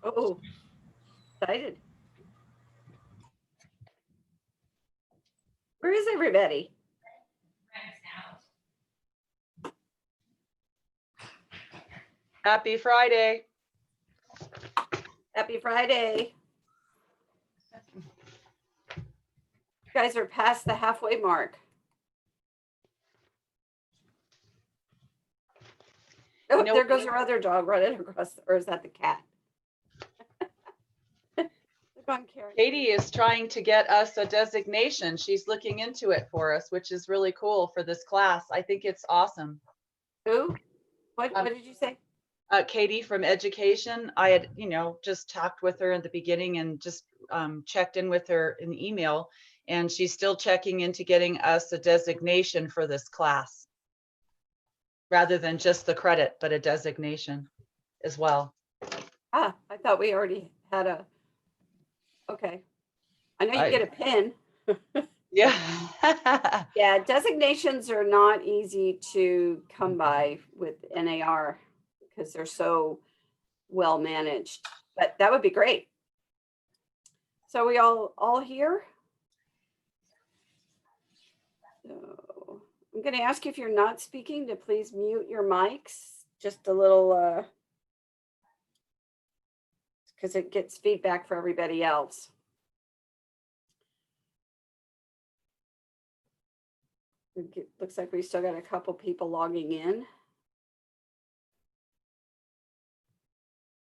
Oh, excited. Where is everybody? Happy Friday. Happy Friday. You guys are past the halfway mark. Oh, You know, there goes our other dog running across, or is that the cat? Look on Karen. Katie is trying to get us a designation. She's looking into it for us, which is really cool for this class. I think it's awesome. Who? What did you say? Katie from education. I had, just talked with her in the beginning and just checked in with her in email, and she's still checking into getting us a designation for this class rather than just the credit, but a designation as well. Ah, I thought we already had a, okay. I know you get a pin. Yeah. Yeah, designations are not easy to come by with NAR because they're so well managed, but that would be great. So we all here? So I'm going to ask you, if you're not speaking, to please mute your mics. Just a little, because it gets feedback for everybody else. It looks like we still got a couple people logging in.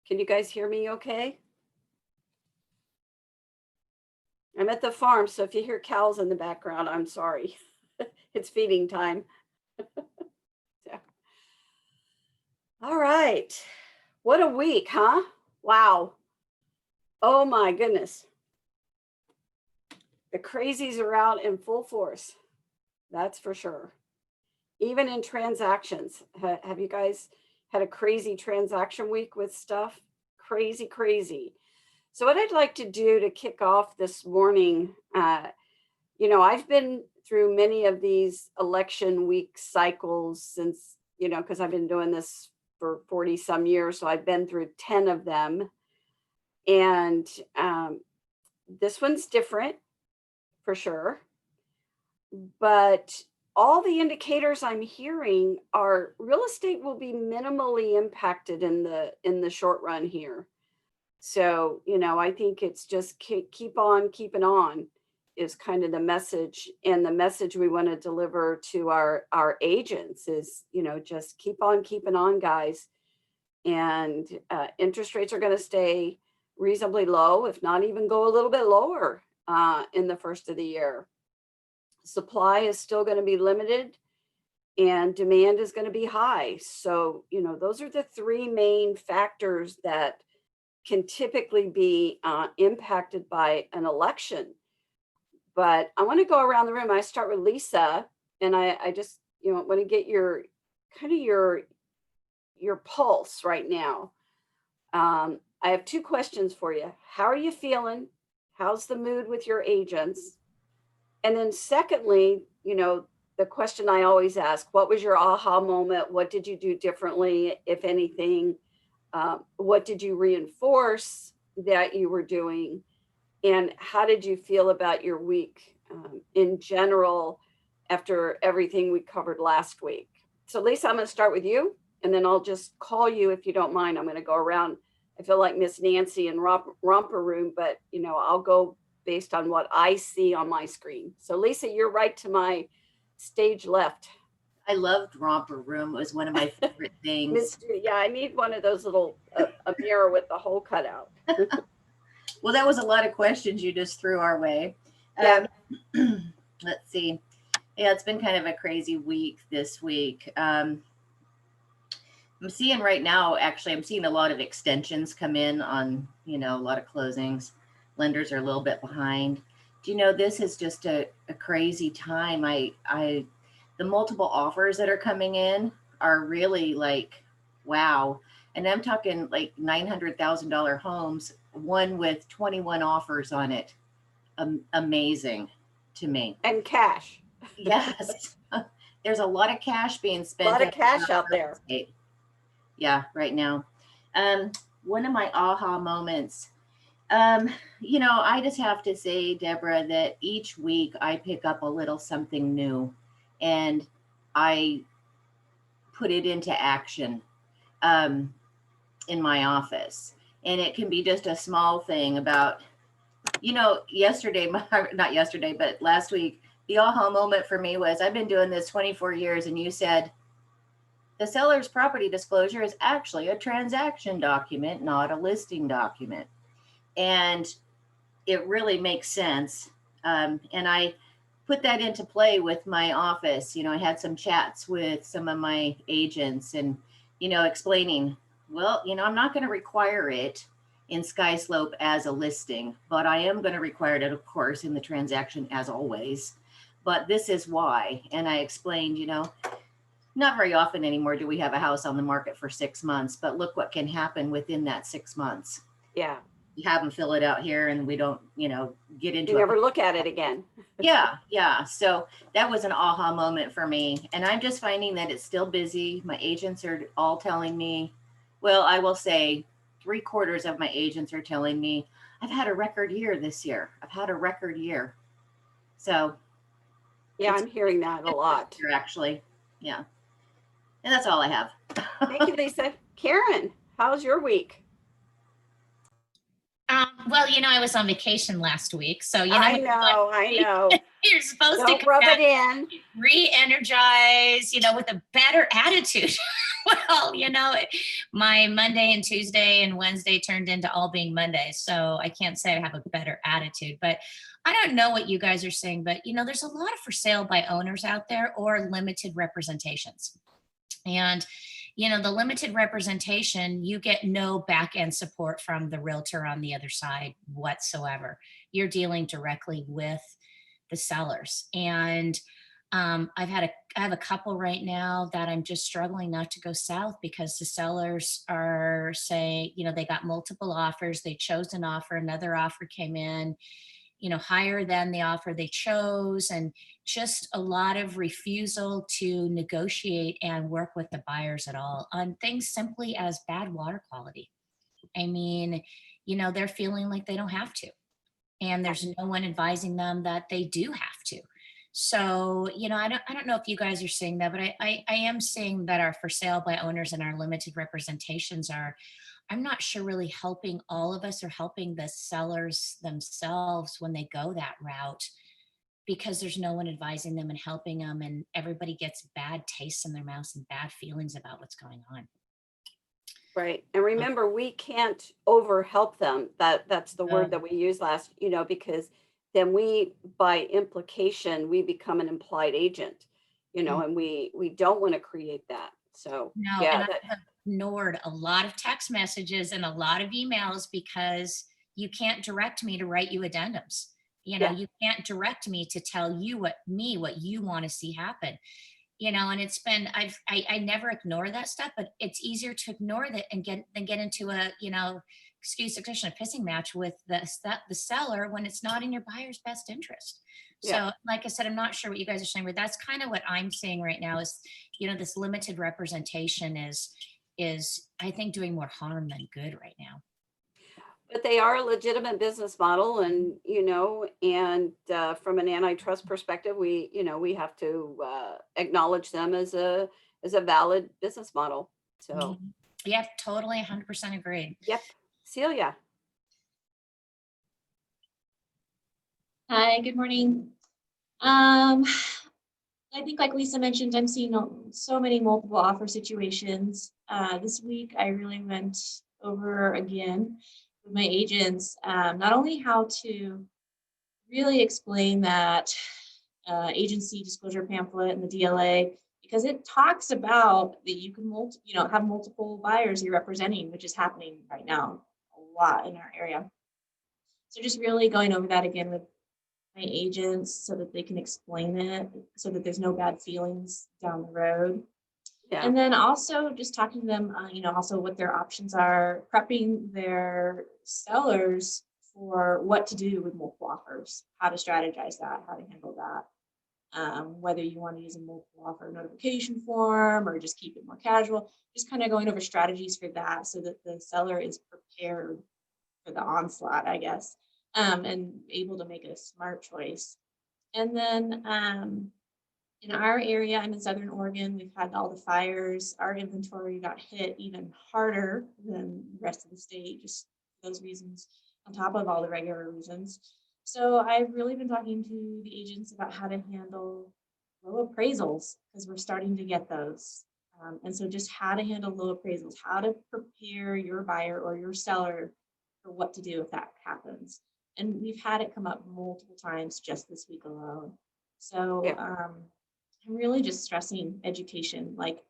Can you guys hear me okay? I'm at the farm, so if you hear cows in the background, I'm sorry. It's feeding time. Yeah. All right. What a week, huh? Wow. Oh my goodness. The crazies are out in full force. That's for sure. Even in transactions. Have you guys had a crazy transaction week with stuff? Crazy, crazy. So what I'd like to do to kick off this morning, I've been through many of these election week cycles since, because I've been doing this for 40 some years. So I've been through 10 of them. And this one's different for sure. But all the indicators I'm hearing are real estate will be minimally impacted in the short run here. So, I think it's just keep on keeping on is kind of the message. And the message we want to deliver to our agents is, just keep on keeping on, guys. And interest rates are going to stay reasonably low, if not even go a little bit lower in the first of the year. Supply is still going to be limited and demand is going to be high. So, those are the three main factors that can typically be impacted by an election. But I want to go around the room. I start with Lisa, and I just, want to get your kind of your pulse right now. I have two questions for you. How are you feeling? How's the mood with your agents? And then secondly, the question I always ask, what was your aha moment? What did you do differently, if anything? What did you reinforce that you were doing? And how did you feel about your week in general after everything we covered last week? So Lisa, I'm going to start with you, and then I'll just call you if you don't mind. I'm going to go around. I feel like Miss Nancy in Romper Room, but I'll go based on what I see on my screen. So Lisa, you're right to my stage left. I loved Romper Room. It was one of my favorite things. Yeah, I need one of those little, a mirror with the hole cut out. Well, that was a lot of questions you just threw our way. Yeah. Let's see. Yeah, it's been kind of a crazy week this week. I'm seeing right now, actually, I'm seeing a lot of extensions come in on, a lot of closings. Lenders are a little bit behind. Do you know, this is just a crazy time. The multiple offers that are coming in are really like, wow. And I'm talking like $900,000 homes, one with 21 offers on it. Amazing to me. And cash. Yes. There's a lot of cash being spent. A lot of cash out there. Yeah, right now. one of my aha moments. I just have to say, Deborah, that each week I pick up a little something new and I put it into action in my office. And it can be just a small thing about, yesterday, not yesterday, but last week, the aha moment for me was I've been doing this 24 years, and you said, the seller's property disclosure is actually a transaction document, not a listing document. And it really makes sense. And I put that into play with my office. I had some chats with some of my agents and, explaining, well, I'm not going to require it in SkySlope as a listing, but I am going to require it, of course, in the transaction as always. But this is why. And I explained, not very often anymore do we have a house on the market for 6 months, but look what can happen within that 6 months. Yeah. You have them fill it out here and we don't, get into You it. never look at it again. Yeah. So that was an aha moment for me. And I'm just finding that it's still busy. My agents are all telling me, well, I will say 3/4 of my agents are telling me, I've had a record year this year. I've had a record year. So Yeah, I'm hearing that a lot. actually. Yeah. And that's all I have. Thank you, Lisa. Karen, how's your week? Well, I was on vacation last week, so I know. you're supposed Don't to rub come it back in. re-energize, with a better attitude. Well, my Monday and Tuesday and Wednesday turned into all being Mondays, so I can't say I have a better attitude. But I don't know what you guys are saying, but there's a lot of for sale by owners out there or limited representations, and the limited representation, you get no back end support from the realtor on the other side whatsoever. You're dealing directly with the sellers. And I have a couple right now that I'm just struggling not to go south because the sellers are saying, they got multiple offers. They chose an offer, another offer came in, higher than the offer they chose, and just a lot of refusal to negotiate and work with the buyers at all on things simply as bad water quality. I mean, they're feeling like they don't have to, and there's no one advising them that they do have to. So, I don't know if you guys are seeing that, but I am seeing that our for sale by owners and our limited representations are, I'm not sure really helping all of us or helping the sellers themselves when they go that route, because there's no one advising them and helping them, and everybody gets bad tastes in their mouths and bad feelings about what's going on. Right. And remember, we can't over help them. That's the word that we used last, because then we, by implication, we become an implied agent, and we don't want to create that. So No, yeah, and I've ignored a lot of text messages and a lot of emails because you can't direct me to write you addendums. Yeah. You can't direct me to tell you what you want to see happen. And it's been, I never ignore that stuff, but it's easier to ignore that and get into a, excuse expression, a pissing match with the seller when it's not in your buyer's best interest. Yeah. So like I said, I'm not sure what you guys are saying, but that's kind of what I'm seeing right now is, this limited representation is I think doing more harm than good right now. but they are a legitimate business model, and from an antitrust perspective, we have to acknowledge them as a valid business model. So Yeah, totally 100% agreed. yep. Celia. Hi, good morning. I think like Lisa mentioned, I'm seeing so many multiple offer situations. This week, I really went over again with my agents, not only how to really explain that agency disclosure pamphlet and the DLA, because it talks about that you can have multiple buyers you're representing, which is happening right now a lot in our area. So just really going over that again with my agents so that they can explain it so that there's no bad feelings down the road. Yeah. And then also just talking to them, also what their options are, prepping their sellers for what to do with multiple offers, how to strategize that, how to handle that. whether you want to use a multiple offer notification form or just keep it more casual, just kind of going over strategies for that so that the seller is prepared for the onslaught, I guess, and able to make a smart choice. And then in our area, I'm in Southern Oregon, we've had all the fires. Our inventory got hit even harder than the rest of the state, just for those reasons, on top of all the regular reasons. So I've really been talking to the agents about how to handle low appraisals because we're starting to get those. And so just how to handle low appraisals, how to prepare your buyer or your seller for what to do if that happens. And we've had it come up multiple times just this week alone. So I'm really just stressing education. Like,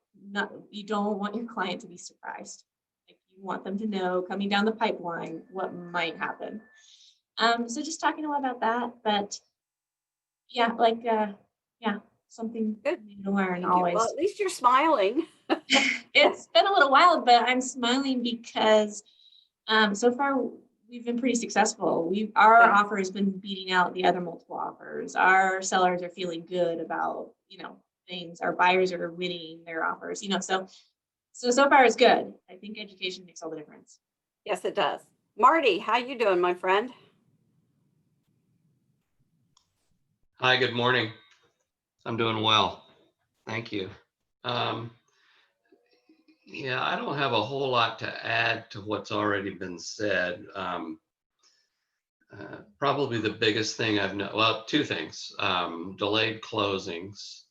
you don't want your client to be surprised. Like, you want them to know coming down the pipeline what might happen. So just talking a lot about that, but yeah, like something Good. new to learn Thank you. always. Well, at least you're smiling. It's been a little while, but I'm smiling because so far we've been pretty successful. Our Yeah. offer has been beating out the other multiple offers. Our sellers are feeling good about, things. Our buyers are winning their offers, so far it's good. I think education makes all the difference. Yes, it does. Marty, how you doing, my friend? Hi, good morning. I'm doing well. Thank you. Yeah, I don't have a whole lot to add to what's already been said. Probably the biggest thing well, two things, delayed closings.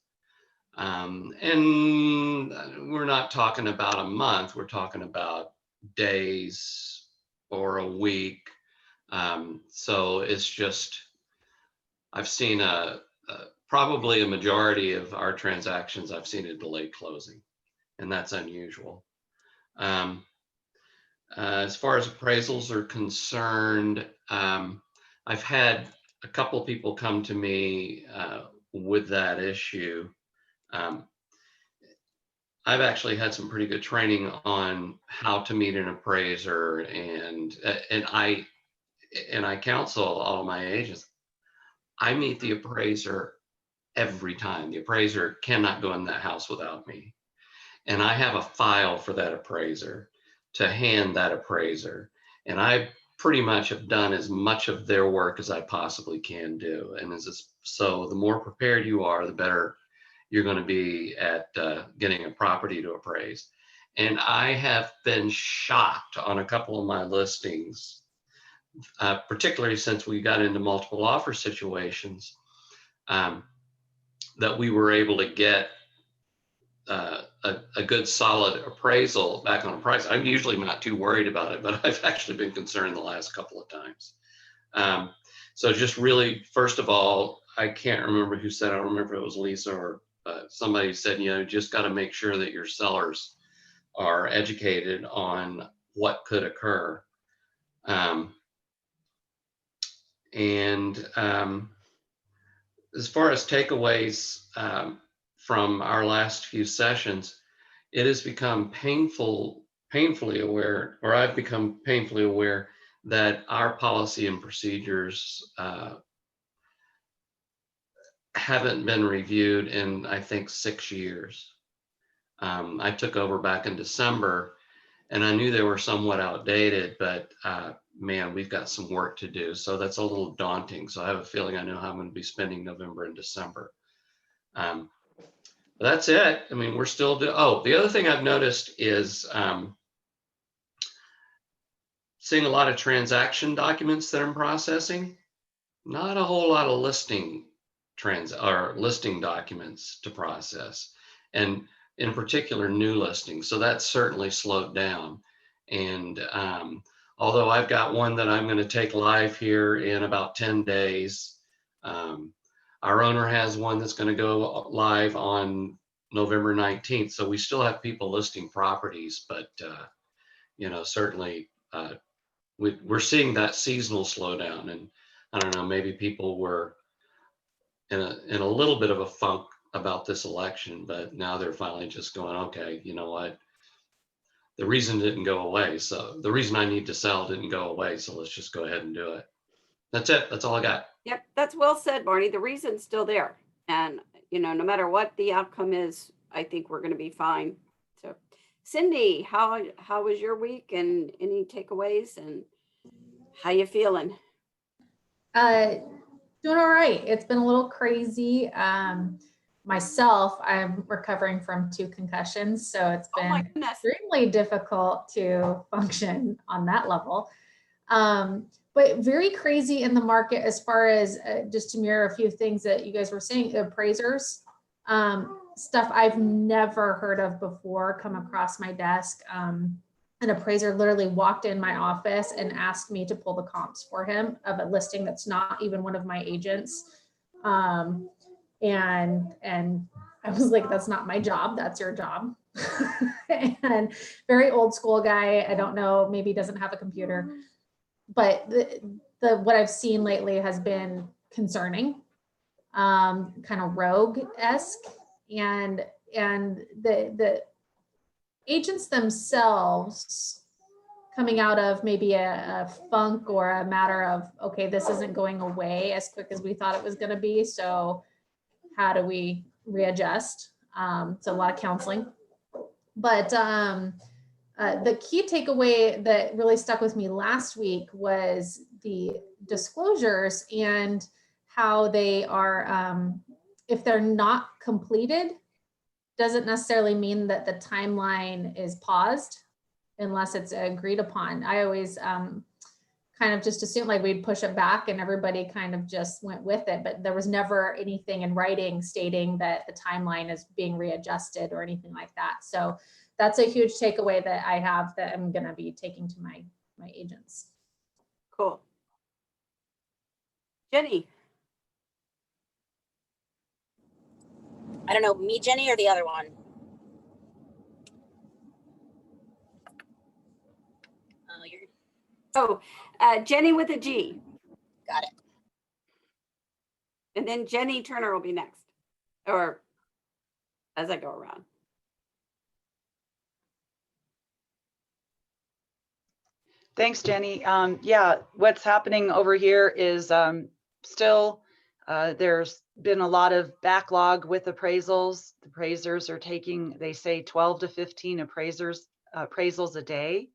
And we're not talking about a month, we're talking about days or a week. So it's just, I've seen probably a majority of our transactions, I've seen a delayed closing, and that's unusual. As far as appraisals are concerned, I've had a couple of people come to me with that issue. I've actually had some pretty good training on how to meet an appraiser, and I counsel all of my agents. I meet the appraiser every time. The appraiser cannot go in that house without me. And I have a file for that appraiser to hand that appraiser. And I pretty much have done as much of their work as I possibly can do. And so the more prepared you are, the better you're going to be at getting a property to appraise. And I have been shocked on a couple of my listings, particularly since we got into multiple offer situations, that we were able to get a good solid appraisal back on a price. I'm usually not too worried about it, but I've actually been concerned the last couple of times. So just really, first of all, I can't remember who said, I don't remember if it was Lisa or somebody said, just got to make sure that your sellers are educated on what could occur. As far as takeaways from our last few sessions, it has become painfully aware, or I've become painfully aware that our policy and procedures haven't been reviewed in, I think, 6 years. I took over back in December, and I knew they were somewhat outdated, but man, we've got some work to do. So that's a little daunting. So I have a feeling I know how I'm going to be spending November and December. But that's it. I mean, we're still the other thing I've noticed is seeing a lot of transaction documents that I'm processing, not a whole lot of listing documents to process, and in particular new listings. So that's certainly slowed down. And although I've got one that I'm going to take live here in about 10 days, our owner has one that's going to go live on November 19th. So we still have people listing properties, but certainly we're seeing that seasonal slowdown. And I don't know, maybe people were in a little bit of a funk about this election, but now they're finally just going, okay, you know what? The reason didn't go away. So the reason I need to sell didn't go away. So let's just go ahead and do it. That's it. That's all I got. Yep, that's well said, Marty. The reason's still there. And, no matter what the outcome is, I think we're going to be fine. So Cindy, how was your week, and any takeaways, and how you feeling? Doing all right. It's been a little crazy. Myself, I'm recovering from 2 concussions, so it's Oh my been goodness. extremely difficult to function on that level. But very crazy in the market as far as just to mirror a few things that you guys were saying, appraisers, stuff I've never heard of before come across my desk. An appraiser literally walked in my office and asked me to pull the comps for him of a listing that's not even one of my agents. And I was like, that's not my job, that's your job. And very old school guy. I don't know, maybe doesn't have a computer, but the what I've seen lately has been concerning, kind of rogue-esque, and the agents themselves coming out of maybe a funk or a matter of, okay, this isn't going away as quick as we thought it was going to be. So how do we readjust? So a lot of counseling, but the key takeaway that really stuck with me last week was the disclosures and how they are, if they're not completed, doesn't necessarily mean that the timeline is paused unless it's agreed upon. I always kind of just assumed like we'd push it back and everybody kind of just went with it, but there was never anything in writing stating that the timeline is being readjusted or anything like that. So that's a huge takeaway that I have that I'm going to be taking to my agents. Cool. Jenny. I don't know, me, Jenny, or the other one? Jenny with a G. Got it. And then Jenny Turner will be next, or as I go around. Thanks, Jenny. Yeah, what's happening over here is still there's been a lot of backlog with appraisals. The appraisers are taking, they say 12 to 15 appraisals a day.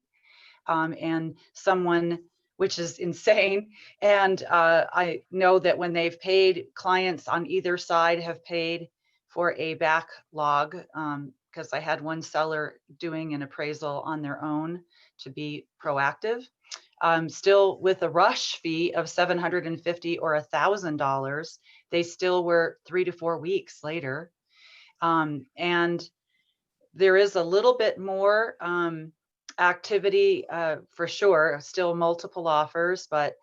And someone, which is insane. And I know that when they've paid, clients on either side have paid for a backlog, because I had one seller doing an appraisal on their own to be proactive. Still with a rush fee of $750 or $1,000, they still were 3 to 4 weeks later. And there is a little bit more activity for sure, still multiple offers, but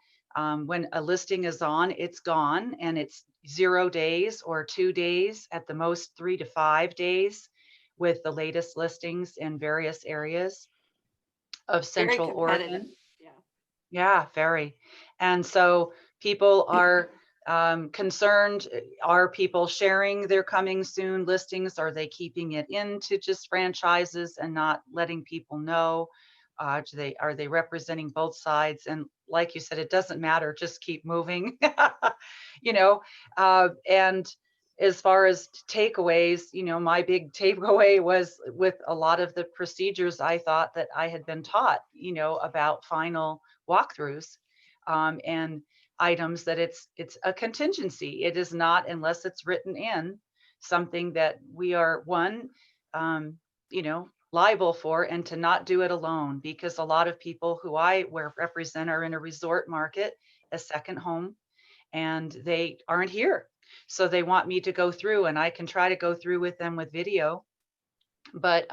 when a listing is on, it's gone, and it's 0 days or 2 days, at the most 3 to 5 days, with the latest listings in various areas of Central Oregon. Yeah, very. And so people are concerned. Are people sharing their coming soon listings? Are they keeping it into just franchises and not letting people know? Are they representing both sides? And like you said, it doesn't matter, just keep moving. And as far as takeaways, my big takeaway was with a lot of the procedures I thought that I had been taught, about final walkthroughs, and items, that it's a contingency. It is not, unless it's written in, something that we are liable for, and to not do it alone, because a lot of people who I represent are in a resort market, a second home, and they aren't here. So they want me to go through, and I can try to go through with them with video, but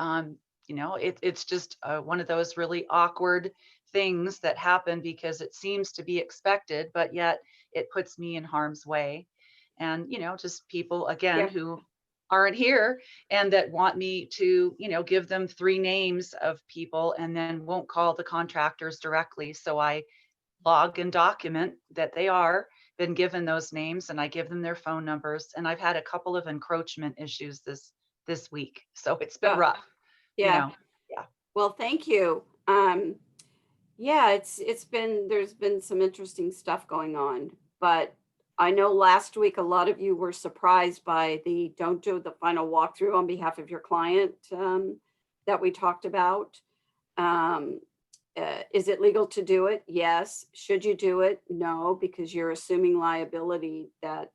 it's just one of those really awkward things that happen because it seems to be expected, but yet it puts me in harm's way. And, just people, again, who aren't here and that want me to, give them 3 names of people and then won't call the contractors directly. So I log and document that they are been given those names, and I give them their phone numbers. And I've had a couple of encroachment issues this week. So it's been rough. Yeah. Well, thank you. There's been some interesting stuff going on, but I know last week, a lot of you were surprised by the don't do the final walkthrough on behalf of your client that we talked about. Is it legal to do it? Yes. Should you do it? No, because you're assuming liability that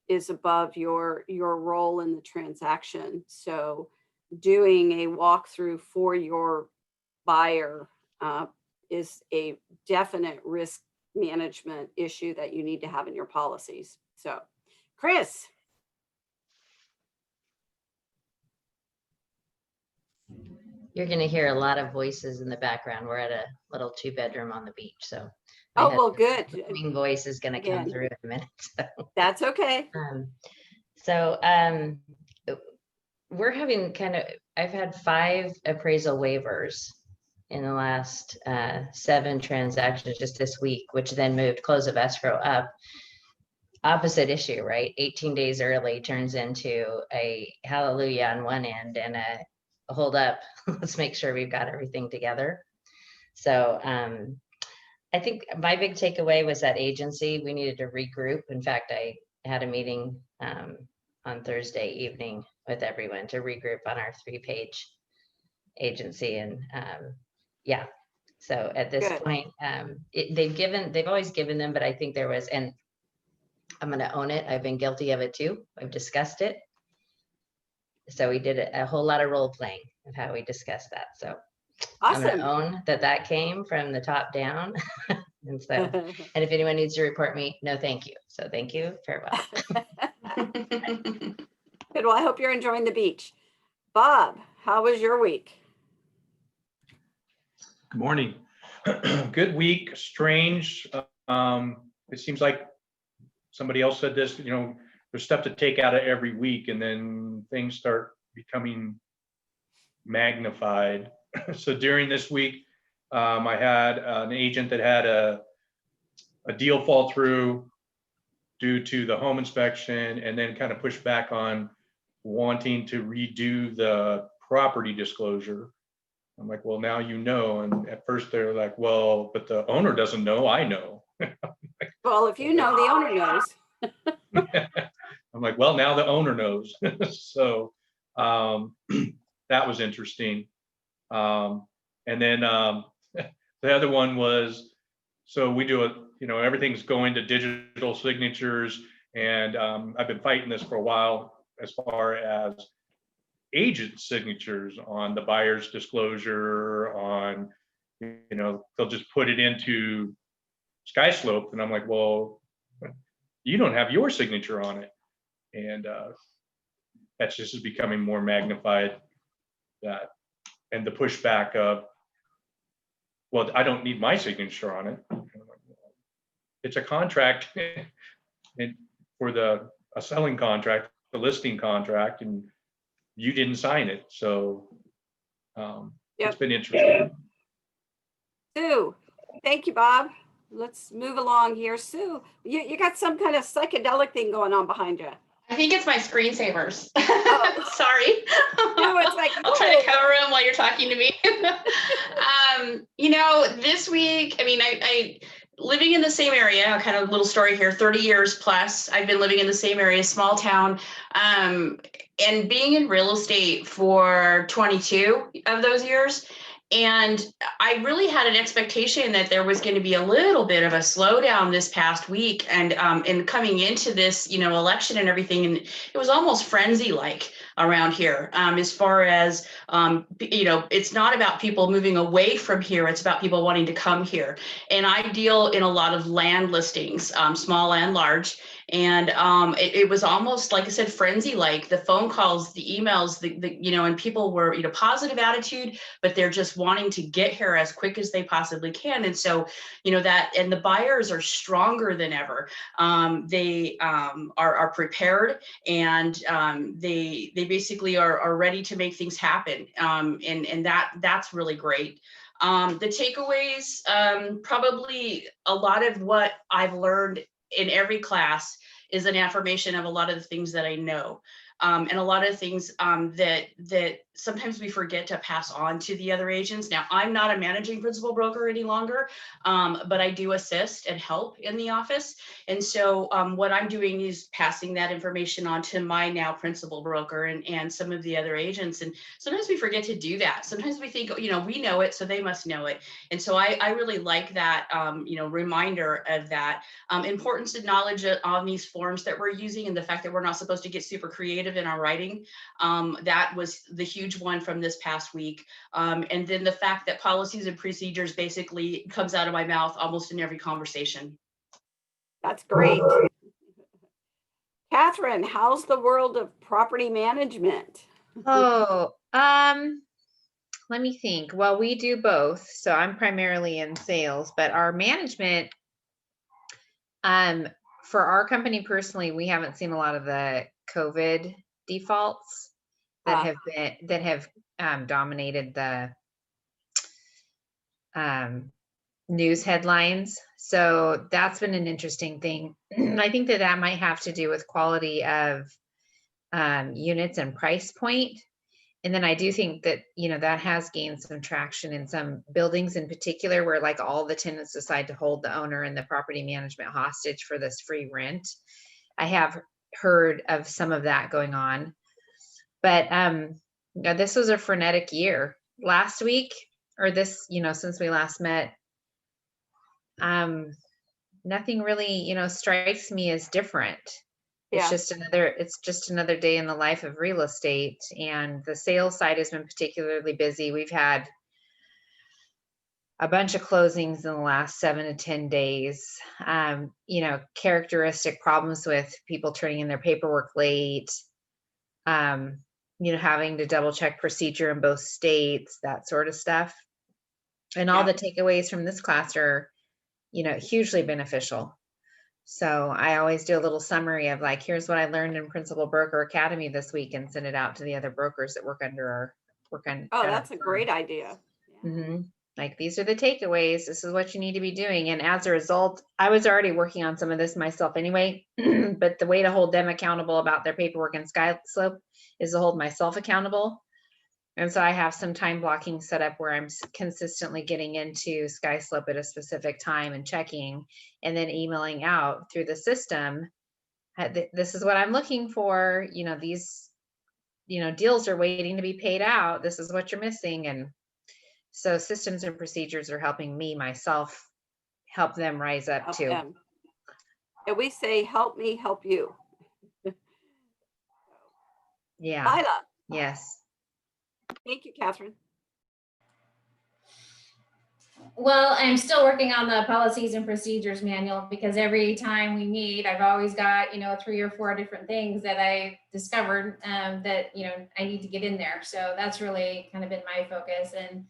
is above your role in the transaction. So doing a walkthrough for your buyer is a definite risk management issue that you need to have in your policies. So, Chris. You're going to hear a lot of voices in the background. We're at a little 2-bedroom on the beach, so. my Oh, well, good. husband's booming voice is going to come Again. through in a minute. So, That's okay. We're having I've had 5 appraisal waivers in the last 7 transactions just this week, which then moved close of escrow up. Opposite issue, right? 18 days early turns into a hallelujah on one end and a hold up. Let's make sure we've got everything together. So I think my big takeaway was that agency, we needed to regroup. In fact, I had a meeting on Thursday evening with everyone to regroup on our 3-page agency. And yeah, so at this Good. point, they've always given them, but I think there was, and I'm going to own it. I've been guilty of it too. I've discussed it. So we did a whole lot of role playing of how we discussed that. So I'm going Awesome. to own that came from the top down. And so, and if anyone needs to report me, no, thank you. So thank you. Farewell. Good. Well, I hope you're enjoying the beach. Bob, how was your week? Good morning. Good week. Strange. It seems like somebody else said this, there's stuff to take out of every week and then things start becoming magnified. So during this week, I had an agent that had a deal fall through due to the home inspection and then kind of push back on wanting to redo the property disclosure. I'm like, well, now you know. And at first they're like, well, but the owner doesn't know, I know. Well, if you know, the owner knows. I'm like, well, now the owner knows. So that was interesting. And then the other one was, so we do everything's going to digital signatures. And I've been fighting this for a while as far as agent signatures on the buyer's disclosure on, they'll just put it into SkySlope. And I'm like, well, you don't have your signature on it. And that's just becoming more magnified, that, and the pushback of, well, I don't need my signature on it. It's a contract for a selling contract, the listing contract, and you didn't sign it. So it's been interesting. Sue, thank you, Bob. Let's move along here. Sue, you got some kind of psychedelic thing going on behind you. I think it's my screensavers. Oh. Sorry. No, it's like, I'll try to cover them while you're talking to me. This week, I living in the same area, kind of little story here, 30 years plus, I've been living in the same area, small town, and being in real estate for 22 of those years. And I really had an expectation that there was going to be a little bit of a slowdown this past week, and coming into this, election and everything, and it was almost frenzy-like around here. As far as it's not about people moving away from here; it's about people wanting to come here. And I deal in a lot of land listings, small and large. And it was almost, like I said, frenzy-like. The phone calls, the emails, and people were, positive attitude, but they're just wanting to get here as quick as they possibly can. And so, and the buyers are stronger than ever. They are prepared, and they basically are ready to make things happen. And that's really great. The takeaways, probably a lot of what I've learned in every class is an affirmation of a lot of the things that I know, and a lot of things that sometimes we forget to pass on to the other agents. Now, I'm not a managing principal broker any longer, but I do assist and help in the office. And so what I'm doing is passing that information on to my now principal broker and some of the other agents. And sometimes we forget to do that. Sometimes we think, we know it, so they must know it. And so I really like that, reminder of that. Importance and knowledge on these forms that we're using, and the fact that we're not supposed to get super creative in our writing. That was the huge one from this past week. And then the fact that policies and procedures basically comes out of my mouth almost in every conversation. That's great. Catherine, how's the world of property management? Oh, let me think. Well, we do both. So I'm primarily in sales, but our management, for our company personally, we haven't seen a lot of the COVID defaults that have dominated the news headlines. So that's been an interesting thing. I think that might have to do with quality of units and price point. And then I do think that, that has gained some traction in some buildings in particular, where like all the tenants decide to hold the owner and the property management hostage for this free rent. I have heard of some of that going on. But this was a frenetic year. Last week, or this, since we last met, nothing really, strikes me as different. It's just another day in the life of real estate, and the sales side has been particularly busy. We've had a bunch of closings in the last 7 to 10 days. Characteristic problems with people turning in their paperwork late, having to double check procedure in both states, that sort of stuff. And all the takeaways from this class are, hugely beneficial. So I always do a little summary of like, here's what I learned in Principal Broker Academy this week, and send it out to the other brokers that work under our Oh, that's a great idea. Mm-hmm. Like, these are the takeaways. This is what you need to be doing. And as a result, I was already working on some of this myself anyway, but the way to hold them accountable about their paperwork and SkySlope is to hold myself accountable. And so I have some time blocking set up where I'm consistently getting into SkySlope at a specific time and checking, and then emailing out through the system. This is what I'm looking for. These, deals are waiting to be paid out. This is what you're missing. And so systems and procedures are helping me, myself, help them rise up too. And we say, help me, help you. Yeah. Lila. Yes. Thank you, Catherine. Well, I'm still working on the policies and procedures manual, because every time we meet, I've always got, 3 or 4 different things that I discovered that, I need to get in there. So that's really kind of been my focus, and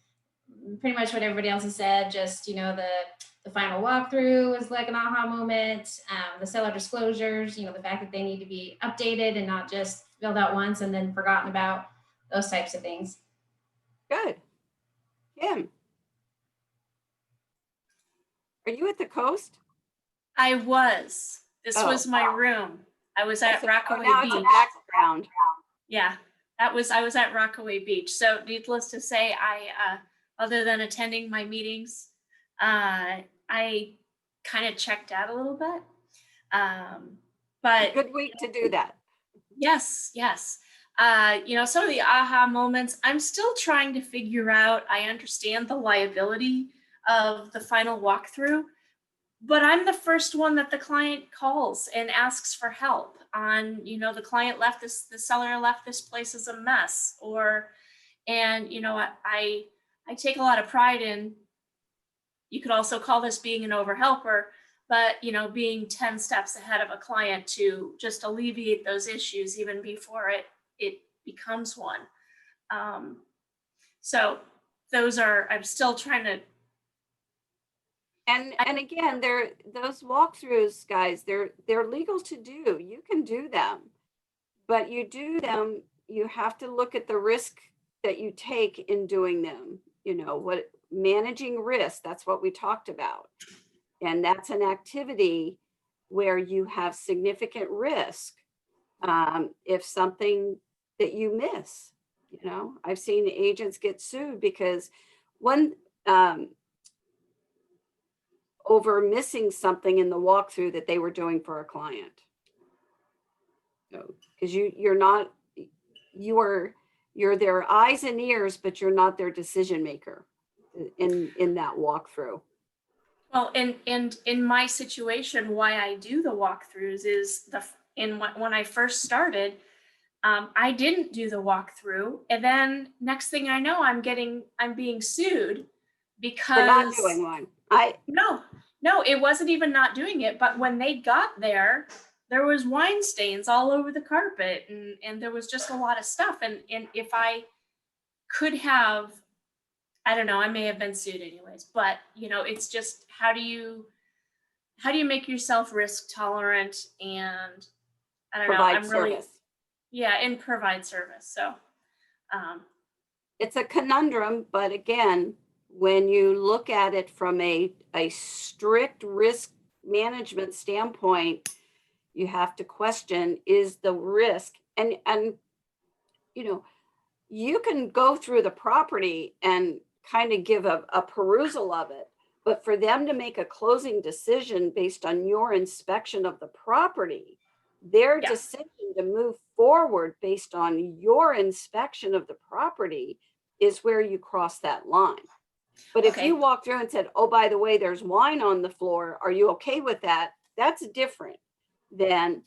pretty much what everybody else has said. Just, the final walkthrough is like an aha moment. The seller disclosures, the fact that they need to be updated and not just filled out once and then forgotten about, those types of things. Good. Kim, are you at the coast? I was. This was my room. I was at Rockaway Beach. It's a background. Yeah, I was at Rockaway Beach. So needless to say, I other than attending my meetings, I kind of checked out a little bit. But good week to do that. Yes. Some of the aha moments, I'm still trying to figure out. I understand the liability of the final walkthrough, but I'm the first one that the client calls and asks for help on, the seller left this place as a mess, I take a lot of pride in, you could also call this being an overhelper, but, being 10 steps ahead of a client to just alleviate those issues even before it becomes one. So those are, I'm still trying to. And again, those walkthroughs, guys, they're legal to do. You can do them, but you have to look at the risk that you take in doing them. Managing risk, that's what we talked about. And that's an activity where you have significant risk if something that you miss, You know, I've seen agents get sued because one, over missing something in the walkthrough that they were doing for a client. So, because you're their eyes and ears, but you're not their decision maker in that walkthrough. Well, and in my situation, why I do the walkthroughs is when I first started, I didn't do the walkthrough, and then next thing I know, I'm being sued because For not doing one. No, it wasn't even not doing it, but when they got there was wine stains all over the carpet, and there was just a lot of stuff, and if I could have, I don't know, I may have been sued anyways, but you know, it's just how do you make yourself risk tolerant, and I don't know, Provide I'm really, service. yeah, and provide service. So It's a conundrum, but again, when you look at it from a strict risk management standpoint, you have to question, is the risk, and you know, you can go through the property and kind of give a perusal of it, but for them to make a closing decision based on your inspection of the property, their Yeah. decision to move forward based on your inspection of the property is where you cross that line. But if Okay. you walk through and said, oh, by the way, there's wine on the floor, are you okay with that? That's different than,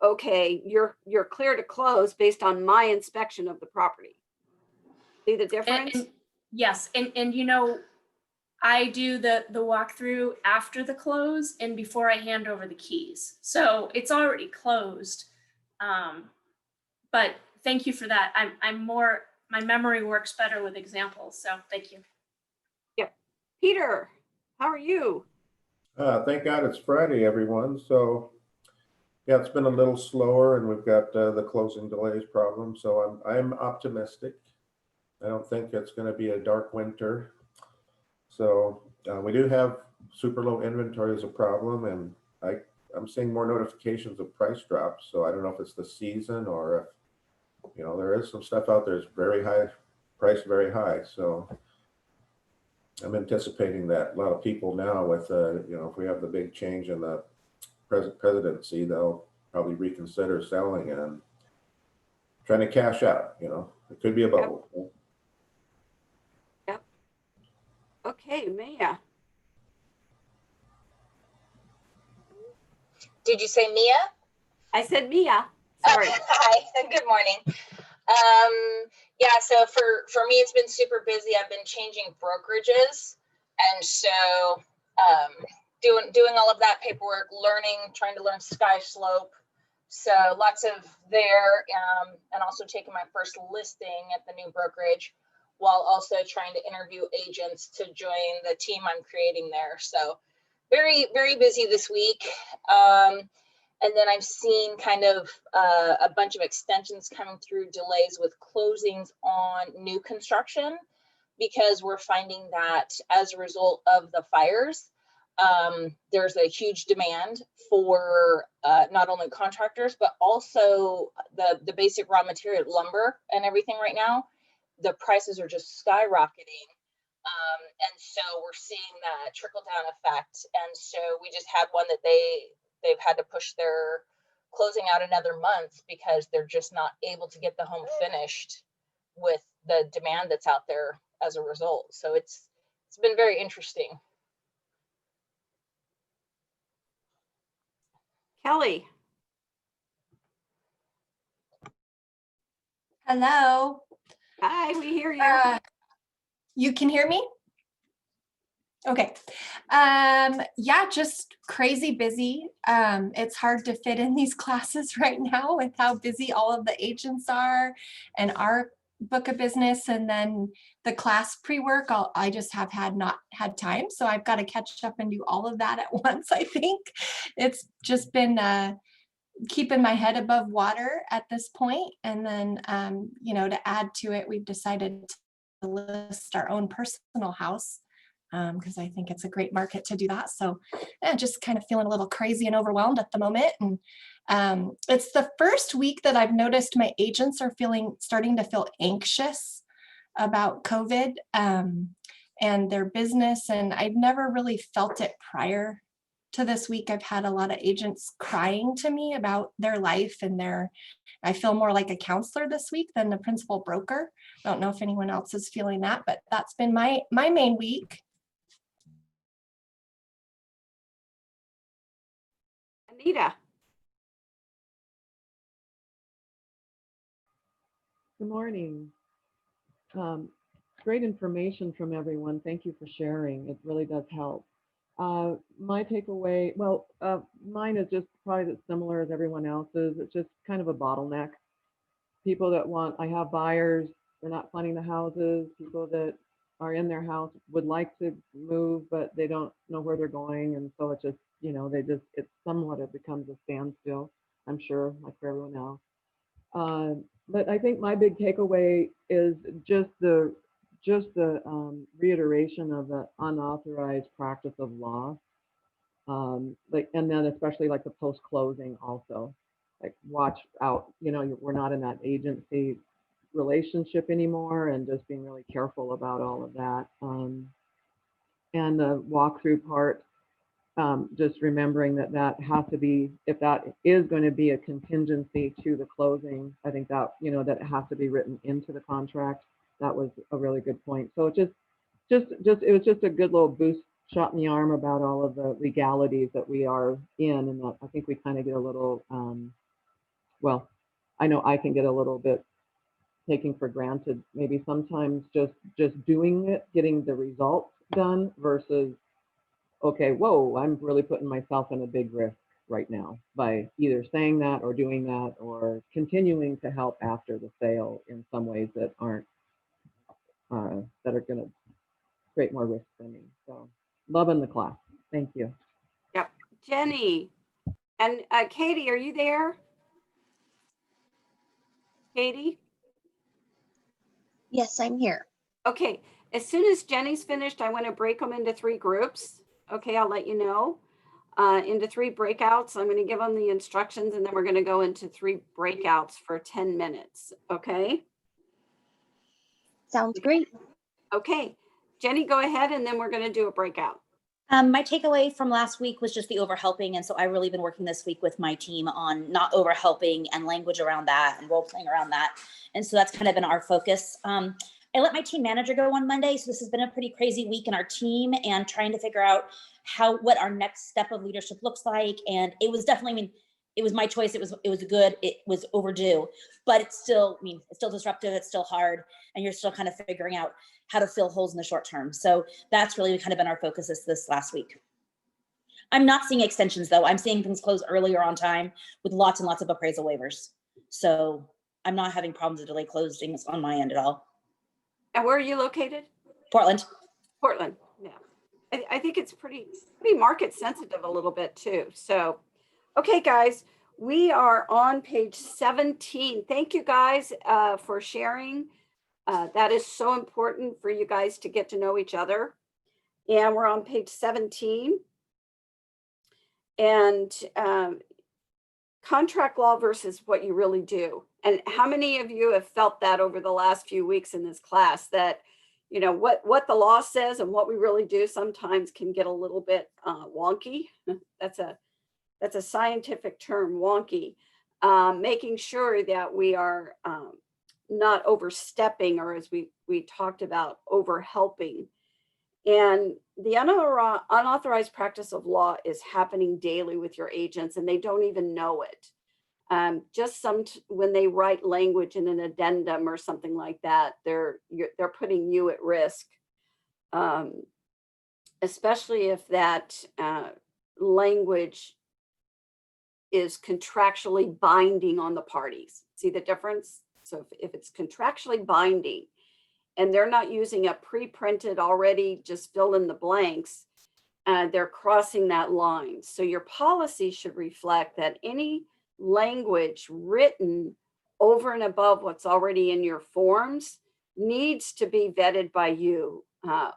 okay, you're clear to close based on my inspection of the property. See the difference? Yes, and you know, I do the walkthrough after the close and before I hand over the keys. So it's already closed. But thank you for that. I'm more, my memory works better with examples. So thank you. Yep. Peter, how are you? Thank God it's Friday, everyone. So yeah, it's been a little slower, and we've got the closing delays problem. So I'm optimistic. I don't think it's going to be a dark winter. So we do have super low inventory as a problem, and I'm seeing more notifications of price drops. So I don't know if it's the season or if, you know, there is some stuff out there that's very high, priced very high. So I'm anticipating that a lot of people now with, you know, if we have the big change in the presidency, they'll probably reconsider selling and trying to cash out. You know, it could be a bubble. Yep. Okay, Maya. Did you say Mia? I said Mia. Sorry. Hi, good morning. Yeah, so for me, it's been super busy. I've been changing brokerages. And so doing all of that paperwork, trying to learn Sky Slope. So lots of there, and also taking my first listing at the new brokerage, while also trying to interview agents to join the team I'm creating there. So very, very busy this week. And then I've seen kind of a bunch of extensions coming through, delays with closings on new construction, because we're finding that as a result of the fires, there's a huge demand for not only contractors, but also the basic raw material, lumber and everything right now. The prices are just skyrocketing. And so we're seeing that trickle down effect. And so we just had one that they've had to push their closing out another month because they're just not able to get the home finished with the demand that's out there as a result. So it's been very interesting. Kelly. Hello. Hi, we hear you. You can hear me? Okay. Yeah, just crazy busy. It's hard to fit in these classes right now with how busy all of the agents are and our book of business, and then the class pre-work. I just have not had time. So I've got to catch up and do all of that at once, I think. It's just been keeping my head above water at this point. And then, you know, to add to it, we've decided to list our own personal house because I think it's a great market to do that. So just kind of feeling a little crazy and overwhelmed at the moment. And it's the first week that I've noticed my agents are starting to feel anxious about COVID and their business. And I've never really felt it prior to this week. I've had a lot of agents crying to me about their life and I feel more like a counselor this week than a principal broker. I don't know if anyone else is feeling that, but that's been my main week. Anita. Good morning. Great information from everyone. Thank you for sharing. It really does help. My takeaway, mine is just probably as similar as everyone else's. It's just kind of a bottleneck. People that I have buyers, they're not finding the houses. People that are in their house would like to move, but they don't know where they're going. And so it's just, it becomes a standstill, I'm sure, like for everyone else. But I think my big takeaway is just the reiteration of the unauthorized practice of law, and then especially like the post-closing also, like watch out, we're not in that agency relationship anymore, and just being really careful about all of that. And the walkthrough part, just remembering that has to be, if that is going to be a contingency to the closing, I think that, that it has to be written into the contract. That was a really good point. So it was just a good little boost, shot in the arm about all of the legalities that we are in. And that I think we kind of get a little, I know I can get a little bit taking for granted, maybe sometimes just doing it, getting the results done versus, okay, whoa, I'm really putting myself in a big risk right now by either saying that or doing that or continuing to help after the sale in some ways that aren't, that are going to create more risk for me. So loving the class. Thank you. Yep. Jenny and Katie, are you there? Katie? Yes, I'm here. Okay. As soon as Jenny's finished, I want to break them into 3 groups. Okay, I'll let you know. Into 3 breakouts. I'm going to give them the instructions and then we're going to go into 3 breakouts for 10 minutes. Okay? Sounds great. Okay. Jenny, go ahead and then we're going to do a breakout. My takeaway from last week was just the overhelping. And so I've really been working this week with my team on not overhelping and language around that and role playing around that. And so that's kind of been our focus. I let my team manager go on Monday. So this has been a pretty crazy week in our team and trying to figure out what our next step of leadership looks like. And it was definitely, it was my choice. It was overdue, but it's still disruptive. It's still hard. And you're still kind of figuring out how to fill holes in the short term. So that's really kind of been our focus this last week. I'm not seeing extensions though. I'm seeing things close earlier on time with lots and lots of appraisal waivers. So I'm not having problems with delay closings on my end at all. And where are you located? Portland. Portland. Yeah. I think it's pretty market sensitive a little bit too. So, okay, guys, we are on page 17. Thank you guys for sharing. That is so important for you guys to get to know each other. And we're on page 17. And contract law versus what you really do. And how many of you have felt that over the last few weeks in this class that, what the law says and what we really do sometimes can get a little bit wonky. That's a scientific term, wonky. Making sure that we are not overstepping, or as we talked about, overhelping. And the unauthorized practice of law is happening daily with your agents and they don't even know it. Just when they write language in an addendum or something like that, they're putting you at risk, especially if that language is contractually binding on the parties. See the difference? So if it's contractually binding and they're not using a pre-printed already, just fill in the blanks, they're crossing that line. So your policy should reflect that any language written over and above what's already in your forms needs to be vetted by you.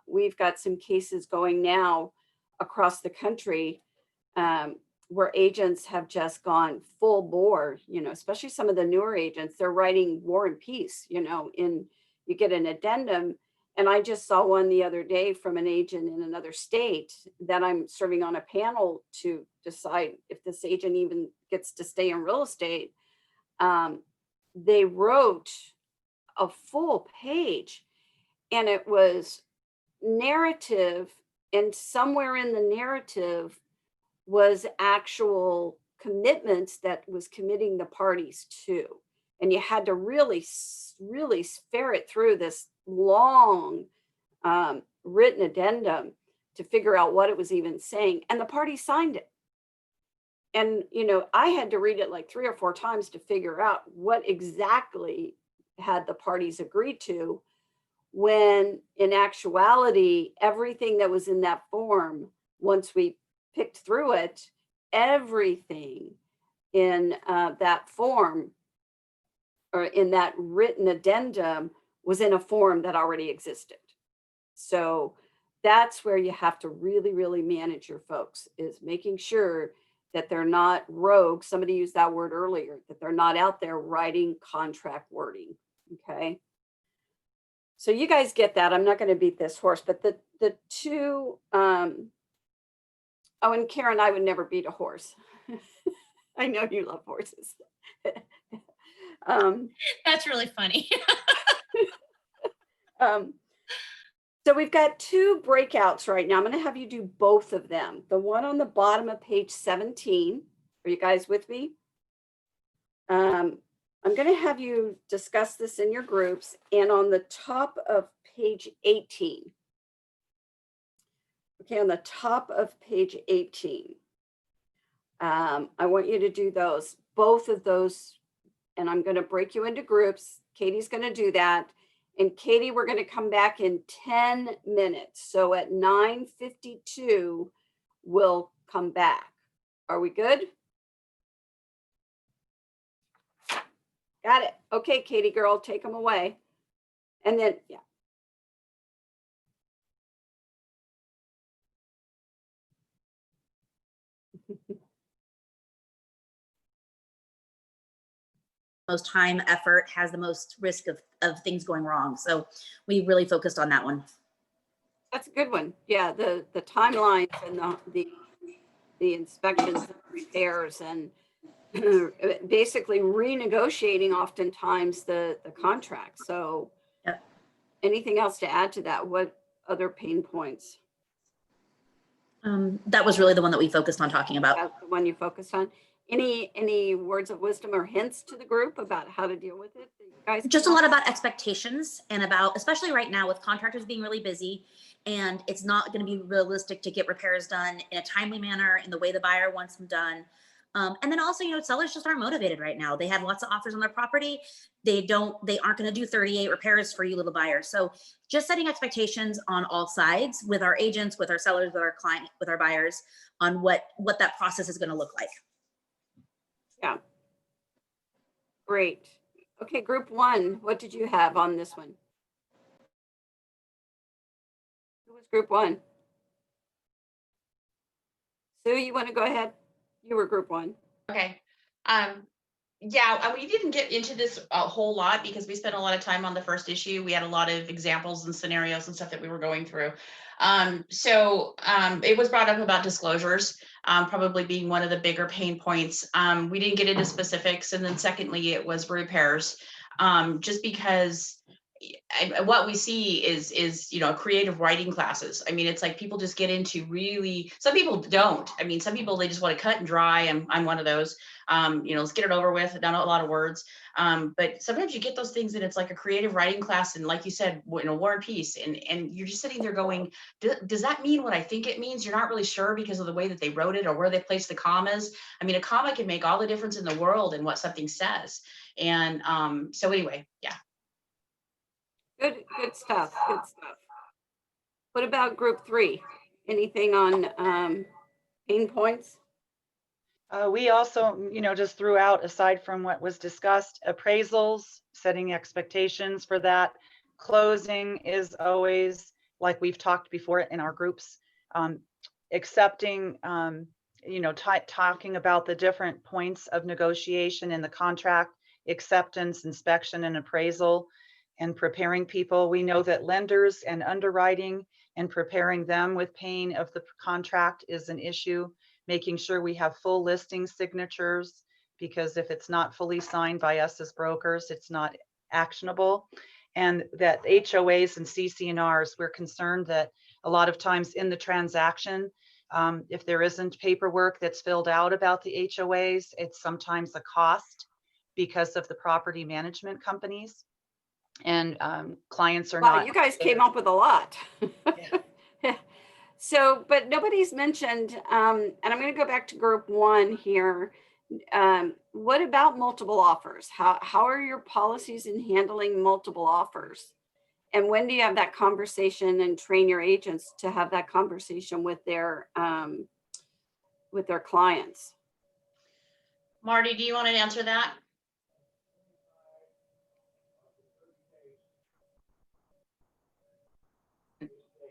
we've got some cases going now across the country where agents have just gone full bore, you know, especially some of the newer agents, they're writing War and Peace, you know, you get an addendum. And I just saw one the other day from an agent in another state that I'm serving on a panel to decide if this agent even gets to stay in real estate. They wrote a full page and it was narrative, and somewhere in the narrative was actual commitments that was committing the parties to. And you had to really ferret through this long written addendum to figure out what it was even saying. And the party signed it. And, you know, I had to read it like 3 or 4 times to figure out what exactly had the parties agreed to, when in actuality, everything that was in that form, once we picked through it, everything in that form or in that written addendum was in a form that already existed. So that's where you have to really manage your folks, is making sure that they're not rogue. Somebody used that word earlier, that they're not out there writing contract wording. Okay. So you guys get that. I'm not going to beat this horse, but the two, oh, and Karen, I would never beat a horse. I know you love horses. That's really funny. So we've got 2 breakouts right now. I'm going to have you do both of them. The one on the bottom of page 17. Are you guys with me? I'm going to have you discuss this in your groups, and on the top of page 18. Okay, on the top of page 18. I want you to do those, both of those, and I'm going to break you into groups. Katie's going to do that. And Katie, we're going to come back in 10 minutes. So at 9:52, we'll come back. Are we good? Got it. Okay, Katie girl, take them away. And then, yeah. Most time, effort, has the most risk of things going wrong. So we really focused on that one. That's a good one. Yeah, the timelines and the inspections and repairs and basically renegotiating oftentimes the contract. So yep. Anything else to add to that? What other pain points? That was really the one that we focused on talking about. That's the one you focused on. Any words of wisdom or hints to the group about how to deal with it? Guys, just a lot about expectations and about, especially right now with contractors being really busy, and it's not going to be realistic to get repairs done in a timely manner in the way the buyer wants them done. And then also, you know, sellers just aren't motivated right now. They have lots of offers on their property. They aren't going to do 38 repairs for you little buyers. So just setting expectations on all sides with our agents, with our sellers, with our client, with our buyers on what that process is going to look like. Yeah. Great. Okay, group 1, what did you have on this one? Who was group 1? Sue, you want to go ahead? You were group 1. Okay. Yeah, we didn't get into this a whole lot because we spent a lot of time on the first issue. We had a lot of examples and scenarios and stuff that we were going through. It was brought up about disclosures, probably being one of the bigger pain points. We didn't get into specifics. And then secondly, it was repairs, just because what we see is, you know, creative writing classes. I mean, it's like people just get into really, some people don't. I mean, some people, they just want to cut and dry. I'm one of those, you know, let's get it over with, not a lot of words. But sometimes you get those things and it's like a creative writing class. And like you said, you know, War and Peace, and you're just sitting there going, does that mean what I think it means? You're not really sure because of the way that they wrote it or where they placed the commas. I mean, a comma can make all the difference in the world in what something says. And so anyway, yeah. Good stuff. Good stuff. What about group 3? Anything on pain points? We also, you know, just threw out, aside from what was discussed, appraisals, setting expectations for that. Closing is always like we've talked before in our groups, accepting, talking about the different points of negotiation in the contract, acceptance, inspection, and appraisal, and preparing people. We know that lenders and underwriting and preparing them with paying of the contract is an issue, making sure we have full listing signatures, because if it's not fully signed by us as brokers, it's not actionable. And that HOAs and CC&Rs, we're concerned that a lot of times in the transaction, if there isn't paperwork that's filled out about the HOAs, it's sometimes a cost because of the property management companies. And clients are Wow, not. you guys came up with a lot. So, but nobody's mentioned, and I'm going to go back to group one here. What about multiple offers? How are your policies in handling multiple offers? And when do you have that conversation and train your agents to have that conversation with their clients? Marty, do you want to answer that?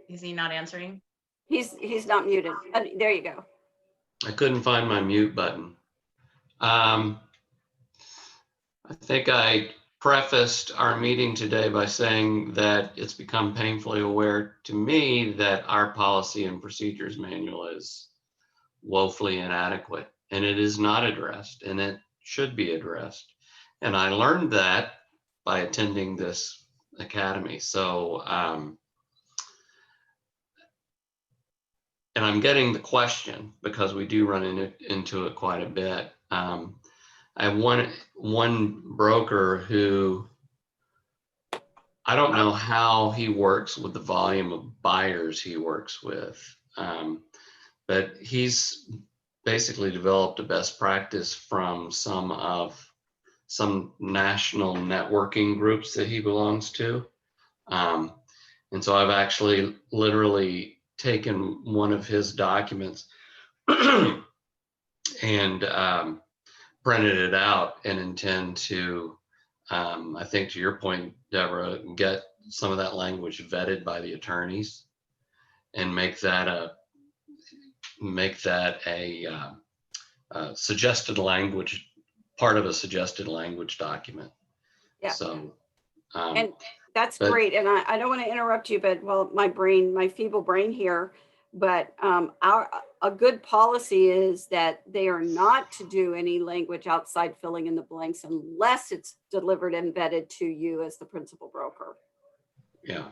Is he not answering? He's not muted. There you go. I couldn't find my mute button. I think I prefaced our meeting today by saying that it's become painfully aware to me that our policy and procedures manual is woefully inadequate, and it is not addressed, and it should be addressed. And I learned that by attending this academy. So, and I'm getting the question because we do run into it quite a bit. I have one broker who, I don't know how he works with the volume of buyers he works with, but he's basically developed a best practice from some national networking groups that he belongs to. And so I've actually literally taken one of his documents and printed it out and intend to, I think to your point, Deborah, get some of that language vetted by the attorneys and make that a suggested language, part of a suggested language document. Yeah. So, and that's great. And I don't want to interrupt you, but well, my feeble brain here, but a good policy is that they are not to do any language outside filling in the blanks unless it's delivered embedded to you as the principal broker. Yeah.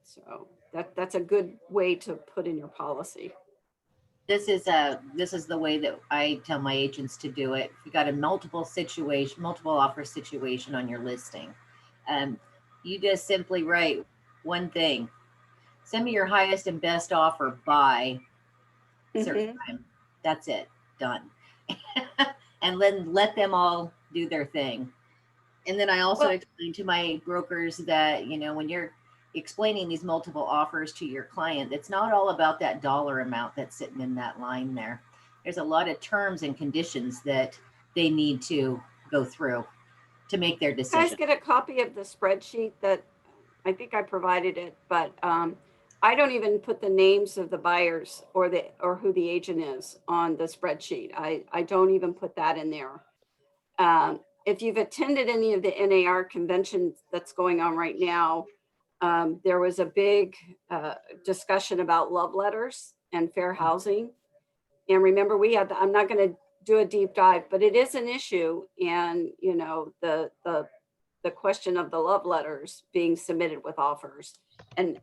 So that's a good way to put in your policy. This is the way that I tell my agents to do it. If you got a multiple offer situation on your listing, you just simply write one thing: send me your highest and best offer by a certain time. That's it, done. And then let them all do their thing. And then I also explain to my brokers that, when you're explaining these multiple offers to your client, it's not all about that dollar amount that's sitting in that line there. There's a lot of terms and conditions that they need to go through to make their decision. You guys get a copy of the spreadsheet that I think I provided it, but I don't even put the names of the buyers or who the agent is on the spreadsheet. I don't even put that in there. If you've attended any of the NAR conventions that's going on right now, there was a big discussion about love letters and fair housing. And remember, I'm not going to do a deep dive, but it is an issue. And, the question of the love letters being submitted with offers, and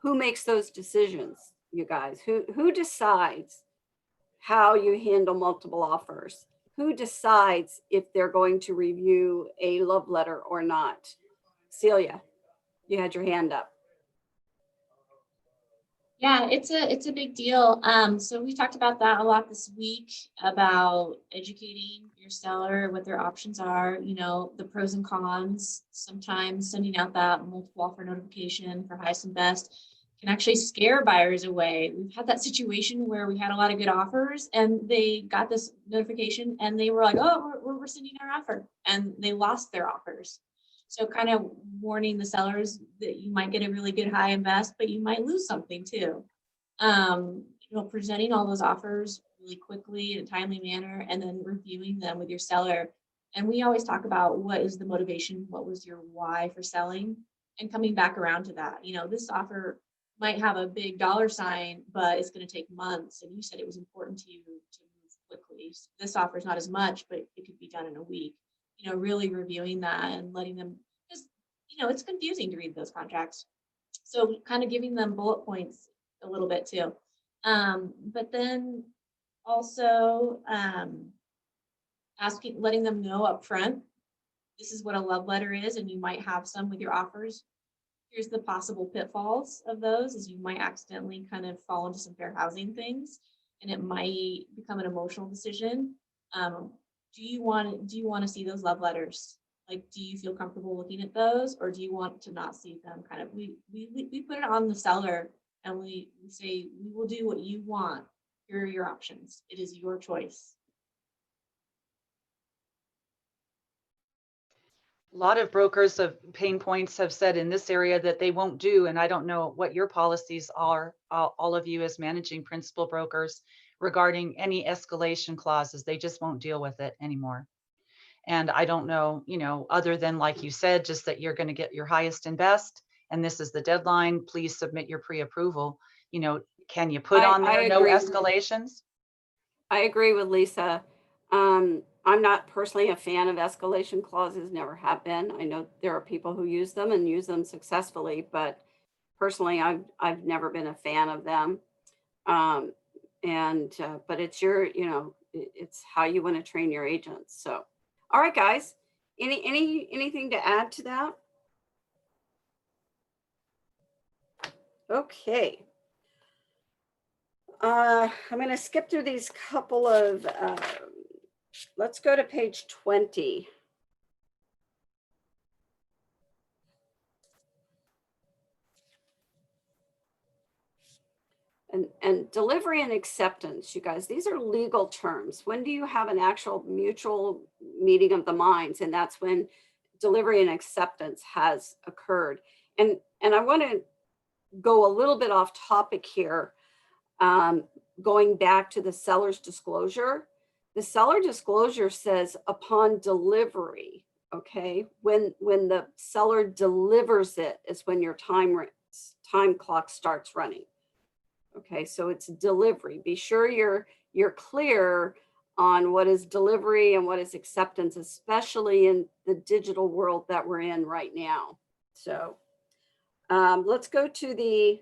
who makes those decisions, you guys? Who decides how you handle multiple offers? Who decides if they're going to review a love letter or not? Celia, you had your hand up. Yeah, it's a big deal. So we talked about that a lot this week, about educating your seller, what their options are, the pros and cons. Sometimes sending out that multiple offer notification for highest and best can actually scare buyers away. We've had that situation where we had a lot of good offers and they got this notification and they were like, oh, we're rescinding our offer, and they lost their offers. So kind of warning the sellers that you might get a really good high invest, but you might lose something too. Presenting all those offers really quickly in a timely manner and then reviewing them with your seller. And we always talk about what is the motivation, what was your why for selling, and coming back around to that. This offer might have a big dollar sign, but it's going to take months. And you said it was important to you to move quickly. So this offer is not as much, but it could be done in a week. Really reviewing that and letting them, because, it's confusing to read those contracts. So kind of giving them bullet points a little bit too. But then also letting them know up front, this is what a love letter is, and you might have some with your offers. Here's the possible pitfalls of those, is you might accidentally kind of fall into some fair housing things, and it might become an emotional decision. Do you want to see those love letters? Like, do you feel comfortable looking at those, or do you want to not see them? Kind of, we put it on the seller, and we say, we will do what you want. Here are your options. It is your choice. A lot of brokers of pain points have said in this area that they won't do, and I don't know what your policies are, all of you as managing principal brokers, regarding any escalation clauses. They just won't deal with it anymore. And I don't know, other than, like you said, just that you're going to get your highest and best, and this is the deadline, please submit your pre-approval. Can you put on there no escalations? I agree with Lisa. I'm not personally a fan of escalation clauses, never have been. I know there are people who use them and use them successfully, but personally, I've never been a fan of them. But it's it's how you want to train your agents. So, all right, guys, anything to add to that? Okay. I'm going to skip through these couple of, let's go to page 20. And delivery and acceptance, you guys, these are legal terms. When do you have an actual mutual meeting of the minds? And that's when delivery and acceptance has occurred. And I want to go a little bit off topic here, going back to the seller's disclosure. The seller disclosure says upon delivery, okay? When the seller delivers it is when your time clock starts running. Okay, so it's delivery. Be sure you're clear on what is delivery and what is acceptance, especially in the digital world that we're in right now. So let's go to the,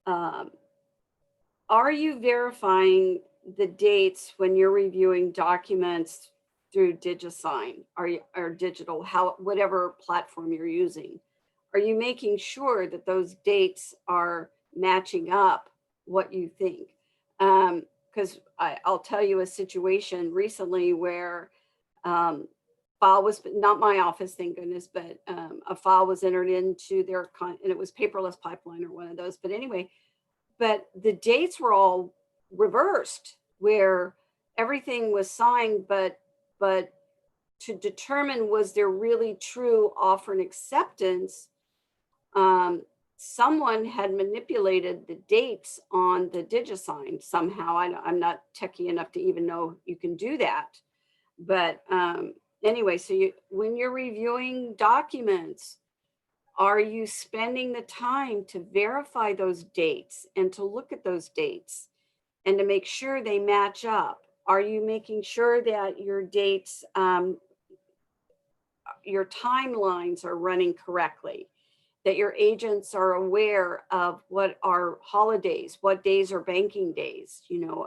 are you verifying the dates when you're reviewing documents through DigiSign or digital, whatever platform you're using? Are you making sure that those dates are matching up what you think? Because I'll tell you a situation recently where file was, not my office, thank goodness, but a file was entered into their, and it was paperless pipeline or one of those. But anyway, but the dates were all reversed, where everything was signed, but to determine was there really true offer and acceptance, someone had manipulated the dates on the DigiSign somehow. I'm not techie enough to even know you can do that. But anyway, so when you're reviewing documents, are you spending the time to verify those dates and to look at those dates and to make sure they match up? Are you making sure that your dates, your timelines are running correctly? That your agents are aware of what are holidays, what days are banking days?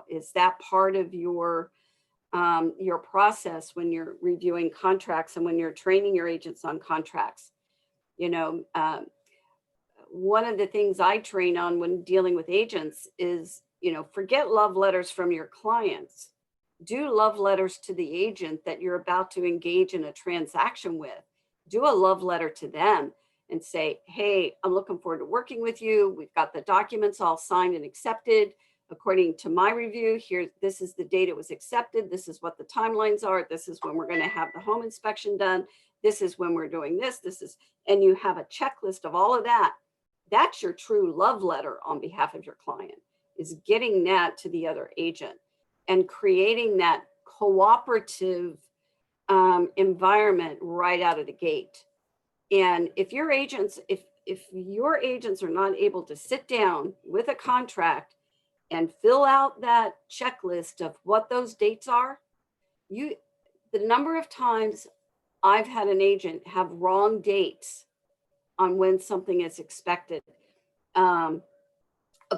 Is that part of your process when you're reviewing contracts and when you're training your agents on contracts? One of the things I train on when dealing with agents is, forget love letters from your clients. Do love letters to the agent that you're about to engage in a transaction with. Do a love letter to them and say, hey, I'm looking forward to working with you. We've got the documents all signed and accepted. According to my review, this is the date it was accepted. This is what the timelines are. This is when we're going to have the home inspection done. this is when we're doing this, and you have a checklist of all of that. That's your true love letter on behalf of your client, is getting that to the other agent and creating that cooperative environment right out of the gate. And if your agents are not able to sit down with a contract and fill out that checklist of what those dates are, the number of times I've had an agent have wrong dates on when something is expected. A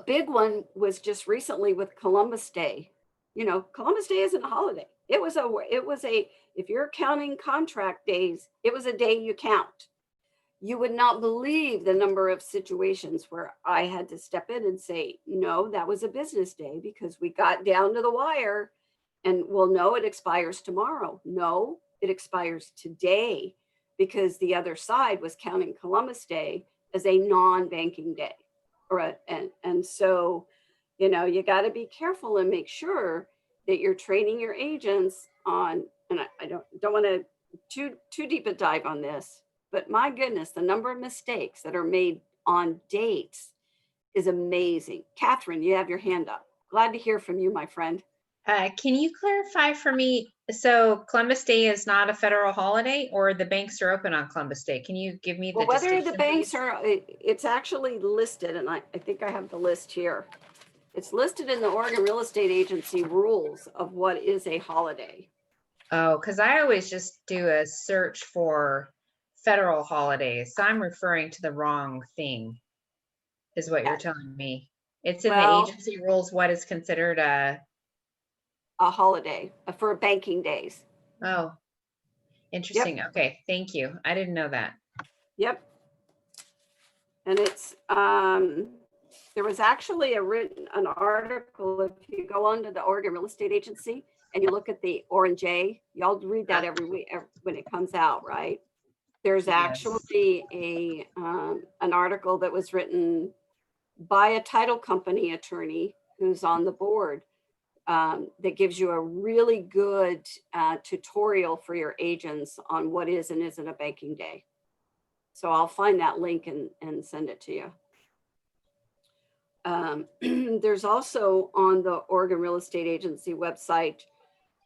big one was just recently with Columbus Day. You know, Columbus Day isn't a holiday. It was a, if you're counting contract days, it was a day you count. You would not believe the number of situations where I had to step in and say, no, that was a business day, because we got down to the wire and, well, no, it expires tomorrow. No, it expires today, because the other side was counting Columbus Day as a non-banking day. And so, you know, you got to be careful and make sure that you're training your agents on, and I don't want to too deep a dive on this, but my goodness, the number of mistakes that are made on dates is amazing. Catherine, you have your hand up. Glad to hear from you, my friend. Can you clarify for me? So Columbus Day is not a federal holiday, or the banks are open on Columbus Day? Can you give me the Well, whether the distinction, banks please? are, it's actually listed, and I think I have the list here. It's listed in the Oregon Real Estate Agency rules of what is a holiday. Oh, because I always just do a search for federal holidays. So I'm referring to the wrong thing, is what you're telling me. It's in the Well, agency rules what is considered a holiday for banking days. Oh, interesting. Okay, thank you. I didn't know that. Yep. And it's, there was actually an article, if you go onto the Oregon Real Estate Agency and you look at the Orange A, y'all read that every week when it comes out, right? There's actually an article that was written by a title company attorney who's on the board, that gives you a really good tutorial for your agents on what is and isn't a banking day. So I'll find that link and send it to you. There's also on the Oregon Real Estate Agency website,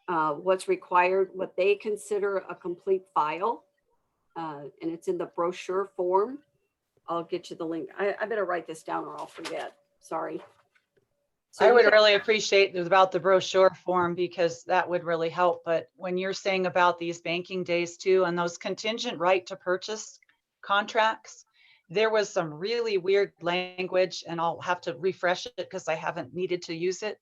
what's required, what they consider a complete file. And it's in the brochure form. I'll get you the link. I better write this down or I'll forget. Sorry. I would really appreciate about the brochure form, because that would really help. But when you're saying about these banking days too, and those contingent right to purchase contracts, there was some really weird language, and I'll have to refresh it because I haven't needed to use it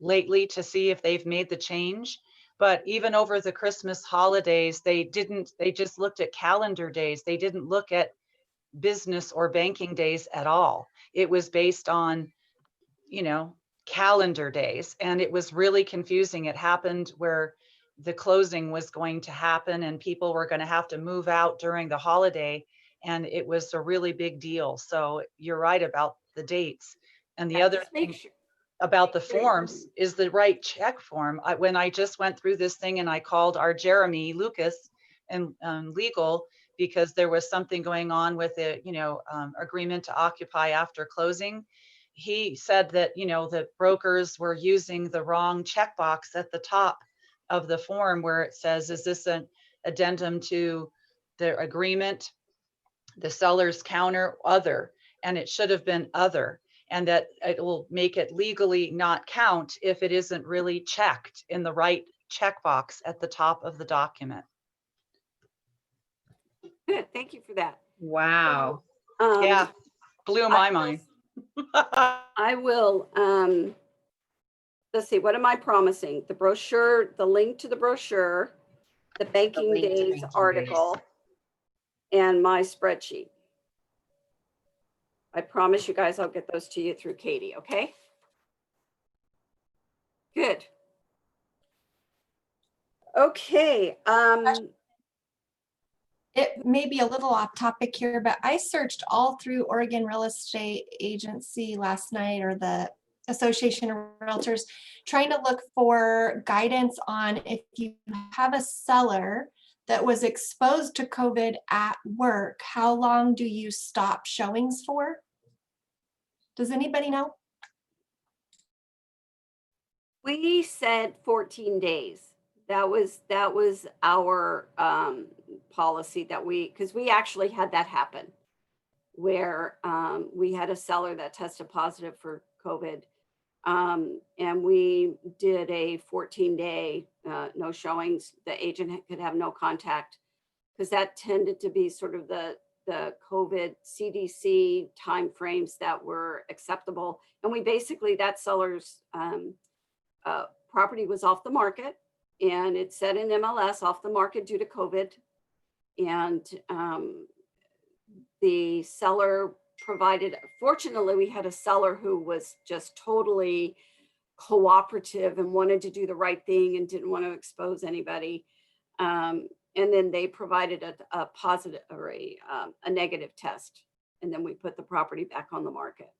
lately to see if they've made the change. But even over the Christmas holidays, they just looked at calendar days. They didn't look at business or banking days at all. It was based on, you know, calendar days. And it was really confusing. It happened where the closing was going to happen and people were going to have to move out during the holiday. And it was a really big deal. So you're right about the dates. And the other thing about the forms is the right check form. When I just went through this thing and I called our Jeremy Lucas and legal, because there was something going on with the, agreement to occupy after closing. He said that, the brokers were using the wrong checkbox at the top of the form where it says, is this an addendum to the agreement, the seller's counter, other, and it should have been other, and that it will make it legally not count if it isn't really checked in the right checkbox at the top of the document. Good, thank you for that. Wow. Yeah, blew my mind. I will, let's see, what am I promising? The brochure, the link to the brochure, the banking days article, and my spreadsheet. I promise you guys I'll get those to you through Katie, okay? Good. Okay. It may be a little off topic here, but I searched all through Oregon Real Estate Agency last night, or the Association of Realtors, trying to look for guidance on if you have a seller that was exposed to COVID at work, how long do you stop showings for? Does anybody know? We said 14 days. That was our policy that because we actually had that happen where we had a seller that tested positive for COVID. And we did a 14-day no showings. The agent could have no contact because that tended to be sort of the COVID CDC timeframes that were acceptable. And we basically, that seller's property was off the market, and it said in MLS off the market due to COVID. And the seller provided, fortunately, we had a seller who was just totally cooperative and wanted to do the right thing and didn't want to expose anybody. And then they provided a positive or a negative test. And then we put the property back on the market.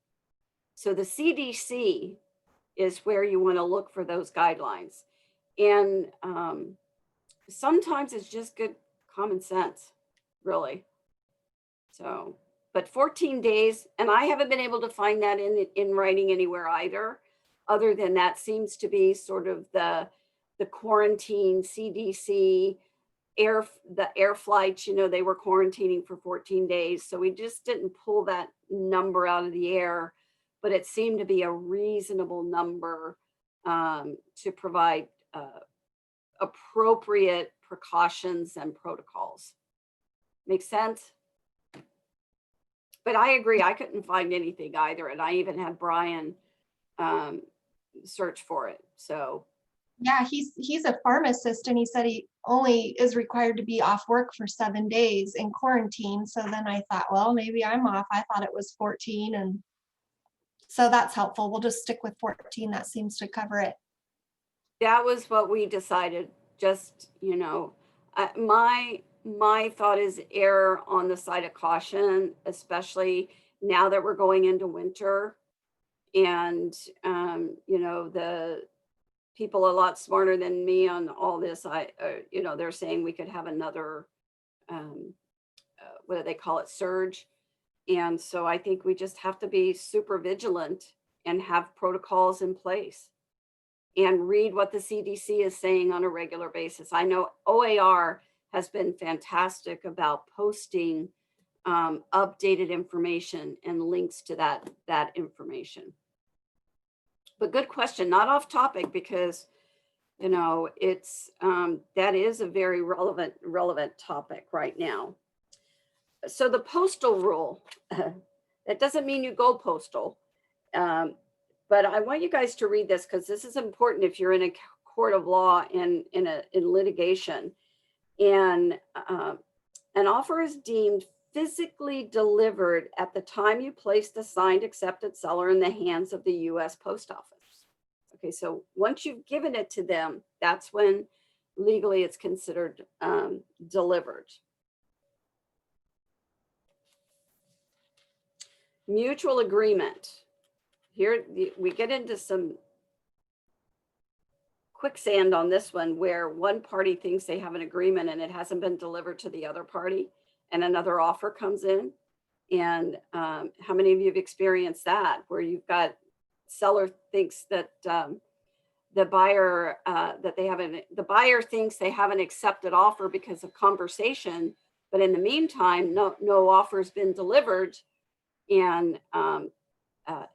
So the CDC is where you want to look for those guidelines. And sometimes it's just good common sense, really. So, but 14 days, and I haven't been able to find that in writing anywhere either, other than that seems to be sort of the quarantine CDC the air flights, you know, they were quarantining for 14 days. So we just didn't pull that number out of the air, but it seemed to be a reasonable number to provide appropriate precautions and protocols. Make sense? But I agree, I couldn't find anything either. And I even had Brian search for it, so. Yeah, he's a pharmacist, and he said he only is required to be off work for 7 days in quarantine. So then I thought, well, maybe I'm off. I thought it was 14, and so that's helpful. We'll just stick with 14. That seems to cover it. That was what we decided. Just, you know, my thought is err on the side of caution, especially now that we're going into winter, and you know, the people a lot smarter than me on all this. You know, they're saying we could have another, what do they call it, surge. And so I think we just have to be super vigilant and have protocols in place and read what the CDC is saying on a regular basis. I know OAR has been fantastic about posting updated information and links to that information. But good question, not off topic, because, you know, it's that is a very relevant topic right now. So the postal rule, that doesn't mean you go postal, but I want you guys to read this because this is important if you're in a court of law and in litigation. And an offer is deemed physically delivered at the time you place the signed accepted seller in the hands of the U.S. Post Office. Okay, so once you've given it to them, that's when legally it's considered delivered. Mutual agreement. Here we get into some quicksand on this one, where one party thinks they have an agreement and it hasn't been delivered to the other party, and another offer comes in. And how many of you have experienced that, where you've got seller thinks that the buyer the buyer thinks they have an accepted offer because of conversation, but in the meantime, no offer's been delivered and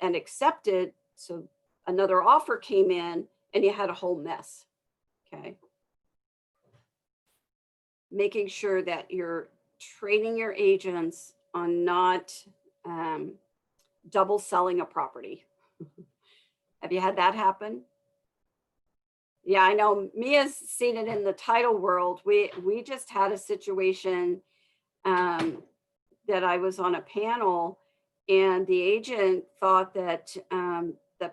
accepted. So another offer came in and you had a whole mess. Okay. Making sure that you're training your agents on not double selling a property. Have you had that happen? Yeah, I know Mia's seen it in the title world. We just had a situation that I was on a panel, and the agent thought that the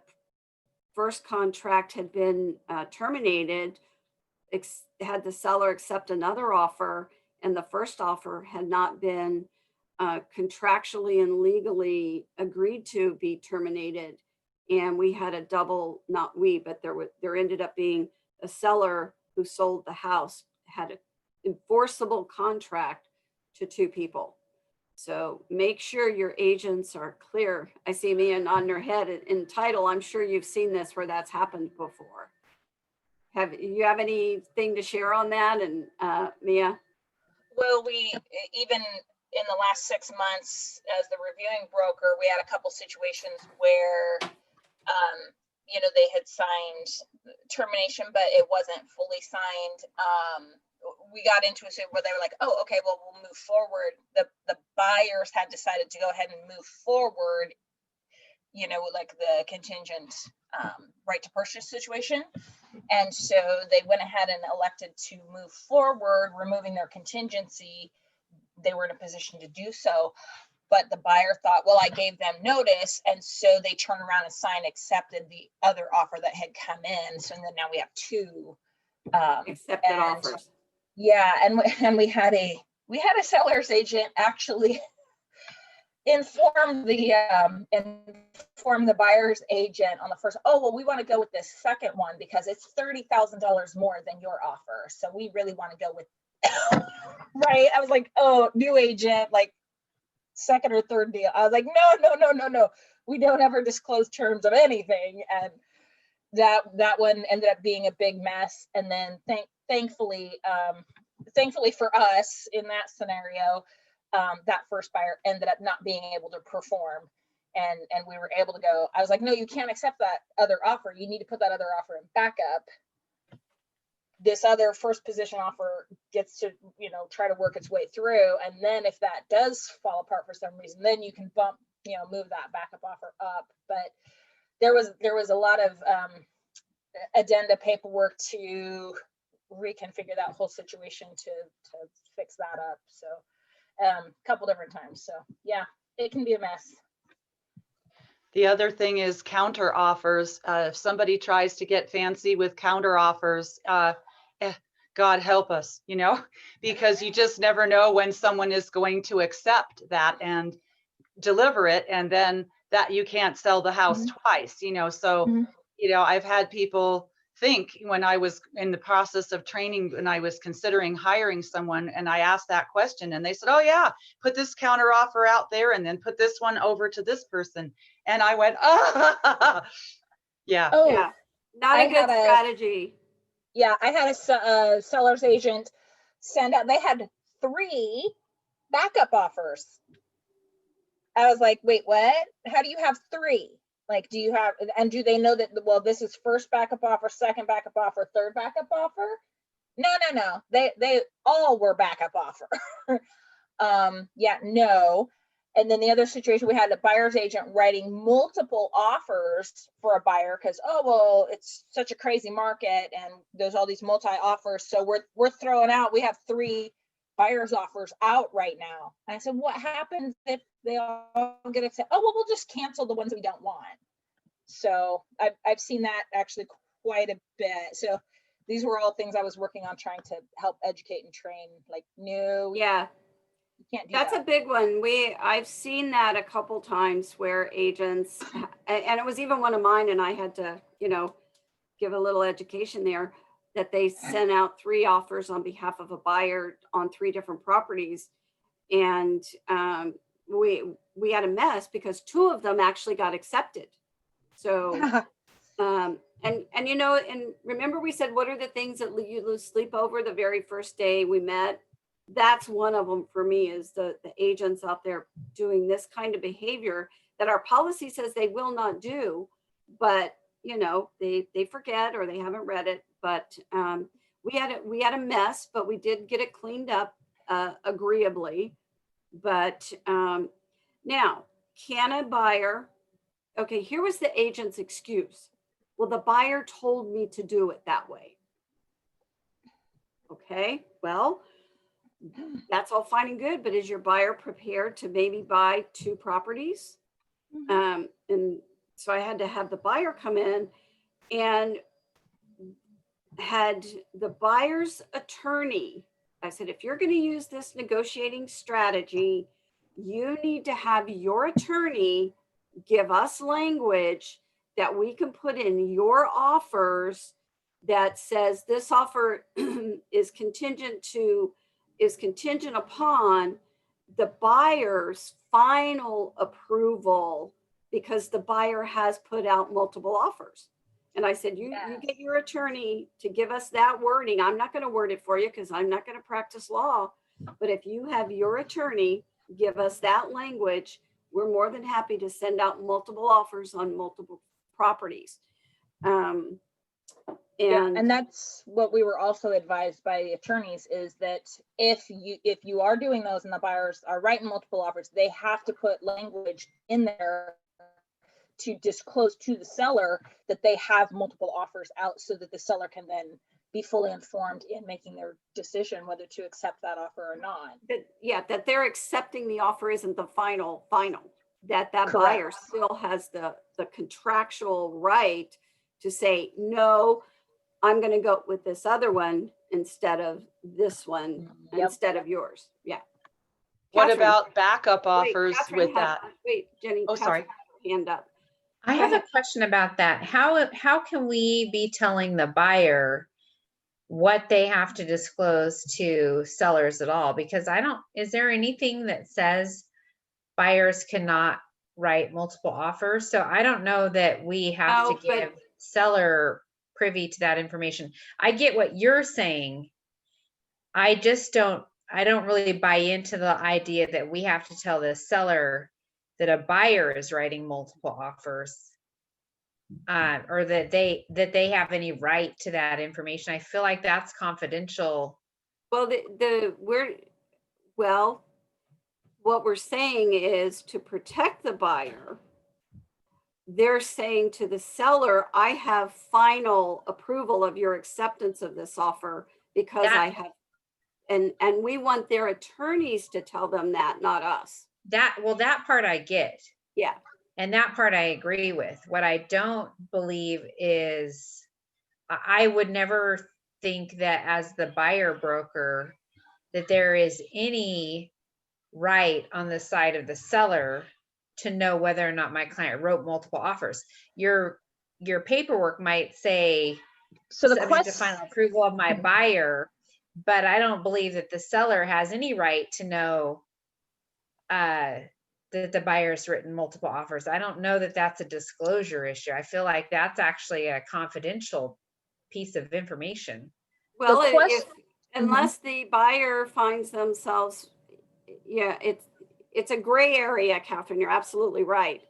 first contract had been terminated, had the seller accept another offer, and the first offer had not been contractually and legally agreed to be terminated. And we had a double, not we, but there ended up being a seller who sold the house, had enforceable contract to two people. So make sure your agents are clear. I see Mia nodding her head in title. I'm sure you've seen this where that's happened before. Have you have anything to share on that? And Mia? Well, we, even in the last 6 months as the reviewing broker, we had a couple situations where, you know, they had signed termination, but it wasn't fully signed. We got into a situation where they were like, oh, okay, well, we'll move forward. The buyers had decided to go ahead and move forward, you know, like the contingent right to purchase situation. And so they went ahead and elected to move forward, removing their contingency. They were in a position to do so. But the buyer thought, well, I gave them notice. And so they turned around and signed, accepted the other offer that had come in. So then now we have two accepted offers. Yeah, and we had a seller's agent actually inform the buyer's agent on the first, oh, well, we want to go with this second one because it's $30,000 more than your offer. So we really want to go with, right? I was like, oh, new agent, like second or third deal. I was like, no. We don't ever disclose terms of anything. And that one ended up being a big mess. And then thankfully for us in that scenario, that first buyer ended up not being able to perform, and we were able to go. I was like, no, you can't accept that other offer. You need to put that other offer in backup. This other first position offer gets to, you know, try to work its way through, and then if that does fall apart for some reason, then you can bump, you know, move that backup offer up. But there was a lot of addenda paperwork to reconfigure that whole situation to fix that up. So a couple different times. So yeah, it can be a mess. The other thing is counter offers. If somebody tries to get fancy with counter offers, God help us, you know, because you just never know when someone is going to accept that and deliver it, and then that you can't sell the house twice, you know. So, you know, I've had people think when I was in the process of training and I was considering hiring someone, and I asked that question and they said, oh yeah, put this counter offer out there and then put this one over to this person. And I went, oh, yeah. Oh, yeah, not a good strategy. Yeah, I had a seller's agent send out, they had 3 backup offers. I was like, wait, what? How do you have 3? Like, do you have, and do they know that, well, this is first backup offer, second backup offer, third backup offer? No. They all were backup offer. Yeah, no. And then the other situation, we had a buyer's agent writing multiple offers for a buyer because, oh, well, it's such a crazy market and there's all these multi offers. So we're throwing out, we have 3 buyer's offers out right now. And I said, what happens if they all get upset? Oh, well, we'll just cancel the ones we don't want. So I've seen that actually quite a bit. So these were all things I was working on trying to help educate and train, like, no, yeah, you can't do that's that. a big one. I've seen that a couple times where agents, and it was even one of mine, and I had to, you know, give a little education there, that they sent out 3 offers on behalf of a buyer on 3 different properties. And we had a mess because 2 of them actually got accepted. So, and you know, and remember we said, what are the things that you lose sleep over the very first day we met? That's one of them for me, is the agents out there doing this kind of behavior that our policy says they will not do, but you know, they forget or they haven't read it. But we had a mess, but we did get it cleaned up agreeably. But now, can a buyer, okay, here was the agent's excuse. Well, the buyer told me to do it that way. Okay, well, that's all fine and good, but is your buyer prepared to maybe buy 2 properties? And so I had to have the buyer come in, and had the buyer's attorney, I said, if you're going to use this negotiating strategy, you need to have your attorney give us language that we can put in your offers that says this offer is contingent upon the buyer's final approval, because the buyer has put out multiple offers. And I said, you get your attorney to give us that wording. I'm not going to word it for you because I'm not going to practice law. But if you have your attorney give us that language, we're more than happy to send out multiple offers on multiple properties. And that's what we were also advised by the attorneys, is that if you are doing those and the buyers are writing multiple offers, they have to put language in there to disclose to the seller that they have multiple offers out, so that the seller can then be fully informed in making their decision whether to accept that offer or not. That they're accepting the offer isn't the final, that Correct. buyer still has the contractual right to say, no, I'm going to go with this other one instead of this one, instead of yours. Yeah. What Catherine. about backup Wait, offers Catherine with had- that? Wait, Jenny. Oh, sorry. Catherine had her hand up. I Go have a ahead. question about that. How can we be telling the buyer what they have to disclose to sellers at all? Because is there anything that says buyers cannot write multiple offers? So I don't know that we have No, to give seller privy to that information. I get what you're saying. I don't really buy into the idea that we have to tell the seller that a buyer is writing multiple offers, or that they have any right to that information. I feel like that's confidential. Well, what we're saying is to protect the buyer. They're saying to the seller, I have final approval of your acceptance of this offer because I have, and we want their attorneys to tell them that, not us. That part I get. Yeah. And that part I agree with. What I don't believe is, I would never think that as the buyer broker, that there is any right on the side of the seller to know whether or not my client wrote multiple offers. Your paperwork might say, so the subject to final approval of my buyer, but I don't believe that the seller has any right to know that the buyer's written multiple offers. I don't know that that's a disclosure issue. I feel like that's actually a confidential piece of information. Well, unless the buyer finds themselves, it's a gray area, Catherine, you're absolutely right.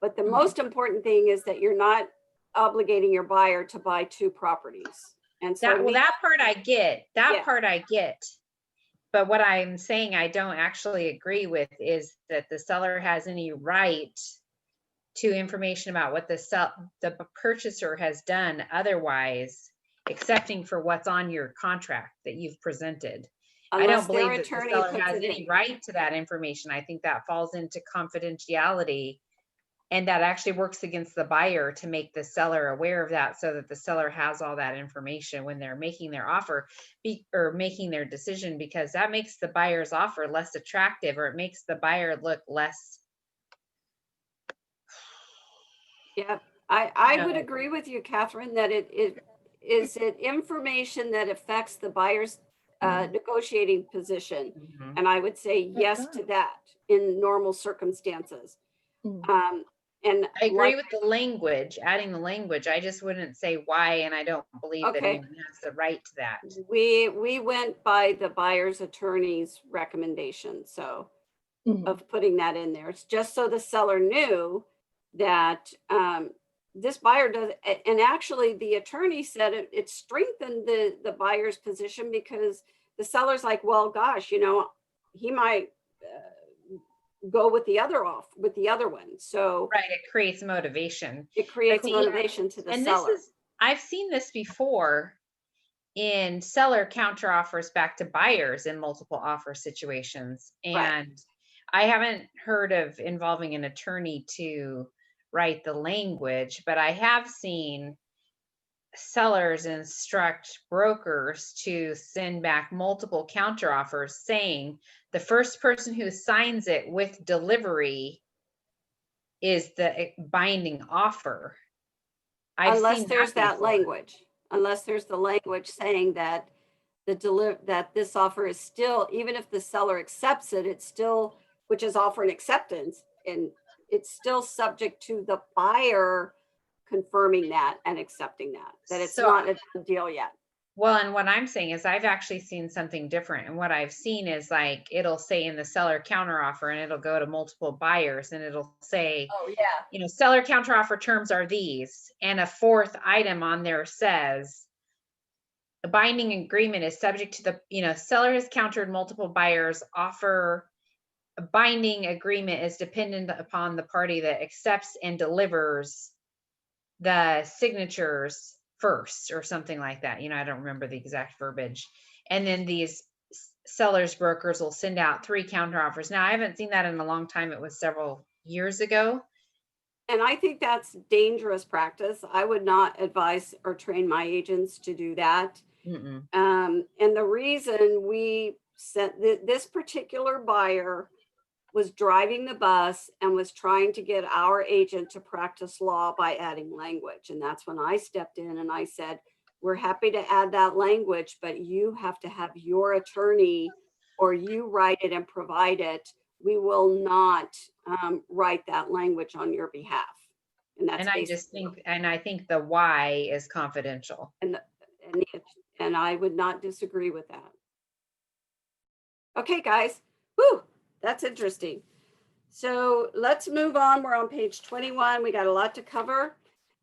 But the most important thing is that you're not obligating your buyer to buy two properties. And so that part I get. Part I get. But what I'm saying I don't actually agree with is that the seller has any right to information about what the purchaser has done otherwise, excepting for what's on your contract that you've presented. I don't believe that the seller has any right to that information. I think that falls into confidentiality, and that actually works against the buyer to make the seller aware of that, so that the seller has all that information when they're making their offer or making their decision, because that makes the buyer's offer less attractive, or it makes the buyer look less. Yeah, I would agree with you, Catherine, that it is information that affects the buyer's negotiating position. And I would say yes to that in normal circumstances. And I agree with the language, adding the language. I just wouldn't say why, and I don't believe that anyone has the right to that. We went by the buyer's attorney's recommendation, so of putting that in there. It's just so the seller knew that this buyer does, and actually the attorney said it strengthened the buyer's position, because the seller's like, well, gosh, he might go with the other one. So right, it creates motivation. It creates motivation to the seller. I've seen this before in seller counter offers back to buyers in multiple offer situations. And I haven't heard of involving an attorney to write the language, but I have seen sellers instruct brokers to send back multiple counter offers saying the first person who signs it with delivery is the binding offer. Unless there's that language. unless there's the language saying that that this offer is still, even if the seller accepts it, it's still, which is offer and acceptance, and it's still subject to the buyer confirming that and accepting that it's So- not a done deal yet. Well, and what I'm saying is I've actually seen something different. And what I've seen is like, it'll say in the seller counteroffer and it'll go to multiple buyers and it'll say, Oh, yeah. Seller counteroffer terms are these. And a fourth item on there says, the binding agreement is subject to the, seller has countered multiple buyers offer. A binding agreement is dependent upon the party that accepts and delivers the signatures first or something like that. I don't remember the exact verbiage. And then these sellers brokers will send out 3 counteroffers. Now, I haven't seen that in a long time. It was several years ago. And I think that's dangerous practice. I would not advise or train my agents to do that. And the reason we sent this particular buyer was driving the bus and was trying to get our agent to practice law by adding language. And that's when I stepped in and I said, we're happy to add that language, but you have to have your attorney or you write it and provide it. We will not write that language on your behalf. And that's I think the why is confidential. And I would not disagree with that. Okay, guys. Whew. That's interesting. So let's move on. We're on page 21. We got a lot to cover.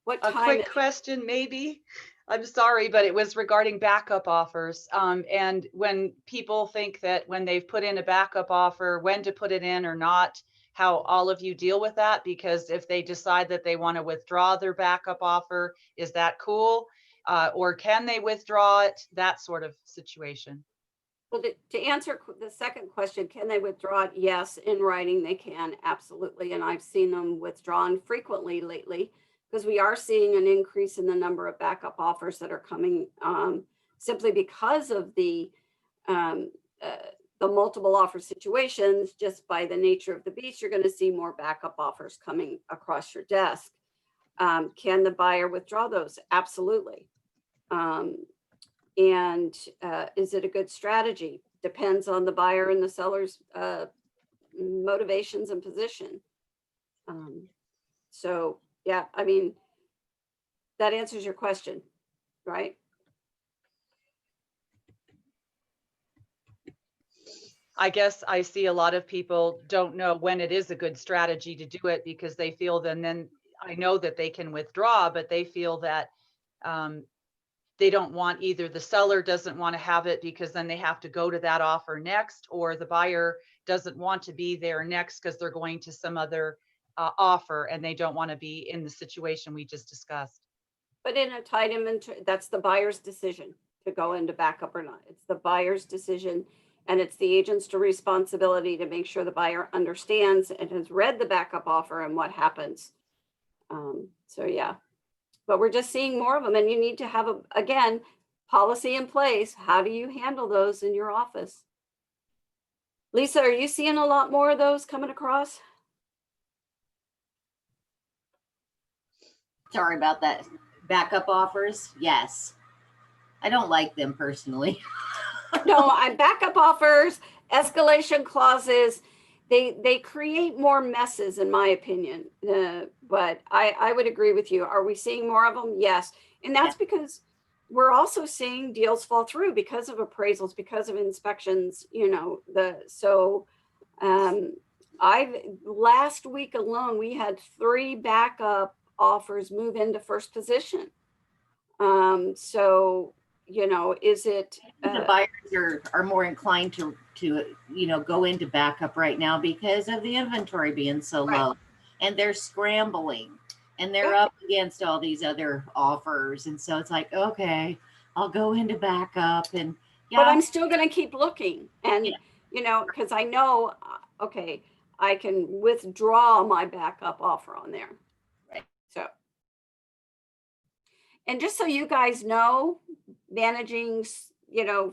What A time? quick question, maybe. I'm sorry, but it was regarding backup offers. And when people think that when they've put in a backup offer, when to put it in or not, how all of you deal with that? Because if they decide that they want to withdraw their backup offer, is that cool? Or can they withdraw it? That sort of situation. Well, to answer the second question, can they withdraw it? Yes, in writing they can, absolutely. And I've seen them withdrawn frequently lately because we are seeing an increase in the number of backup offers that are coming simply because of the multiple offer situations. Just by the nature of the beast, you're going to see more backup offers coming across your desk. Can the buyer withdraw those? Absolutely. And is it a good strategy? Depends on the buyer and the seller's motivations and position. So yeah, I mean, that answers your question, right? I guess I see a lot of people don't know when it is a good strategy to do it because they feel then I know that they can withdraw, but they feel that they don't want, either the seller doesn't want to have it because then they have to go to that offer next, or the buyer doesn't want to be there next because they're going to some other offer and they don't want to be in the situation we just discussed. But in a tight inventory, that's the buyer's decision to go into backup or not. It's the buyer's decision, and it's the agent's responsibility to make sure the buyer understands and has read the backup offer and what happens. So yeah, but we're just seeing more of them, and you need to have again, policy in place. How do you handle those in your office? Lisa, are you seeing a lot more of those coming across? Sorry about that. Backup offers, yes. I don't like them personally. No, backup offers, escalation clauses, they create more messes, in my opinion. But I would agree with you. Are we seeing more of them? Yes. And that's because we're also seeing deals fall through because of appraisals, because of inspections, last week alone, we had 3 backup offers move into first position. Is it the buyers are more inclined to go into backup right now because of the inventory being so low, and they're scrambling and they're up against all these other offers, and so it's like, okay, I'll go into backup, and but I'm still going to keep looking, and because I know, okay, I can withdraw my backup offer on there. So, and just so you guys know, managing,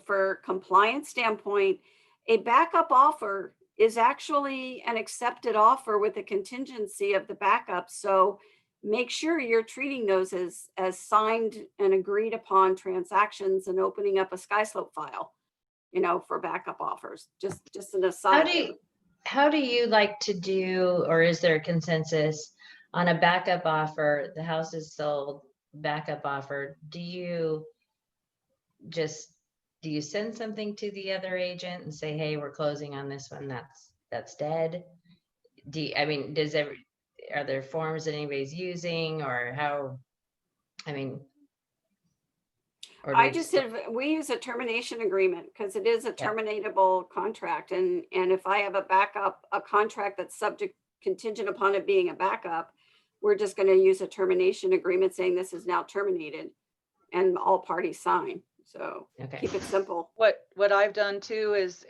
for compliance standpoint, a backup offer is actually an accepted offer with a contingency of the backup. So make sure you're treating those as signed and agreed upon transactions and opening up a SkySlope file, you know, for backup offers. Just an aside. How do you like to do, or is there a consensus on a backup offer? The house is sold, backup offer. Do you send something to the other agent and say, hey, we're closing on this one, that's dead? Are there forms that anybody's using, or how, or do we use a termination agreement because it is a terminatable contract. And if I have a contract that's contingent upon it being a backup, we're just going to use a termination agreement saying this is now terminated, and all parties sign. So keep it simple. What I've done too is,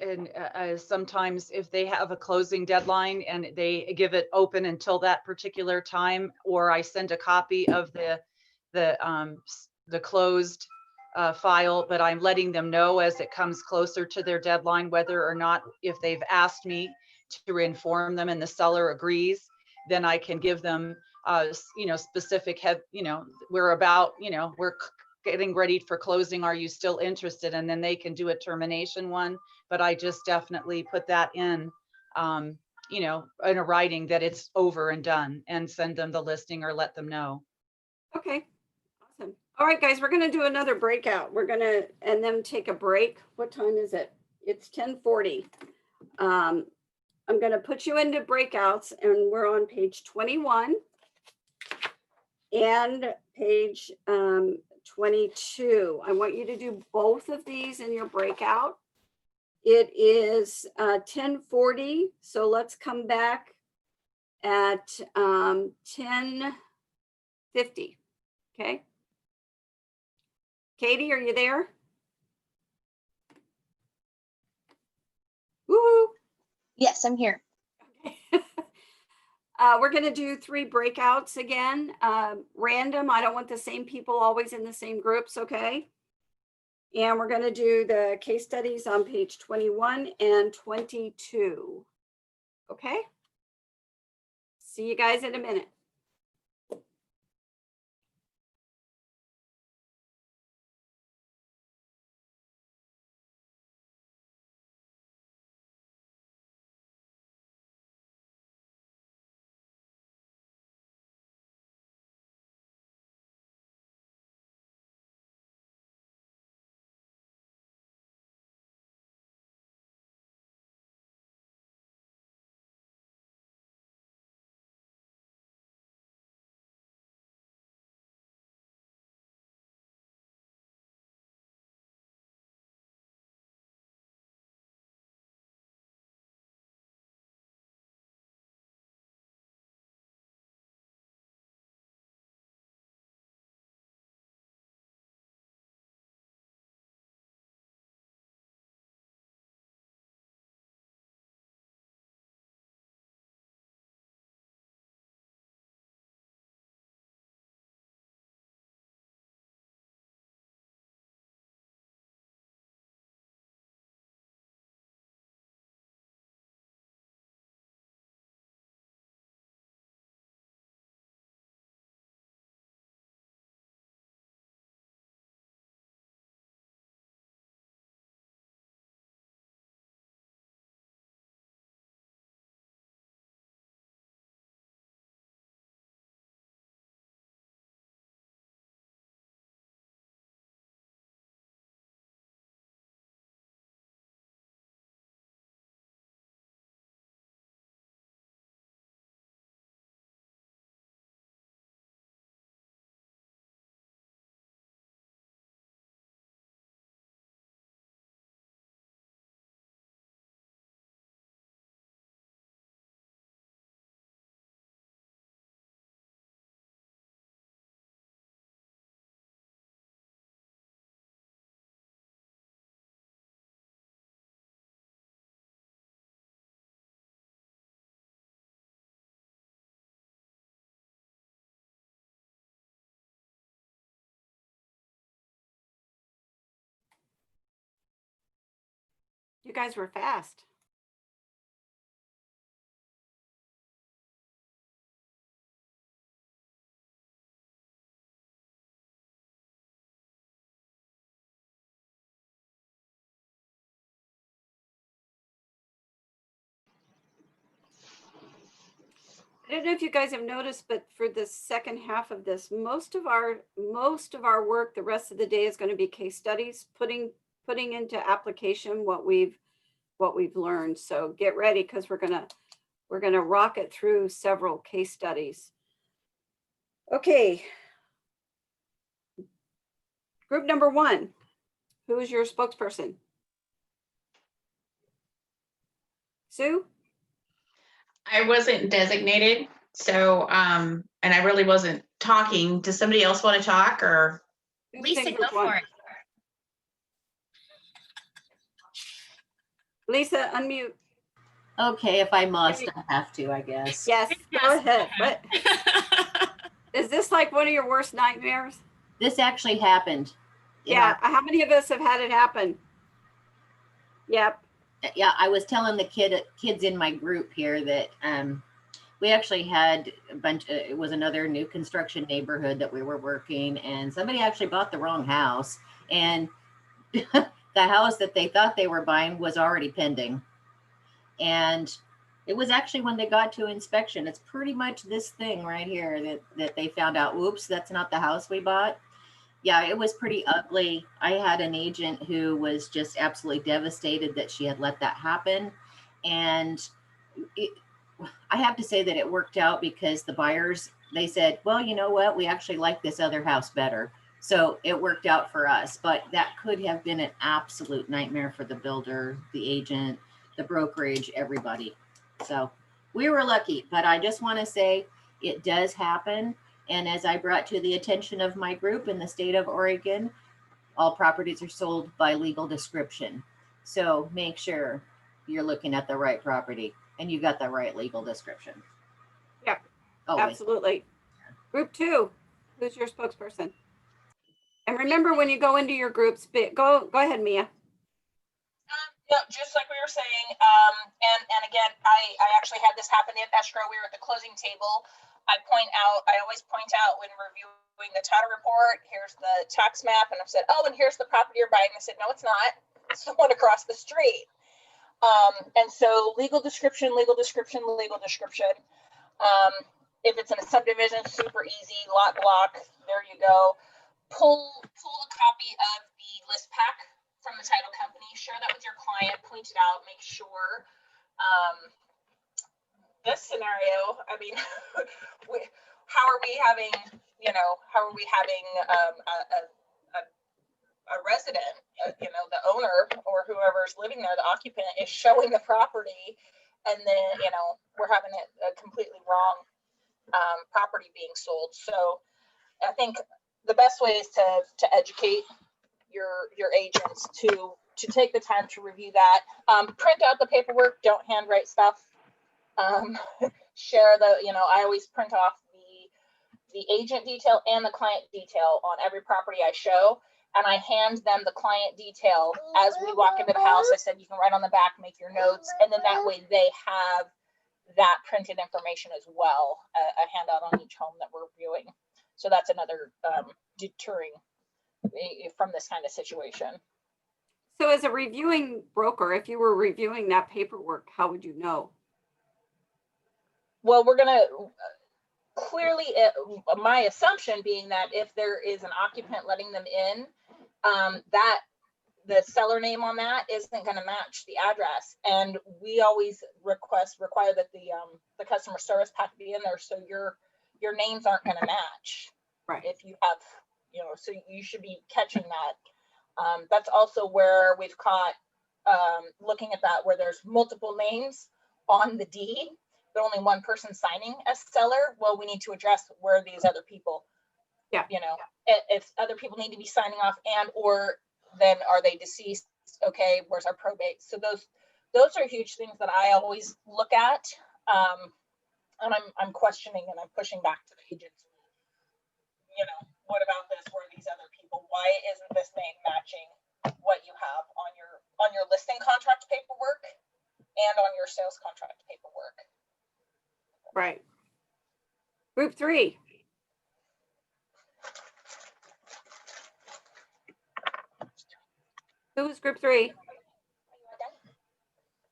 sometimes if they have a closing deadline and they give it open until that particular time, or I send a copy of the closed file, but I'm letting them know as it comes closer to their deadline, whether or not, if they've asked me to inform them and the seller agrees, then I can give them specific we're getting ready for closing. Are you still interested? And then they can do a termination one. But I just definitely put that in a writing that it's over and done, and send them the listing or let them know. Okay, awesome. All right, guys, we're going to do another breakout. We're going to, and then take a break. What time is it? It's 10:40. I'm going to put you into breakouts, and we're on page 21 and page 22. I want you to do both of these in your breakout. It is 10:40, so let's come back at 10:50. Okay. Katie, are you there? Woo! Yes, I'm here. We're going to do 3 breakouts again, random. I don't want the same people always in the same groups, okay? And we're going to do the case studies on page 21 and 22. Okay? See you guys in a minute. You guys were fast. I don't know if you guys have noticed, but for the second half of this, most of our work, the rest of the day is going to be case studies, putting into application what we've learned. So get ready, because we're gonna rocket through several case studies. Okay. Group number 1, who is your spokesperson? Sue? I wasn't designated, so, and I really wasn't talking. Does somebody else want to talk, or? Who's Lisa, in go group 1? for it. Lisa, unmute. Okay, if I must, I have to, I guess. Yes, go ahead. What? Is this like one of your worst nightmares? This actually happened. Yeah. How many of us have had it happen? Yep. Yeah, I was telling the kids in my group here that we actually had a bunch. It was another new construction neighborhood that we were working, and somebody actually bought the wrong house, and the house that they thought they were buying was already pending. And it was actually when they got to inspection, it's pretty much this thing right here that they found out, whoops, that's not the house we bought. Yeah, it was pretty ugly. I had an agent who was just absolutely devastated that she had let that happen. And I have to say that it worked out, because the buyers, they said, well, you know what? We actually like this other house better. So it worked out for us, but that could have been an absolute nightmare for the builder, the agent, the brokerage, everybody. So we were lucky, but I just want to say it does happen. And as I brought to the attention of my group in the state of Oregon, all properties are sold by legal description. So make sure you're looking at the right property and you got the right legal description. Yeah, Always. absolutely. Group 2, who's your spokesperson? And remember, when you go into your groups, go ahead, Mia. Yeah, just like we were saying, and again, I actually had this happen at escrow. We were at the closing table. I always point out when reviewing the title report, here's the tax map, and I've said, oh, and here's the property you're buying. I said, no, it's not. It's the one across the street. And so legal description. If it's in a subdivision, super easy, lot block, there you go. Pull a copy of the list pack from the title company, share that with your client, point it out, make sure. This scenario, I mean, how are we having a resident, the owner or whoever's living there, the occupant, is showing the property, and then, we're having a completely wrong property being sold. So I think the best way is to educate your agents to take the time to review that. Print out the paperwork, don't handwrite stuff. Share I always print off the agent detail and the client detail on every property I show, and I hand them the client detail as we walk into the house. I said, you can write on the back, make your notes, and then that way they have that printed information as well, a handout on each home that we're viewing. So that's another deterring from this kind of situation. So as a reviewing broker, if you were reviewing that paperwork, how would you know? Well, we're going to clearly, my assumption being that if there is an occupant letting them in, that the seller name on that isn't going to match the address. And we always require that the customer service pack be in there, so your names aren't going to match. Right. If you have, so you should be catching that. That's also where we've caught, looking at that, where there's multiple names on the deed, but only one person signing as seller. Well, we need to address where these other people, if other people need to be signing off, and or then are they deceased? Okay, where's our probate? So those are huge things that I always look at. And I'm questioning and I'm pushing back to the agents. What about this? Where are these other people? Why isn't this name matching what you have on your listing contract paperwork and on your sales contract paperwork? Right. Group 3. Who is group 3?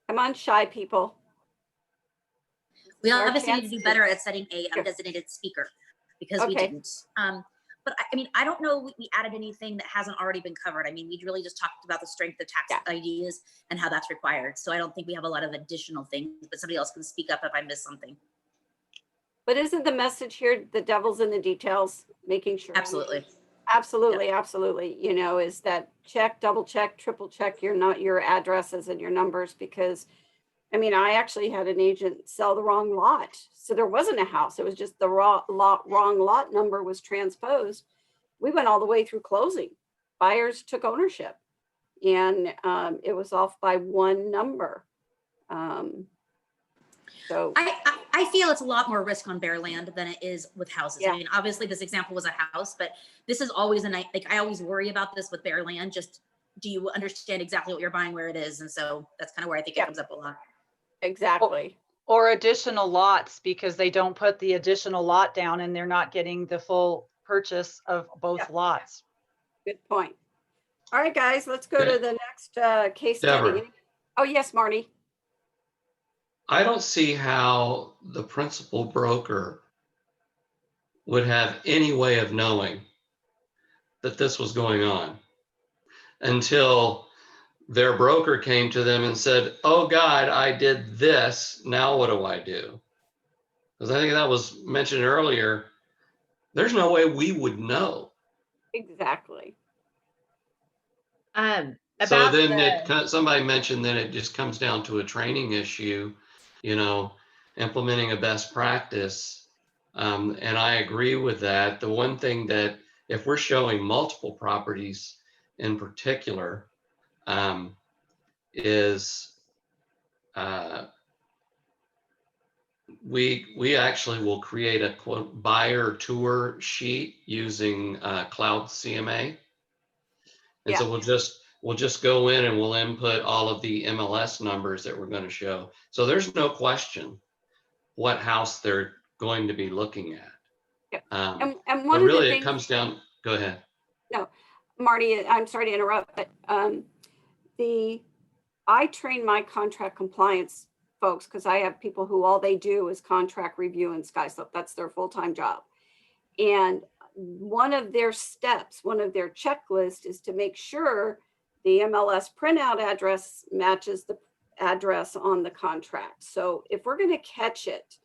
Come on, shy people. We Our obviously need to do chance better at setting a Sure. designated speaker because we Okay. didn't. But I mean, I don't know, we added anything that hasn't already been covered. I mean, we really just talked about the strength of tax ideas and how that's required. So I don't think we have a lot of additional things, but somebody else can speak up if I missed something. But isn't the message here, the devil's in the details, making sure? Absolutely. Absolutely, absolutely. You know, is that check, double check, triple check your addresses and your numbers, because I mean, I actually had an agent sell the wrong lot. So there wasn't a house. It was just the wrong lot number was transposed. We went all the way through closing. Buyers took ownership, and it was off by one number. So I feel it's a lot more risk on bare land than it is with houses. Yeah. I mean, obviously this example was a house, but this is always like I always worry about this with bare land. Just, do you understand exactly what you're buying, where it is? And so that's kind of where I think it comes up a lot. Exactly. Or additional lots, because they don't put the additional lot down and they're not getting the full purchase of both lots. Good point. All right, guys, let's go to the next case Deborah. study. Oh, yes, Marty. I don't see how the principal broker would have any way of knowing that this was going on until their broker came to them and said, oh God, I did this. Now what do I do? Because I think that was mentioned earlier. There's no way we would know. Exactly. So then somebody mentioned that it just comes down to a training issue, you know, implementing a best practice. And I agree with that. The one thing that if we're showing multiple properties in particular, is we actually will create a quote buyer tour sheet using Cloud CMA. And so we'll just go in and we'll input all of the MLS numbers that we're going to show. So there's no question what house they're going to be looking at. And But one of really the it things, comes down, go ahead. no, Marty, I'm sorry to interrupt, but I train my contract compliance folks because I have people who all they do is contract review and SkySlope. That's their full-time job. And one of their steps, one of their checklists is to make sure the MLS printout address matches the address on the contract. So if we're going to catch it,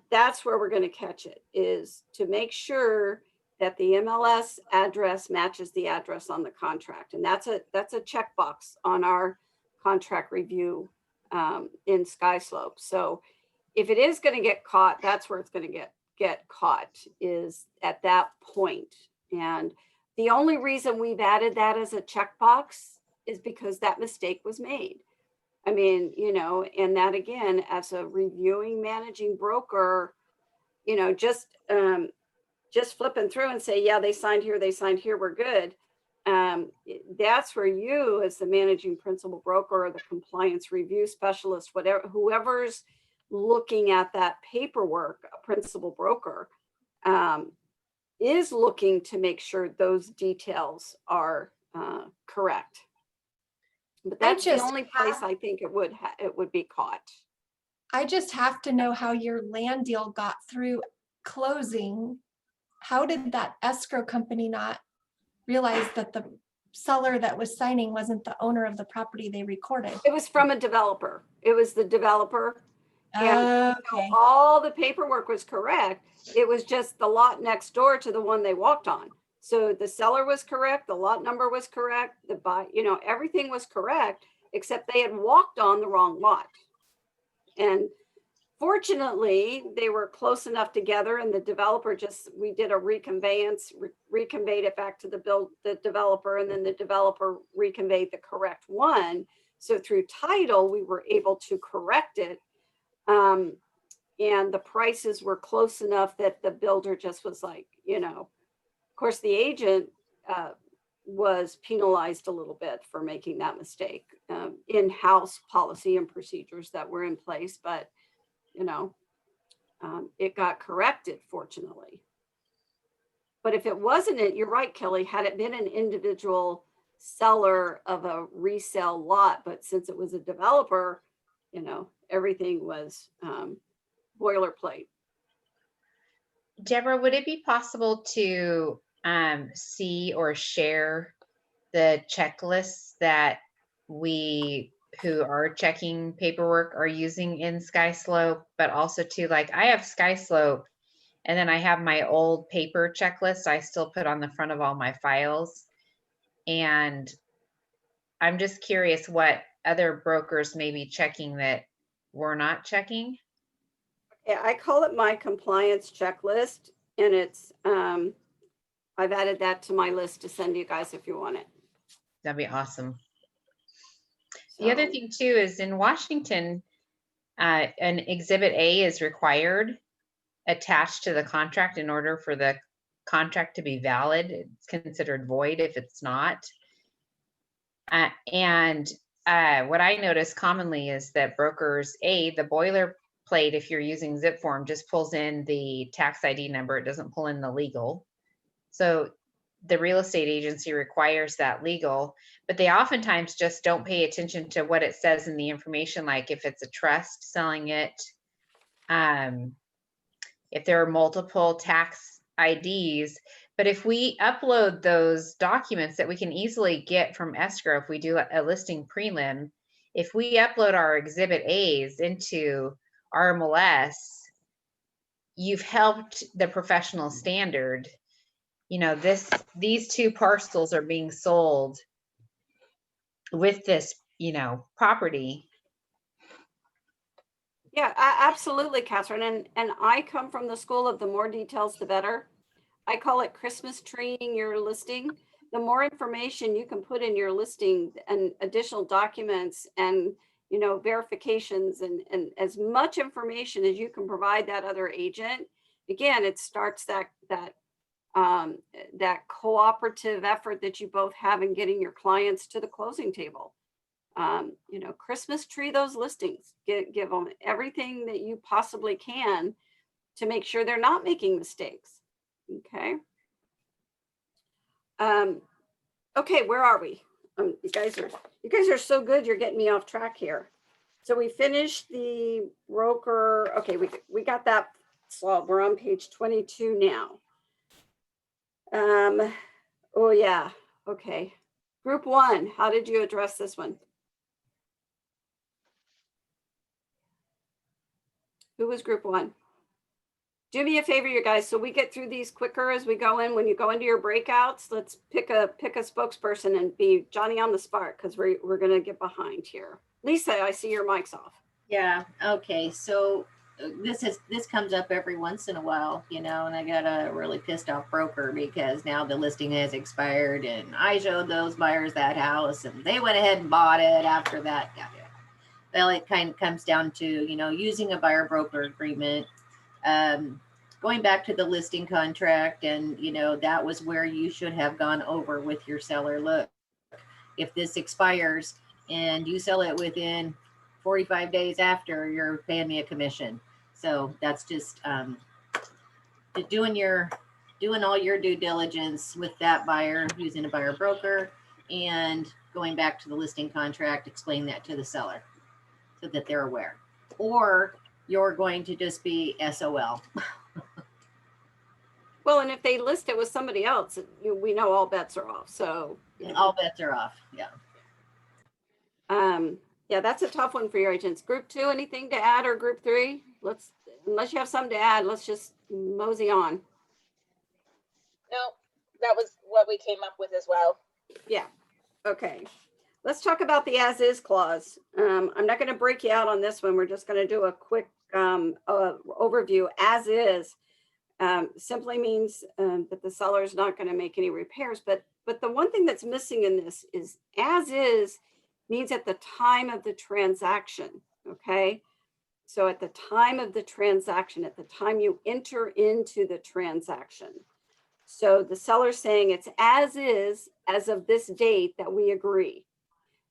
that's where we're going to catch it, is to make sure that the MLS address matches the address on the contract. And that's a checkbox on our contract review in SkySlope. So if it is going to get caught, that's where it's going to get caught, is at that point. And the only reason we've added that as a checkbox is because that mistake was made. I mean, you know, and that again, as a reviewing managing broker, you know, just flipping through and say, yeah, they signed here, we're good. That's where you, as the managing principal broker or the compliance review specialist, whatever, whoever's looking at that paperwork, a principal broker, is looking to make sure those details are correct. But that's the only place I think it would be caught. I just have to know how your land deal got through closing. How did that escrow company not realize that the seller that was signing wasn't the owner of the property they recorded? It was from a developer. It was the developer. And Okay. so all the paperwork was correct. It was just the lot next door to the one they walked on. So the seller was correct, the lot number was correct, everything was correct, except they had walked on the wrong lot. And fortunately, they were close enough together, and the developer we did a reconveyance, reconveyed it back to the developer, and then the developer reconveyed the correct one. So through title, we were able to correct it. And the prices were close enough that the builder just was like, of course, the agent was penalized a little bit for making that mistake. In-house policy and procedures that were in place, but it got corrected, fortunately. But if it wasn't you're right, Kelly, had it been an individual seller of a resale lot, but since it was a developer, you know, everything was boilerplate. Deborah, would it be possible to see or share the checklists that we who are checking paperwork are using in SkySlope, but also to, like, I have SkySlope and then I have my old paper checklist I still put on the front of all my files. And I'm just curious what other brokers may be checking that we're not checking. Yeah, I call it my compliance checklist, and it's I've added that to my list to send you guys if you want it. That'd be awesome. The other thing too is in Washington, an Exhibit A is required attached to the contract in order for the contract to be valid. It's considered void if it's not. And what I notice commonly is that brokers, the boilerplate, if you're using zip form, just pulls in the tax ID number. It doesn't pull in the legal. So the real estate agency requires that legal, but they oftentimes just don't pay attention to what it says in the information, like if it's a trust selling it, if there are multiple tax IDs. But if we upload those documents that we can easily get from escrow, if we do a listing prelim, if we upload our Exhibit A's into RMLS, you've helped the professional standard. You know, these two parcels are being sold with this, you know, property. Yeah, absolutely, Catherine. And I come from the school of the more details, the better. I call it Christmas treeing your listing. The more information you can put in your listing and additional documents and, you know, verifications and as much information as you can provide that other agent, again, it starts that cooperative effort that you both have in getting your clients to the closing table. You know, Christmas tree those listings, give them everything that you possibly can to make sure they're not making mistakes. Okay. Okay, where are we? You guys are so good. You're getting me off track here. So we finished the broker. Okay, we got that solved. We're on page 22 now. Oh yeah. Okay. Group 1, how did you address this one? Who was group 1? Do me a favor, you guys, so we get through these quicker as we go in. When you go into your breakouts, let's pick a spokesperson and be Johnny on the spot, because we're gonna get behind here. Lisa, I see your mic's off. Yeah, okay, so this comes up every once in a while, you know, and I got a really pissed off broker because now the listing has expired and I showed those buyers that house and they went ahead and bought it after that. Well, it kind of comes down to, you know, using a buyer broker agreement, going back to the listing contract, and, you know, that was where you should have gone over with your seller. Look, if this expires and you sell it within 45 days after, you're paying me a commission. So that's just doing all your due diligence with that buyer using a buyer broker and going back to the listing contract, explain that to the seller so that they're aware. Or you're going to just be SOL. Well, and if they list it with somebody else, we know all bets are off. So all bets are off. Yeah. Yeah, that's a tough one for your agents. Group 2, anything to add, or group 3? Unless you have something to add, let's just mosey on. No, that was what we came up with as well. Yeah. Okay. Let's talk about the as-is clause. I'm not going to break you out on this one. We're just going to do a quick overview. As is simply means that the seller is not going to make any repairs. But the one thing that's missing in this is as is means at the time of the transaction. Okay. So at the time of the transaction, at the time you enter into the transaction. So the seller's saying it's as is as of this date that we agree.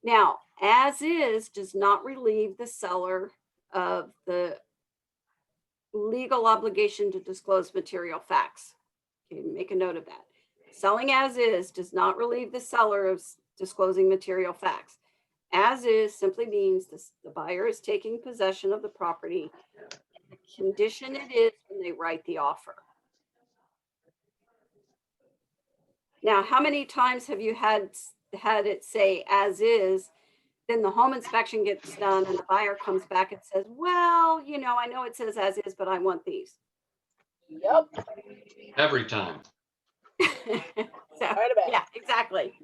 Now, as is does not relieve the seller of the legal obligation to disclose material facts. Okay, make a note of that. Selling as is does not relieve the seller of disclosing material facts. As is simply means the buyer is taking possession of the property. The condition it is when they write the offer. Now, how many times have you had it say as is, then the home inspection gets done and the buyer comes back and says, well, you know, I know it says as is, but I want these. Yep. Every time. So, Quite a bit. yeah, exactly.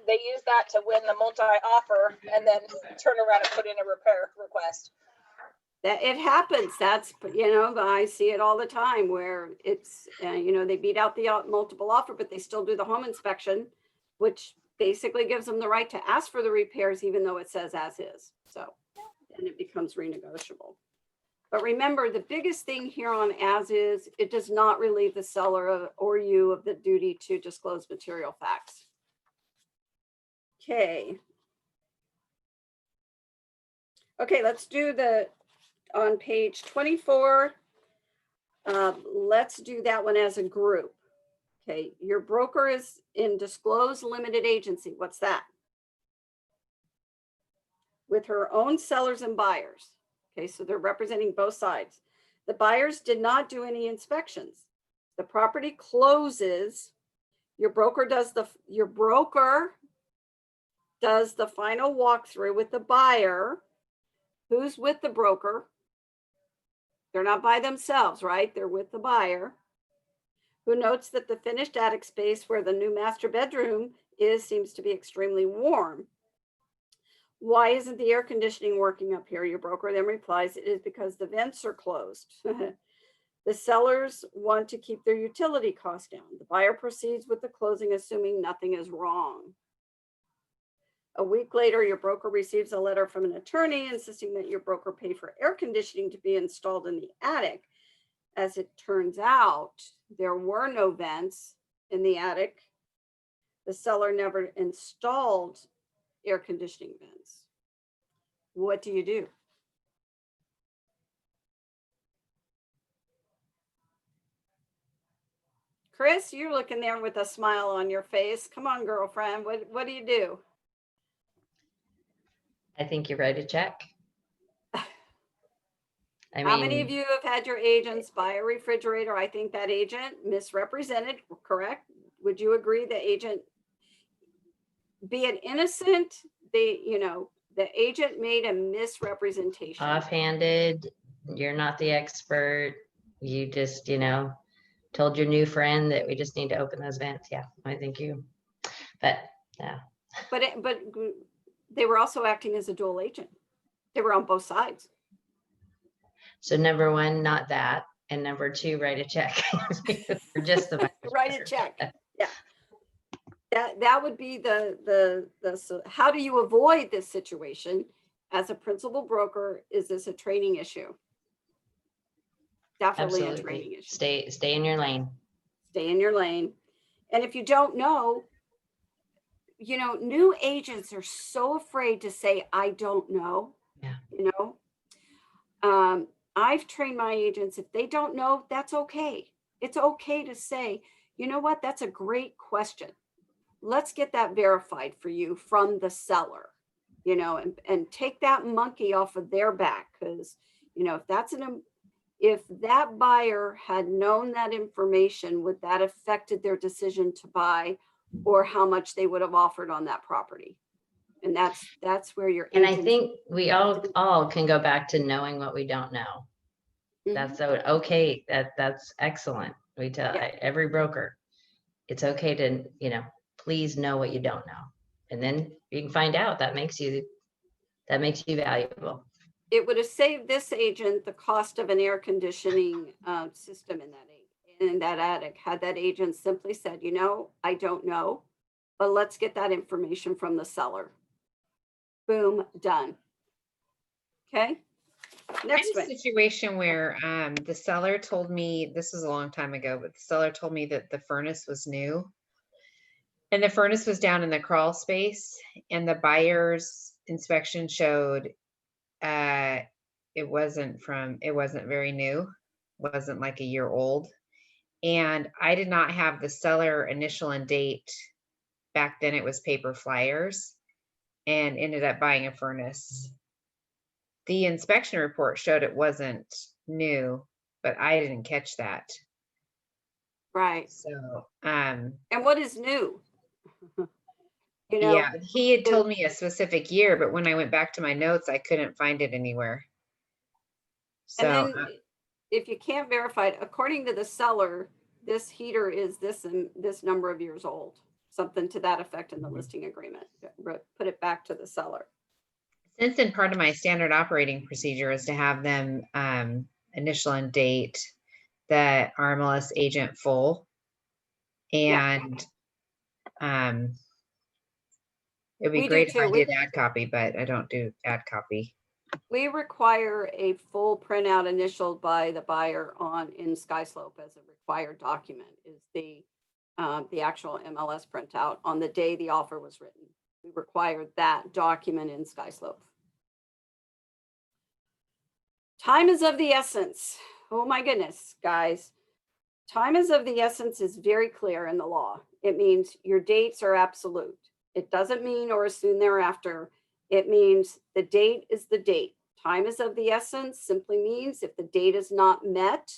They use that to win the multi-offer and then turn around and put in a repair request. That it happens. That's, you know, I see it all the time where it's, you know, they beat out the multiple offer, but they still do the home inspection, which basically gives them the right to ask for the repairs, even though it says as is. So then it becomes renegotiable. But remember, the biggest thing here on as is, it does not relieve the seller or you of the duty to disclose material facts. Okay. Okay, let's do on page 24, let's do that one as a group. Okay, your broker is in disclosed limited agency. What's that? With her own sellers and buyers. Okay, so they're representing both sides. The buyers did not do any inspections. The property closes. Your broker does the final walkthrough with the buyer. Who's with the broker? They're not by themselves, right? They're with the buyer, who notes that the finished attic space where the new master bedroom is seems to be extremely warm. Why isn't the air conditioning working up here? Your broker then replies, it is because the vents are closed. The sellers want to keep their utility costs down. The buyer proceeds with the closing, assuming nothing is wrong. A week later, your broker receives a letter from an attorney insisting that your broker pay for air conditioning to be installed in the attic. As it turns out, there were no vents in the attic. The seller never installed air conditioning vents. What do you do? Chris, you're looking there with a smile on your face. Come on, girlfriend. What do you do? I think you write a check. How many of you have had your agents buy a refrigerator? I think that agent misrepresented, correct? Would you agree the agent, be it innocent, the agent made a misrepresentation? Offhanded, you're not the expert. You just, told your new friend that we just need to open those vents. Yeah, I think but yeah. But they were also acting as a dual agent. They were on both sides. So number one, not that. And number two, write a check. For just the write a check. Yeah. That would be so how do you avoid this situation as a principal broker? Is this a training issue? Definitely Absolutely. A training issue. Stay in your lane. Stay in your lane. And if you don't know, new agents are so afraid to say, I don't know. Yeah. I've trained my agents, if they don't know, that's okay. It's okay to say, you know what, that's a great question. Let's get that verified for you from the seller, and take that monkey off of their back. Because, if that buyer had known that information, would that affected their decision to buy or how much they would have offered on that property? And that's where your And I think we all can go back to knowing what we don't know. That's so okay. That's excellent. We tell every broker, it's okay to, please know what you don't know. And then you can find out. That makes you valuable. It would have saved this agent the cost of an air conditioning system in that attic, had that agent simply said, I don't know, but let's get that information from the seller. Boom, done. Okay. Next I had a situation where the seller told me, this was a long time ago, but the seller told me that the furnace was new. And the furnace was down in the crawl space, and the buyer's inspection showed it wasn't very new, wasn't like a year old. And I did not have the seller initial and date. Back then it was paper flyers. and ended up buying a furnace. The inspection report showed it wasn't new, but I didn't catch that. Right. So, And what is new? You know, yeah, he had told me a specific year, but when I went back to my notes, I couldn't find it anywhere. So, and then if you can't verify it, according to the seller, this heater is this and this number of years old, something to that effect in the listing agreement. Put it back to the seller. since in part of my standard operating procedure is to have them initial and date the RMLS agent full. And it'd be We do great if I too. We- did ad copy, but I don't do ad copy. We require a full printout initialed by the buyer in SkySlope as a required document is the actual MLS printout on the day the offer was written. We require that document in SkySlope. Time is of the essence. Oh my goodness, guys. Time is of the essence is very clear in the law. It means your dates are absolute. It doesn't mean or as soon thereafter. It means the date is the date. Time is of the essence simply means if the date is not met,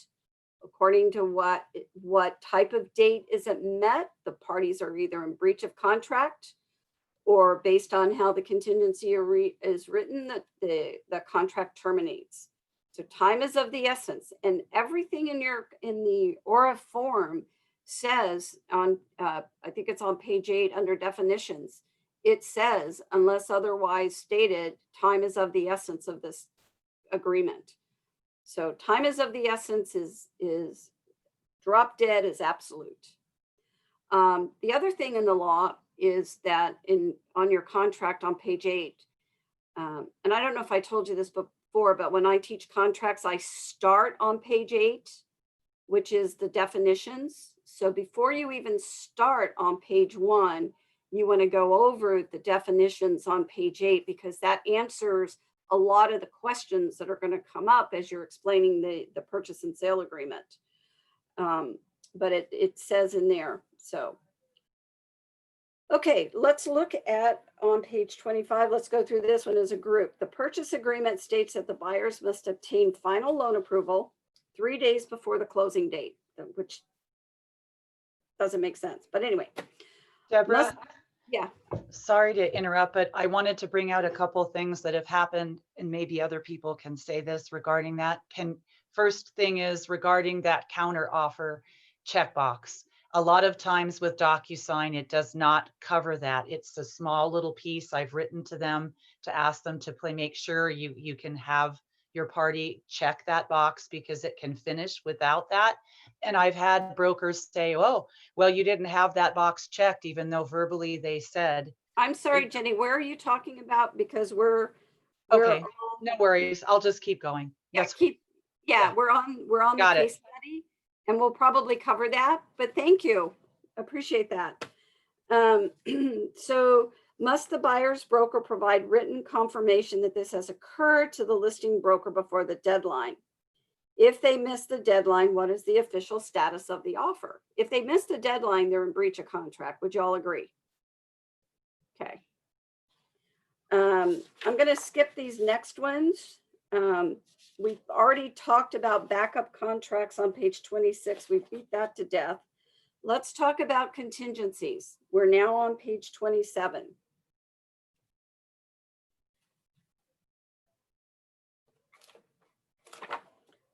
according to what type of date isn't met, the parties are either in breach of contract or based on how the contingency is written, that the contract terminates. So time is of the essence, and everything in the ORA form says on, I think it's on page 8 under definitions, it says, unless otherwise stated, time is of the essence of this agreement. So time is of the essence is drop dead is absolute. The other thing in the law is that on your contract on page 8, and I don't know if I told you this before, but when I teach contracts, I start on page 8, which is the definitions. So before you even start on page 1, you want to go over the definitions on page 8 because that answers a lot of the questions that are going to come up as you're explaining the purchase and sale agreement. But it says in there. So, okay, let's look at on page 25. Let's go through this one as a group. The purchase agreement states that the buyers must obtain final loan approval 3 days before the closing date, which doesn't make sense. But anyway, Deborah, yeah. Sorry to interrupt, but I wanted to bring out a couple things that have happened, and maybe other people can say this regarding that. First thing is regarding that counter offer checkbox. A lot of times with DocuSign, it does not cover that. It's a small little piece. I've written to them to ask them to make sure you can have your party check that box because it can finish without that. And I've had brokers say, oh, well, you didn't have that box checked, even though verbally they said. I'm sorry, Jenny, where are you talking about? Because we're Okay, no worries. I'll just keep going. Yes, we're on Got the it. case study and we'll probably cover that, but thank you. Appreciate that. So must the buyer's broker provide written confirmation that this has occurred to the listing broker before the deadline? If they miss the deadline, what is the official status of the offer? If they miss the deadline, they're in breach of contract. Would you all agree? Okay. I'm going to skip these next ones. We've already talked about backup contracts on page 26. We beat that to death. Let's talk about contingencies. We're now on page 27.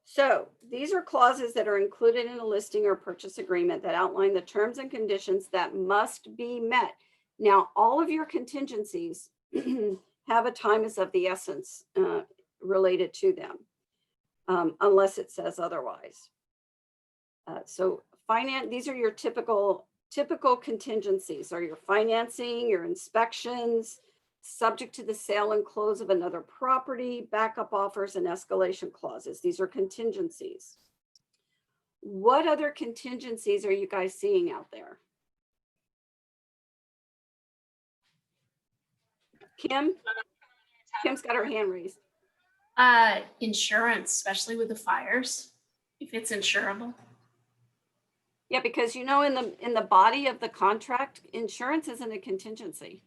So these are clauses that are included in a listing or purchase agreement that outline the terms and conditions that must be met. Now, all of your contingencies have a time is of the essence related to them, unless it says otherwise. So these are your typical contingencies, are your financing, your inspections, subject to the sale and close of another property, backup offers, and escalation clauses. These are contingencies. What other contingencies are you guys seeing out there? Kim's got her hand raised. Insurance, especially with the fires, if it's insurable. Yeah, because in the body of the contract, insurance isn't a contingency.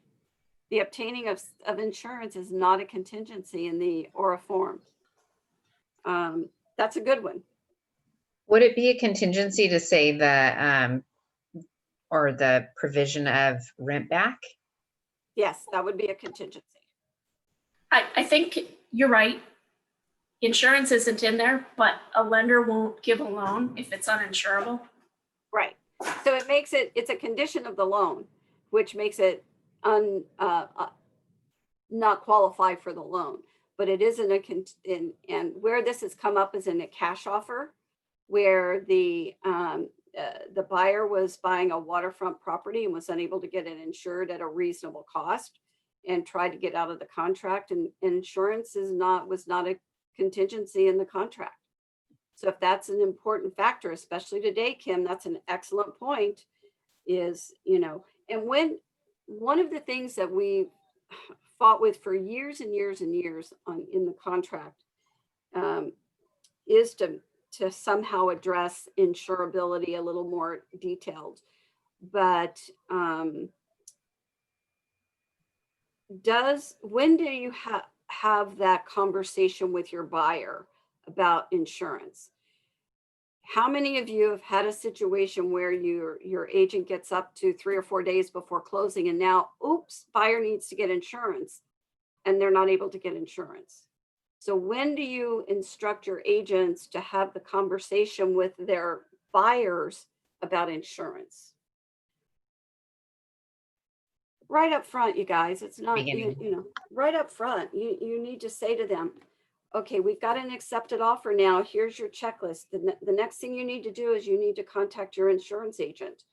The obtaining of insurance is not a contingency in the ORA form. That's a good one. Would it be a contingency to say the, or the provision of rent back? Yes, that would be a contingency. I think you're right. Insurance isn't in there, but a lender won't give a loan if it's uninsurable. Right. So it makes it, it's a condition of the loan, which makes it not qualify for the loan. But it isn't and where this has come up is in a cash offer, where the buyer was buying a waterfront property and was unable to get it insured at a reasonable cost and tried to get out of the contract, and insurance was not a contingency in the contract. So if that's an important factor, especially today, Kim, that's an excellent point, is, and when one of the things that we fought with for years and years and years in the contract is to somehow address insurability a little more detailed. But when do you have that conversation with your buyer about insurance? How many of you have had a situation where your agent gets up to 3 or 4 days before closing and now, oops, buyer needs to get insurance and they're not able to get insurance? So when do you instruct your agents to have the conversation with their buyers about insurance? Right up front, you guys. It's not, right up front, you need to say to them, okay, we've got an accepted offer now. Here's your checklist. The next thing you need to do is you need to contact your insurance agent,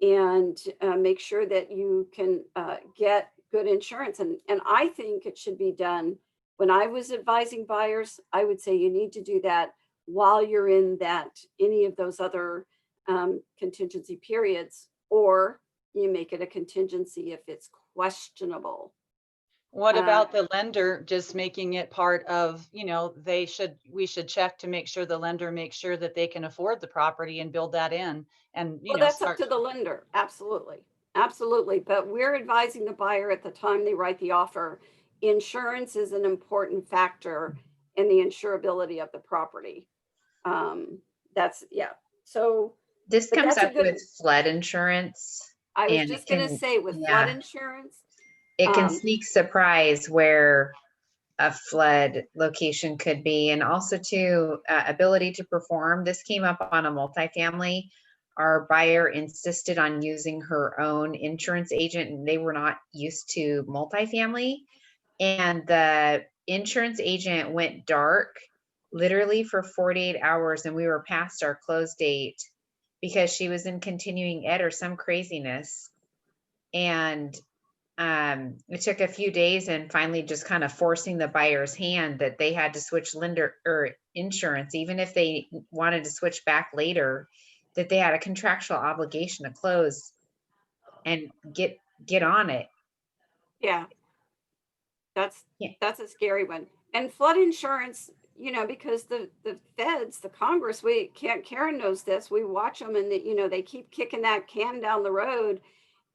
and make sure that you can get good insurance. And I think it should be done. When I was advising buyers, I would say you need to do that while you're in any of those other contingency periods, or you make it a contingency if it's questionable. What about the lender just making it part of, we should check to make sure the lender makes sure that they can afford the property and build that in, and, Well, that's up to the lender. Absolutely. Absolutely. But we're advising the buyer at the time they write the offer. Insurance is an important factor in the insurability of the property. So this comes up with flood insurance. I was just going to say, with flood insurance, it can sneak surprise where a flood location could be, and also too, ability to perform. This came up on a multifamily. Our buyer insisted on using her own insurance agent, and they were not used to multifamily. And the insurance agent went dark literally for 48 hours, and we were past our close date because she was in continuing ed or some craziness. And it took a few days, and finally just kind of forcing the buyer's hand that they had to switch lender or insurance, even if they wanted to switch back later, that they had a contractual obligation to close and get on it. Yeah. That's a scary one. And flood insurance, because the feds, the Congress, Karen knows this, we watch them, and they keep kicking that can down the road.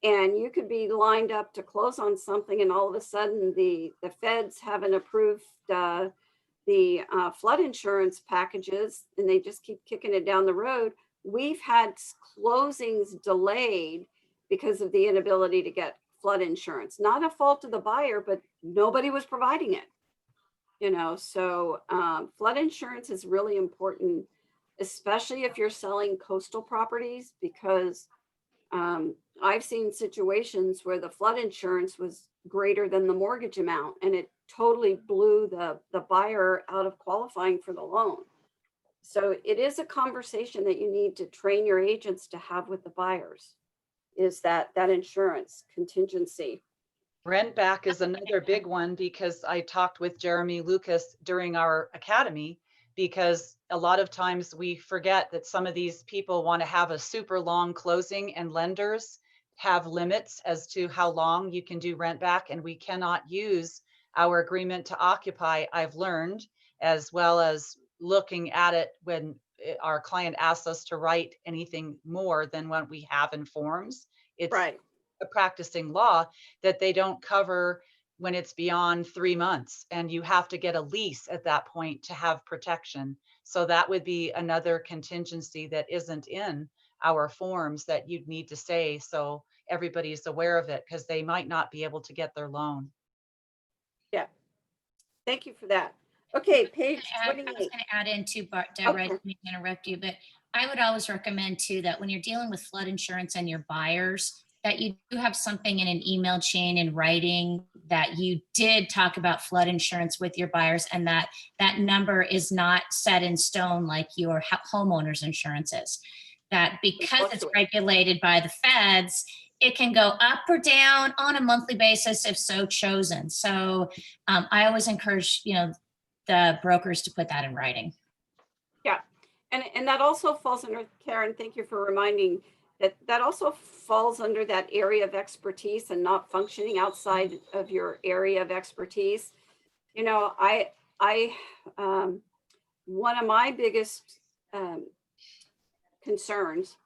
And you could be lined up to close on something, and all of a sudden the feds haven't approved the flood insurance packages, and they just keep kicking it down the road. We've had closings delayed because of the inability to get flood insurance. Not a fault of the buyer, but nobody was providing it. So flood insurance is really important, especially if you're selling coastal properties, because I've seen situations where the flood insurance was greater than the mortgage amount, and it totally blew the buyer out of qualifying for the loan. So it is a conversation that you need to train your agents to have with the buyers, is that insurance contingency. Rent back is another big one, because I talked with Jeremy Lucas during our academy, because a lot of times we forget that some of these people want to have a super long closing, and lenders have limits as to how long you can do rent back, and we cannot use our agreement to occupy, I've learned, as well as looking at it when our client asks us to write anything more than what we have in forms. It's right. practicing law, that they don't cover when it's beyond 3 months, and you have to get a lease at that point to have protection. So that would be another contingency that isn't in our forms that you'd need to say, so everybody's aware of it, because they might not be able to get their loan. Yeah. Thank you for that. Okay, page I was 28. going to add in too, Deborah, I didn't mean to interrupt you, but I would always recommend too that when you're dealing with flood insurance and your buyers, that you do have something in an email chain in writing that you did talk about flood insurance with your buyers, and that that number is not set in stone like your homeowner's insurance is. That because it's regulated by the feds, it can go up or down on a monthly basis if so chosen. So I always encourage, the brokers to put that in writing. Yeah, and that also falls under, Karen, thank you for reminding, that also falls under that area of expertise and not functioning outside of your area of expertise. One of my biggest concerns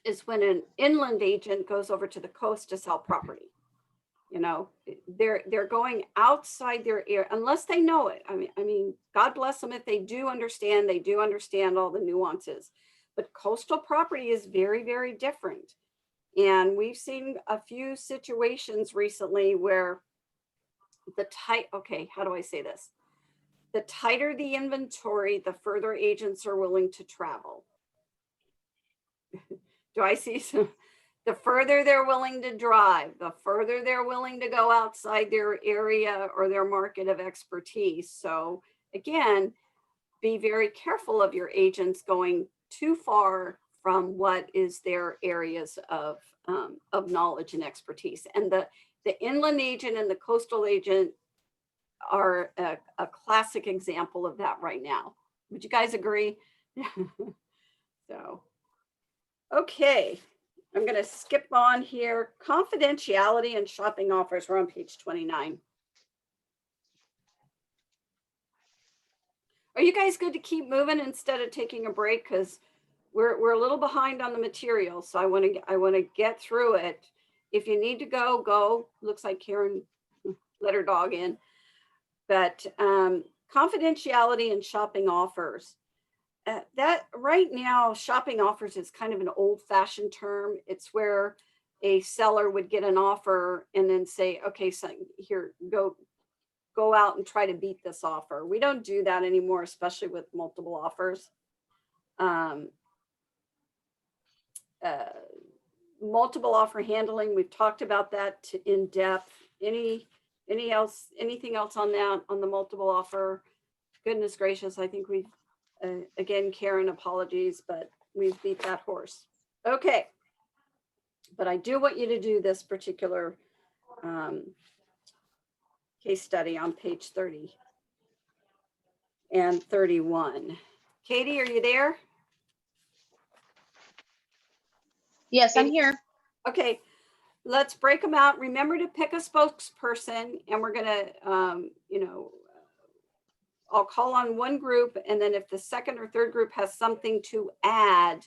is when an inland agent goes over to the coast to sell property. They're going outside their area unless they know it. I mean, God bless them if they do understand all the nuances. But coastal property is very, very different. And we've seen a few situations recently where how do I say this? The tighter the inventory, the further agents are willing to travel. Do I see some? The further they're willing to drive, the further they're willing to go outside their area or their market of expertise. So again, be very careful of your agents going too far from what is their areas of knowledge and expertise. And the inland agent and the coastal agent are a classic example of that right now. Would you guys agree? So, okay. I'm going to skip on here. Confidentiality and shopping offers. We're on page 29. Are you guys good to keep moving instead of taking a break? Because we're a little behind on the material. So I want to get through it. If you need to go, go. Looks like Karen let her dog in. But confidentiality and shopping offers. That right now, shopping offers is kind of an old-fashioned term. It's where a seller would get an offer and then say, okay, so here, go out and try to beat this offer. We don't do that anymore, especially with multiple offers. Multiple offer handling, we've talked about that in depth. Anything else on that, on the multiple offer? Goodness gracious, I think we've again, Karen, apologies, but we've beat that horse. Okay. But I do want you to do this particular case study on page 30 and 31. Katie, are you there? Yes, I'm here. Okay. Let's break them out. Remember to pick a spokesperson, and we're going to, I'll call on one group, and then if the second or third group has something to add,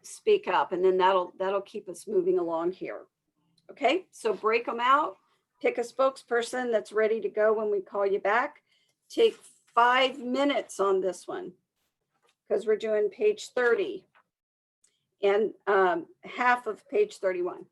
speak up, and then that'll keep us moving along here. Okay, so break them out, pick a spokesperson that's ready to go when we call you back. Take 5 minutes on this one because we're doing page 30 and half of page 31.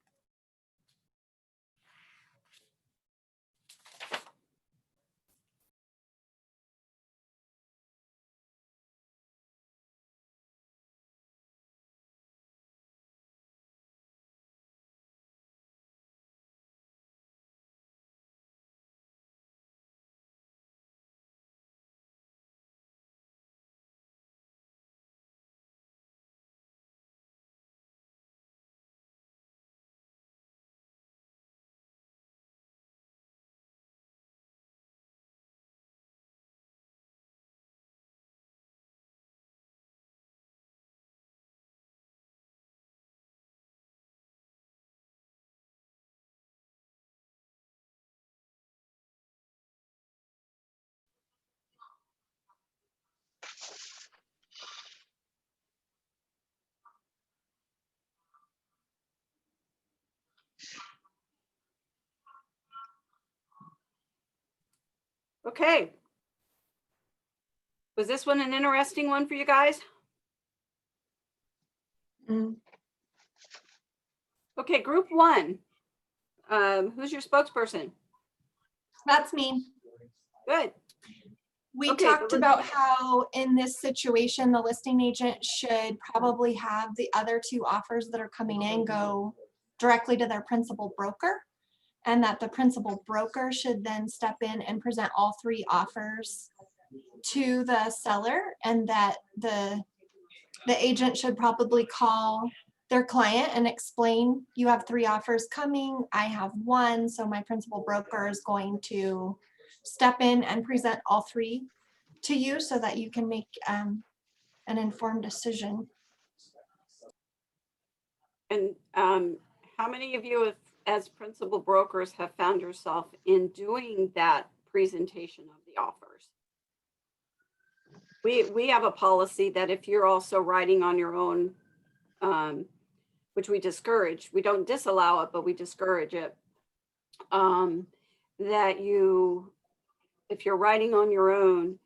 Okay. Was this one an interesting one for you guys? Okay, group one. Who's your spokesperson? That's me. Good. We Okay, talked the lis- about how in this situation, the listing agent should probably have the other two offers that are coming in go directly to their principal broker. And that the principal broker should then step in and present all three offers to the seller, and that the agent should probably call their client and explain, you have three offers coming, I have one, so my principal broker is going to step in and present all three to you so that you can make an informed decision. And how many of you, as principal brokers, have found yourself in doing that presentation of the offers? We have a policy that if you're also writing on your own, which we discourage, we don't disallow it, but we discourage it, that if you're writing on your own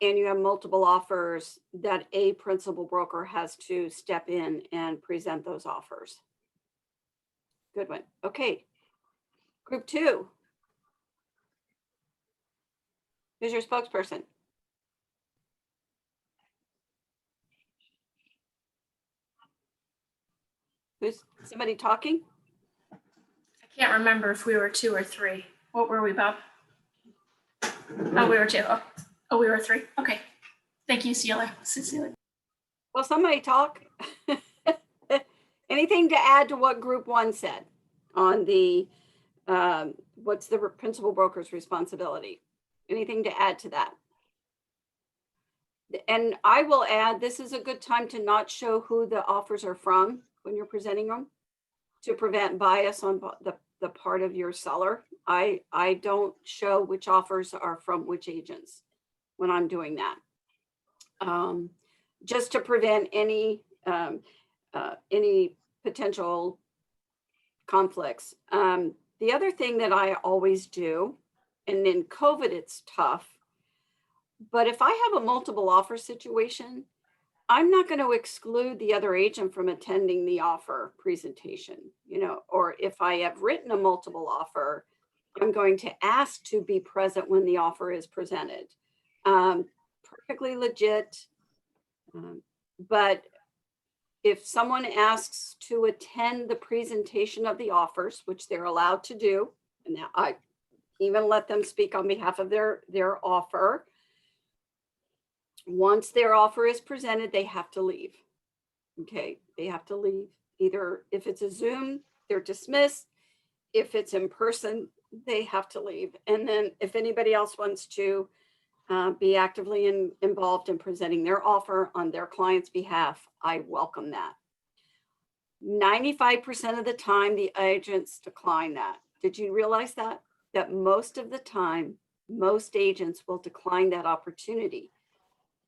and you have multiple offers, that a principal broker has to step in and present those offers. Good one. Okay. Group two. Who's your spokesperson? Who's somebody talking? I can't remember if we were 2 or 3. What were we, Bob? Oh, we were 2. Oh, we were 3. Okay. Thank you, Cecilia. Well, somebody talk. Anything to add to what group one said on the, what's the principal broker's responsibility? Anything to add to that? And I will add, this is a good time to not show who the offers are from when you're presenting them, to prevent bias on the part of your seller. I don't show which offers are from which agents when I'm doing that. Just to prevent any potential conflicts. The other thing that I always do, and in COVID it's tough, but if I have a multiple offer situation, I'm not going to exclude the other agent from attending the offer presentation, or if I have written a multiple offer, I'm going to ask to be present when the offer is presented. Perfectly legit. But if someone asks to attend the presentation of the offers, which they're allowed to do, and I even let them speak on behalf of their offer, once their offer is presented, they have to leave. Okay, they have to leave. Either if it's a Zoom, they're dismissed. If it's in person, they have to leave. And then if anybody else wants to be actively involved in presenting their offer on their client's behalf, I welcome that. 95% of the time, the agents decline that. Did you realize that? That most of the time, most agents will decline that opportunity.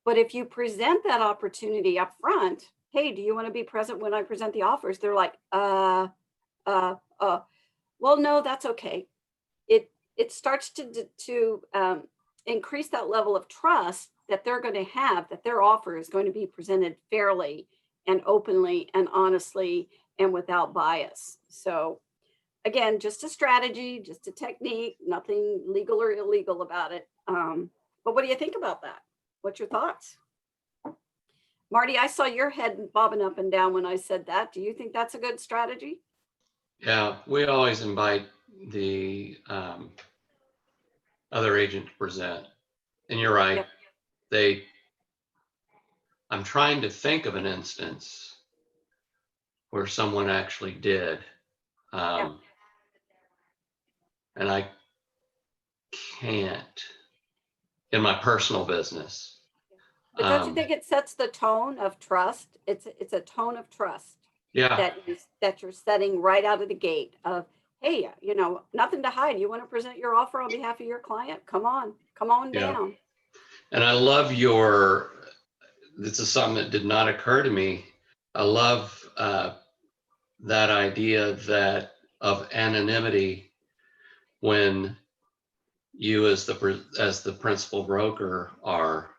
But if you present that opportunity up front, hey, do you want to be present when I present the offers? They're like, well, no, that's okay. It starts to increase that level of trust that they're going to have, that their offer is going to be presented fairly and openly and honestly and without bias. So again, just a strategy, just a technique, nothing legal or illegal about it. But what do you think about that? What's your thoughts? Marty, I saw your head bobbing up and down when I said that. Do you think that's a good strategy? Yeah, we always invite the other agent to present. And you're right. Yep. I'm trying to think of an instance where someone actually did. And I can't in my personal business. But don't you think it sets the tone of trust? It's a tone of trust. Yeah. That you're setting right out of the gate of, hey, nothing to hide. You want to present your offer on behalf of your client? Come on down. And I love this is something that did not occur to me. I love that idea of anonymity when you as the principal broker are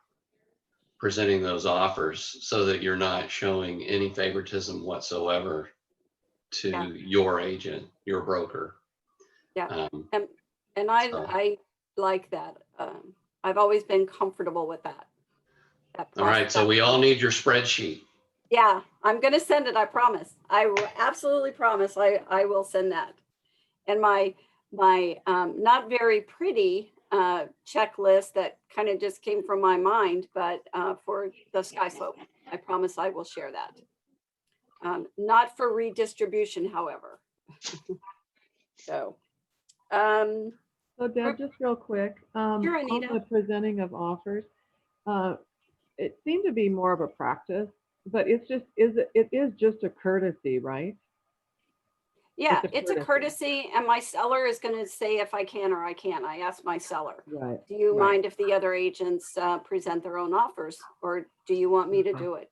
presenting those offers so that you're not showing any favoritism whatsoever to Yeah. your agent, your broker. Yeah. Um, And I, so- I like that. I've always been comfortable with that. All right, so we all need your spreadsheet. Yeah, I'm gonna send it, I promise. I will absolutely promise I will send that. And my not very pretty checklist that kind of just came from my mind, but for the sky slope, I promise I will share that. Not for redistribution, however. So, So Deb, just real quick, Sure, on Anita. the presenting of offers, it seemed to be more of a practice, but it is just a courtesy, right? yeah, It's a it's a courtesy, and my seller is gonna say if I can or I can't. I asked my seller, Right. do you right. mind if the other agents present their own offers, or do you want me to do it?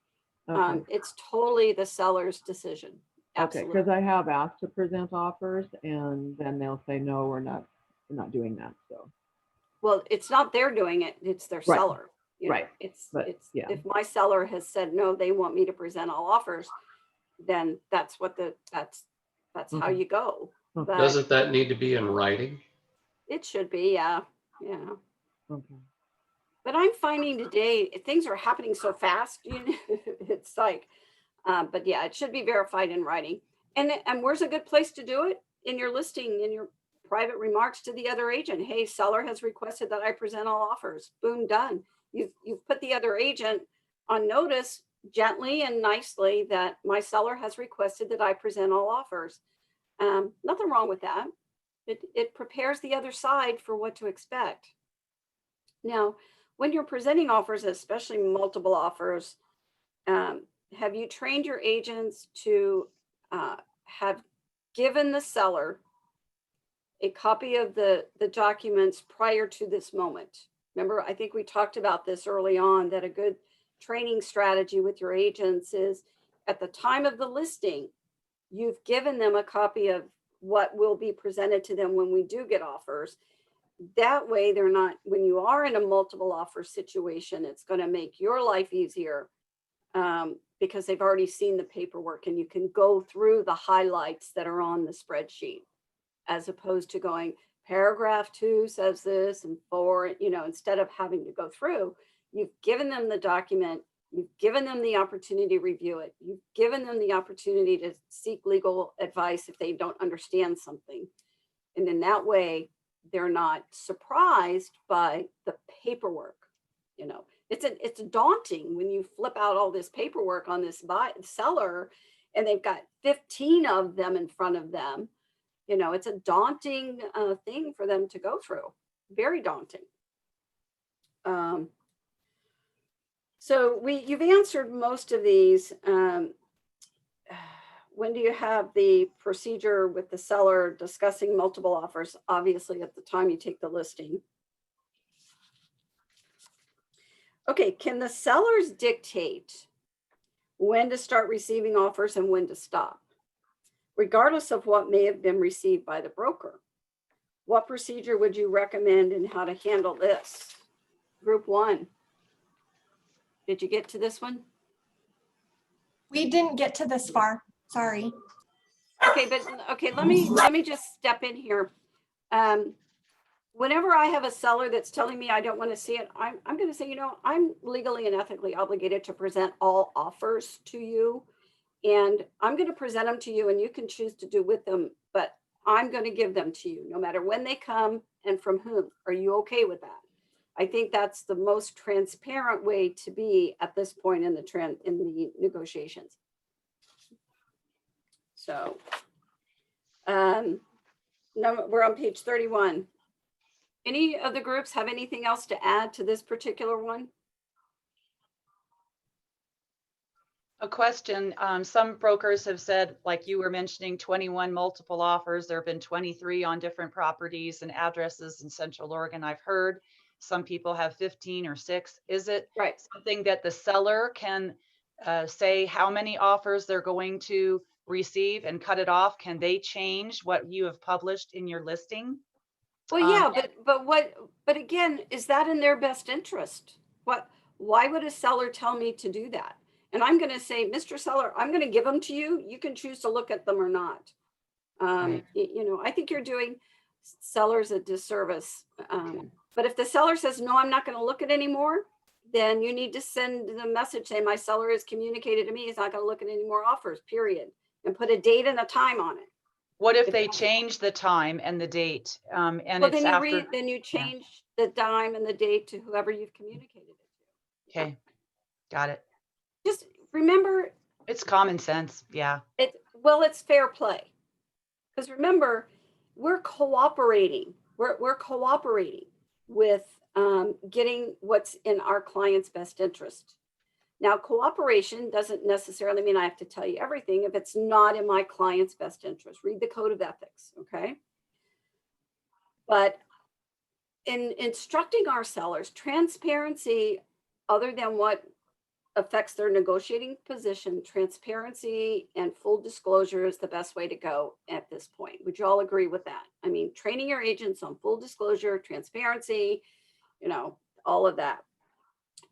Okay. It's totally the seller's decision. Okay, Absolutely. because I have asked to present offers and then they'll say, no, we're not doing that, so. Well, it's not they're doing it, it's their Right. seller. you know. Right. It's, But, it's, yeah. if my seller has said, no, they want me to present all offers, then that's what that's how Okay. you go. Okay. But Doesn't that need to be in writing? it should be, yeah, yeah. Okay. But I'm finding today, things are happening so fast, it's like, but yeah, it should be verified in writing. And where's a good place to do it? In your listing, in your private remarks to the other agent. Hey, seller has requested that I present all offers. Boom, done. You've put the other agent on notice gently and nicely that my seller has requested that I present all offers. Nothing wrong with that. It prepares the other side for what to expect. Now, when you're presenting offers, especially multiple offers, have you trained your agents to have given the seller a copy of the documents prior to this moment? Remember, I think we talked about this early on, that a good training strategy with your agents is at the time of the listing, you've given them a copy of what will be presented to them when we do get offers. That way they're not, when you are in a multiple offer situation, it's going to make your life easier because they've already seen the paperwork and you can go through the highlights that are on the spreadsheet, as opposed to going paragraph 2 says this and 4, instead of having to go through, you've given them the document, you've given them the opportunity to review it, you've given them the opportunity to seek legal advice if they don't understand something. And in that way, they're not surprised by the paperwork. It's daunting when you flip out all this paperwork on this seller and they've got 15 of them in front of them. It's a daunting thing for them to go through. Very daunting. So you've answered most of these. When do you have the procedure with the seller discussing multiple offers? Obviously, at the time you take the listing. Okay, can the sellers dictate when to start receiving offers and when to stop, regardless of what may have been received by the broker? What procedure would you recommend and how to handle this? Group 1. Did you get to this one? We didn't get to this far. Sorry. Okay, let me just step in here. Whenever I have a seller that's telling me I don't want to see it, I'm going to say, I'm legally and ethically obligated to present all offers to you. And I'm going to present them to you and you can choose to do with them, but I'm going to give them to you no matter when they come and from whom. Are you okay with that? I think that's the most transparent way to be at this point in the negotiations. So we're on page 31. Any of the groups have anything else to add to this particular one? A question. Some brokers have said, like you were mentioning, 21 multiple offers. There have been 23 on different properties and addresses in Central Oregon. I've heard some people have 15 or 6. Is it something that the seller can say how many offers they're going to receive and cut it off? Can they change what you have published in your listing? Well, yeah, but again, is that in their best interest? Why would a seller tell me to do that? And I'm going to say, Mr. Seller, I'm going to give them to you. You can choose to look at them or not. Right. I think you're doing sellers a disservice. But if the seller says, no, I'm not going to look at anymore, then you need to send the message saying my seller has communicated to me he's not going to look at any more offers, period. And put a date and a time on it. What if they change the time and the date? And Well, it's after. then you change the time and the date to whoever you've communicated it to. Okay, got it. Just remember, It's common sense. Yeah. it's fair play. Because remember, we're cooperating. We're cooperating with getting what's in our client's best interest. Now, cooperation doesn't necessarily mean I have to tell you everything if it's not in my client's best interest. Read the code of ethics, okay? But in instructing our sellers, transparency, other than what affects their negotiating position, transparency and full disclosure is the best way to go at this point. Would you all agree with that? I mean, training your agents on full disclosure, transparency, all of that.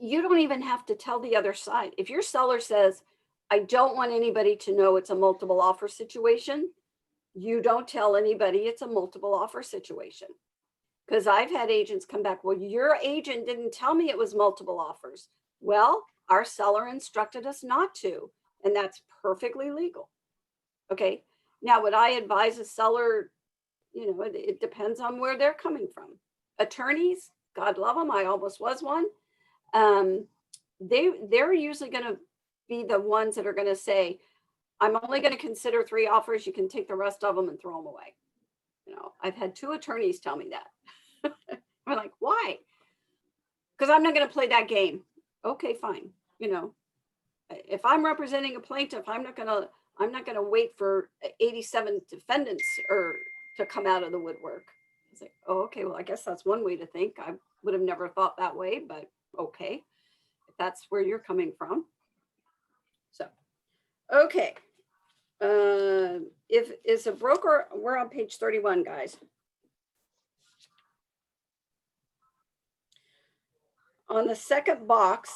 You don't even have to tell the other side. If your seller says, I don't want anybody to know it's a multiple offer situation, you don't tell anybody it's a multiple offer situation. Because I've had agents come back, well, your agent didn't tell me it was multiple offers. Well, our seller instructed us not to, and that's perfectly legal. Okay, now would I advise a seller, it depends on where they're coming from. Attorneys, God love them, I almost was one. They're usually going to be the ones that are going to say, I'm only going to consider 3 offers. You can take the rest of them and throw them away. I've had 2 attorneys tell me that. I'm like, why? Because I'm not going to play that game. Okay, fine. If I'm representing a plaintiff, I'm not going to wait for 87 defendants to come out of the woodwork. It's like, oh, okay, well, I guess that's one way to think. I would have never thought that way, but okay, if that's where you're coming from. So, okay. If is a broker, we're on page 31, guys. On the second box,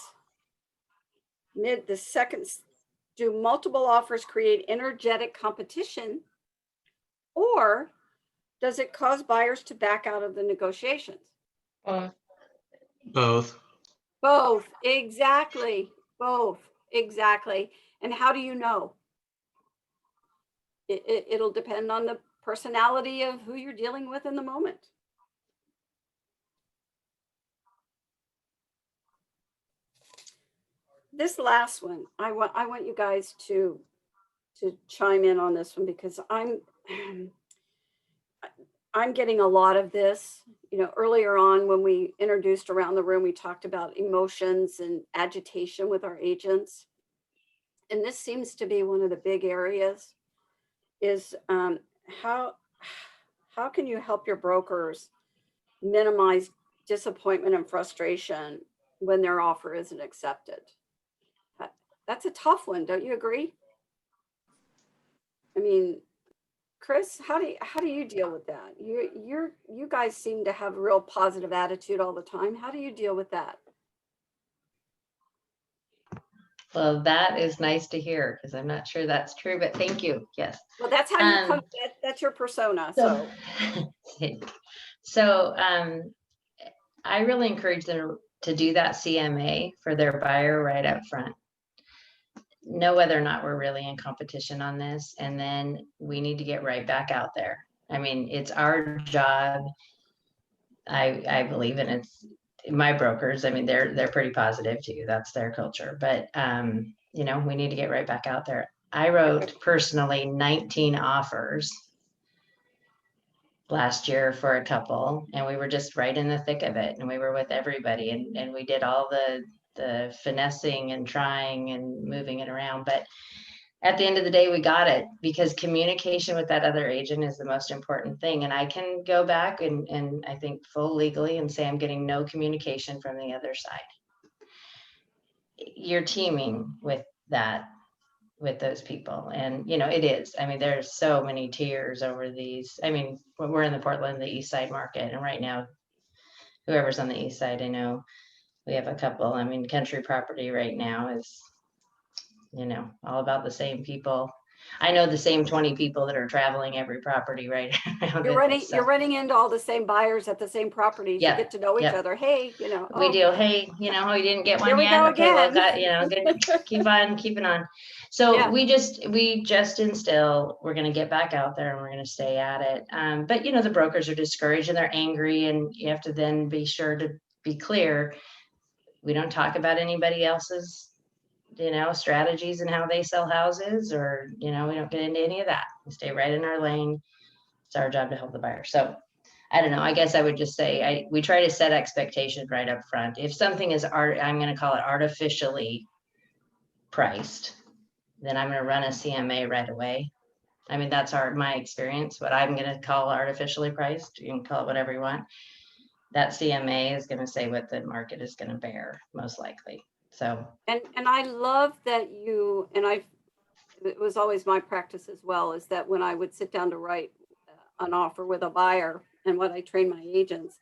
do multiple offers create energetic competition, or does it cause buyers to back out of the negotiations? Both. Both, exactly. Both, exactly. And how do you know? It'll depend on the personality of who you're dealing with in the moment. This last one, I want you guys to chime in on this one, because I'm getting a lot of this. Earlier on when we introduced Around the Room, we talked about emotions and agitation with our agents. And this seems to be one of the big areas, is how can you help your brokers minimize disappointment and frustration when their offer isn't accepted? That's a tough one, don't you agree? I mean, Chris, how do you deal with that? You guys seem to have a real positive attitude all the time. How do you deal with that? Well, that is nice to hear, because I'm not sure that's true, but thank you. Yes. Well, that's how you come. That's your persona. So I really encourage them to do that CMA for their buyer right up front. Know whether or not we're really in competition on this, and then we need to get right back out there. I mean, it's our job. I believe, and it's my brokers. I mean, they're pretty positive too. That's their culture. But we need to get right back out there. I wrote personally 19 offers last year for a couple, and we were just right in the thick of it, and we were with everybody, and we did all the finessing and trying and moving it around. But at the end of the day, we got it, because communication with that other agent is the most important thing. And I can go back and I think full legally and say I'm getting no communication from the other side. You're teaming with that with those people. And, it is, I mean, there's so many tiers over these. I mean, when we're in the Portland, the East Side market, and right now, whoever's on the East Side, I know we have a couple. I mean, Country Property right now is, all about the same people. I know the same 20 people that are traveling every property right around You're with running, us, you're so- running into all the same buyers at the same properties. You Yeah, get to know each yeah. other. Hey, We oh, do. Hey, we didn't get Here one we yet. go Okay, well, again. good. Keep on keeping on. So Yeah. we just instill, we're going to get back out there and we're going to stay at it. But the brokers are discouraged and they're angry, and you have to then be sure to be clear. We don't talk about anybody else's, strategies and how they sell houses, or, we don't get into any of that. We stay right in our lane. It's our job to help the buyer. So I don't know. I guess I would just say we try to set expectations right up front. If something is I'm going to call it artificially priced, then I'm going to run a CMA right away. I mean, that's my experience. What I'm going to call artificially priced, you can call it whatever you want. That CMA is going to say what the market is going to bear, most likely. So, and I love that you, and it was always my practice as well, is that when I would sit down to write an offer with a buyer, and what I train my agents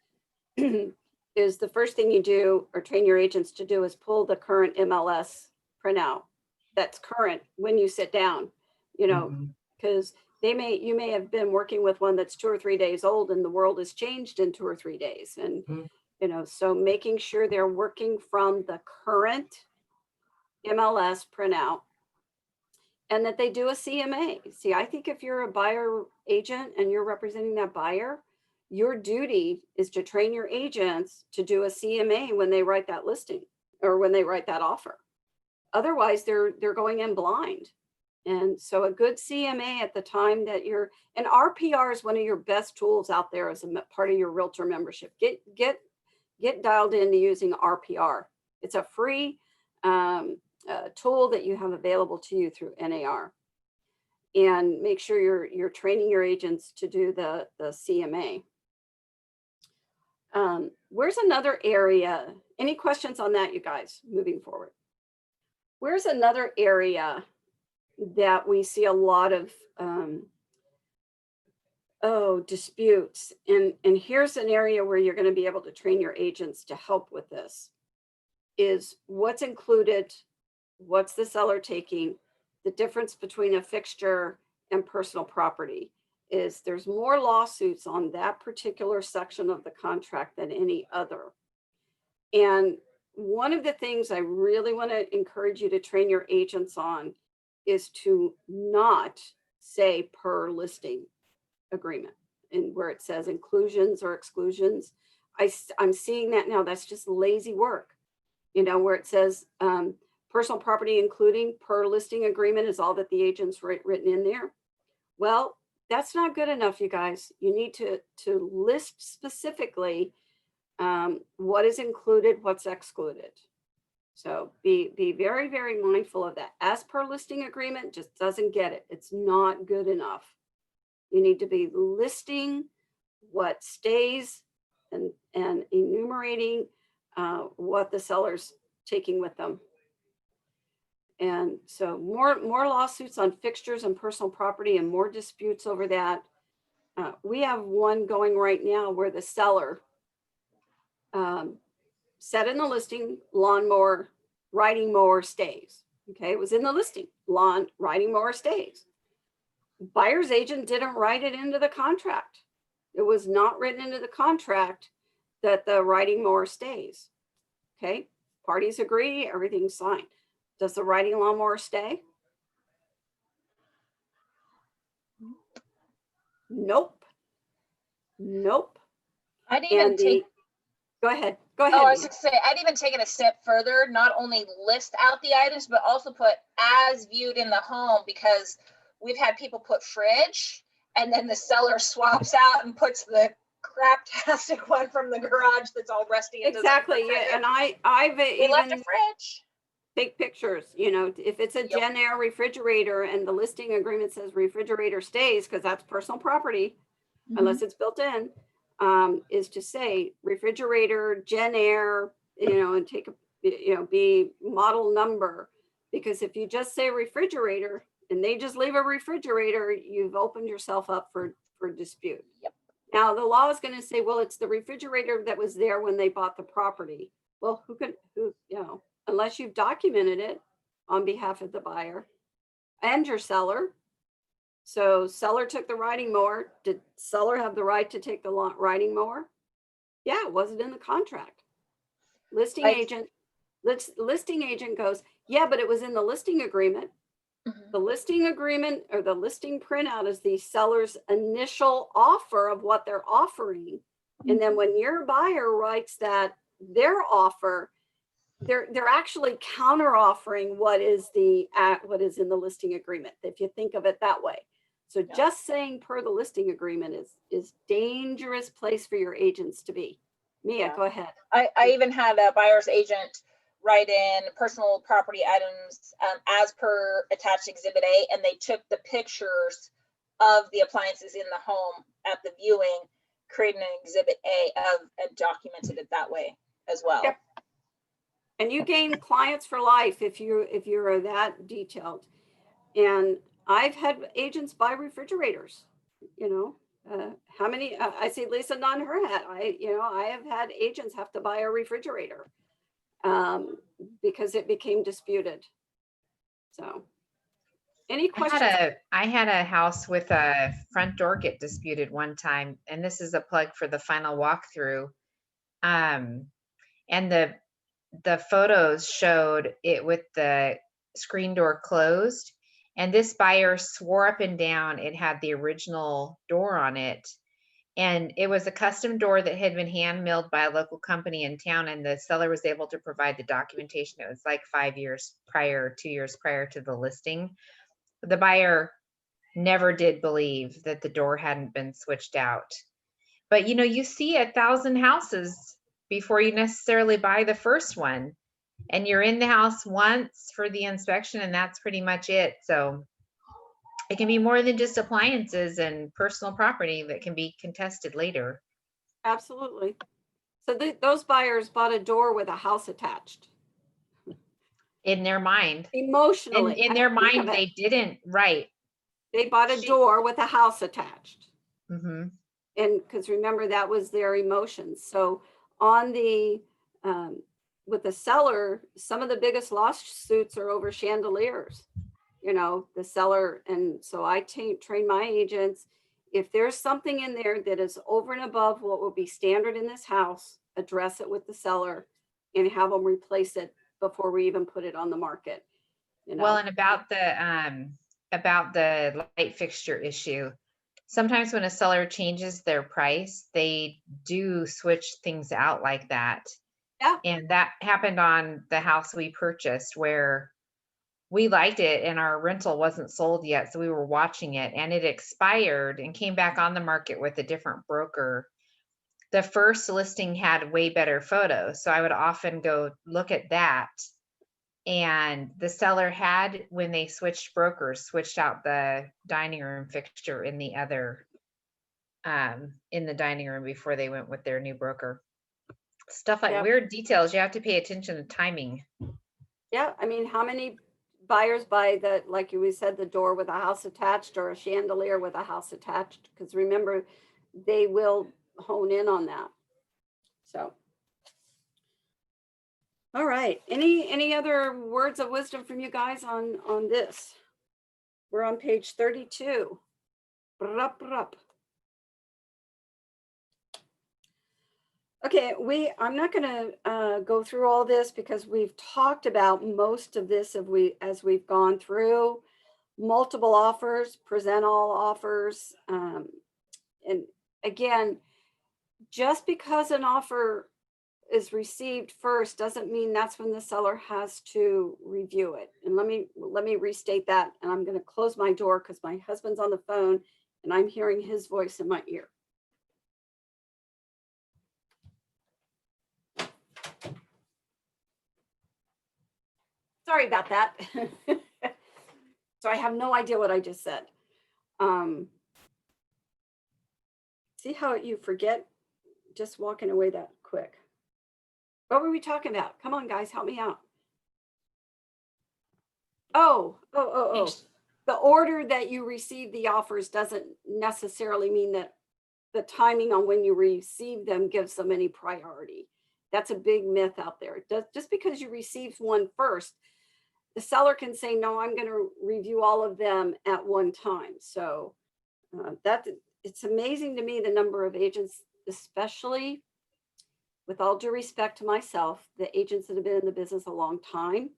is the first thing you do, or train your agents to do, is pull the current MLS printout that's current when you sit down, because you may have been working with one that's 2 or 3 days old, and the world has changed in 2 or 3 days. And, so making sure they're working from the current MLS printout, and that they do a CMA. See, I think if you're a buyer agent and you're representing that buyer, your duty is to train your agents to do a CMA when they write that listing or when they write that offer. Otherwise, they're going in blind. And so a good CMA at the time that and RPR is one of your best tools out there as a part of your realtor membership. Get dialed into using RPR. It's a free tool that you have available to you through NAR. And make sure you're training your agents to do the CMA. Where's another area? Any questions on that, you guys, moving forward? Where's another area that we see a lot of disputes? And here's an area where you're going to be able to train your agents to help with this, is what's included, what's the seller taking, the difference between a fixture and personal property. Is there's more lawsuits on that particular section of the contract than any other. And one of the things I really want to encourage you to train your agents on is to not say per listing agreement, and where it says inclusions or exclusions. I'm seeing that now. That's just lazy work, where it says personal property including per listing agreement is all that the agent's written in there. Well, that's not good enough, you guys. You need to list specifically what is included, what's excluded. So be very, very mindful of that. As per listing agreement just doesn't get it. It's not good enough. You need to be listing what stays and enumerating what the seller's taking with them. And so more lawsuits on fixtures and personal property, and more disputes over that. We have one going right now where the seller said in the listing, lawnmower, riding mower stays. Okay, it was in the listing, lawn, riding mower stays. Buyer's agent didn't write it into the contract. It was not written into the contract that the riding mower stays. Okay, parties agree, everything's signed. Does the riding lawnmower stay? Nope. I'd even take. Go ahead. Oh, I was going to say, I'd even take it a step further, not only list out the items, but also put as viewed in the home, because we've had people put fridge and then the seller swaps out and puts the craptastic one from the garage that's all rusty. Exactly. Yeah. And I've even left a fridge. Take pictures, if it's a Jen Air refrigerator and the listing agreement says refrigerator stays, because that's personal property, unless it's built in, is to say refrigerator, Jen Air, and take be model number, Because if you just say refrigerator and they just leave a refrigerator, you've opened yourself up for dispute. Yep. Now, the law is going to say, well, it's the refrigerator that was there when they bought the property. Well, unless you've documented it on behalf of the buyer and your seller. So seller took the riding mower. Did seller have the right to take the riding mower? Yeah, it wasn't in the contract. Listing agent goes, yeah, but it was in the listing agreement. The listing agreement or the listing printout is the seller's initial offer of what they're offering. And then when your buyer writes that their offer, they're actually counter offering what is in the listing agreement, if you think of it that way. So just saying per the listing agreement is dangerous place for your agents to be. Mia, go ahead. I even had a buyer's agent write in personal property items as per attached exhibit A, and they took the pictures of the appliances in the home at the viewing, creating an exhibit A and documented it that way as well. Yep. And you gain clients for life if you're that detailed. And I've had agents buy refrigerators, how many, I see Lisa nodding her head. I have had agents have to buy a refrigerator because it became disputed. So any questions? I had a house with a front door get disputed one time, and this is a plug for the final walkthrough. And the photos showed it with the screen door closed, and this buyer swore up and down it had the original door on it. And it was a custom door that had been hand milled by a local company in town, and the seller was able to provide the documentation. It was like 2 years prior to the listing. The buyer never did believe that the door hadn't been switched out. But you see 1,000 houses before you necessarily buy the first one, and you're in the house once for the inspection, and that's pretty much it. So it can be more than just appliances and personal property that can be contested later. Absolutely. So those buyers bought a door with a house attached. In their mind. Emotionally. In their mind, they didn't, right. They bought a door with a house attached. Mm-hmm. And because remember, that was their emotions. So on the, with the seller, some of the biggest lawsuits are over chandeliers. The seller, and so I train my agents, if there's something in there that is over and above what will be standard in this house, address it with the seller and have them replace it before we even put it on the market. Well, and about the light fixture issue, sometimes when a seller changes their price, they do switch things out like that. Yeah. And that happened on the house we purchased, where we liked it and our rental wasn't sold yet. So we were watching it, and it expired and came back on the market with a different broker. The first listing had way better photos, so I would often go look at that. And the seller had, when they switched brokers, switched out the dining room fixture in the other, in the dining room before they went with their new broker. Stuff like weird details. You have to pay attention to timing. Yeah. I mean, how many buyers buy that, like we said, the door with a house attached or a chandelier with a house attached? Because remember, they will hone in on that. So. All right. Any other words of wisdom from you guys on this? We're on page 32. Okay, I'm not going to go through all this because we've talked about most of this as we've gone through. Multiple offers, present all offers. And again, just because an offer is received first doesn't mean that's when the seller has to review it. And let me restate that. And I'm going to close my door because my husband's on the phone and I'm hearing his voice in my ear. Sorry about that. So I have no idea what I just said. See how you forget just walking away that quick. What were we talking about? Come on, guys, help me out. Oh. The order that you receive the offers doesn't necessarily mean that the timing on when you receive them gives them any priority. That's a big myth out there. Just because you received one first, the seller can say, no, I'm going to review all of them at one time. So it's amazing to me the number of agents, especially with all due respect to myself, the agents that have been in the business a long time.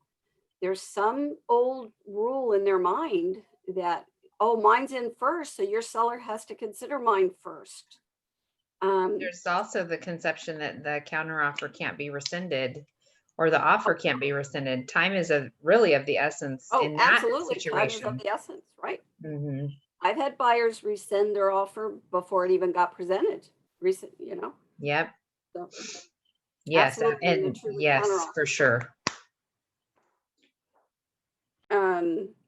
There's some old rule in their mind that, oh, mine's in first, so your seller has to consider mine first. There's also the conception that the counteroffer can't be rescinded or the offer can't be rescinded. Time is really of the essence in that absolutely. Time is situation. of the essence, right? Mm-hmm. I've had buyers rescind their offer before it even got presented. Yep. So, Yes, absolutely, and yes, counteroffer. for sure.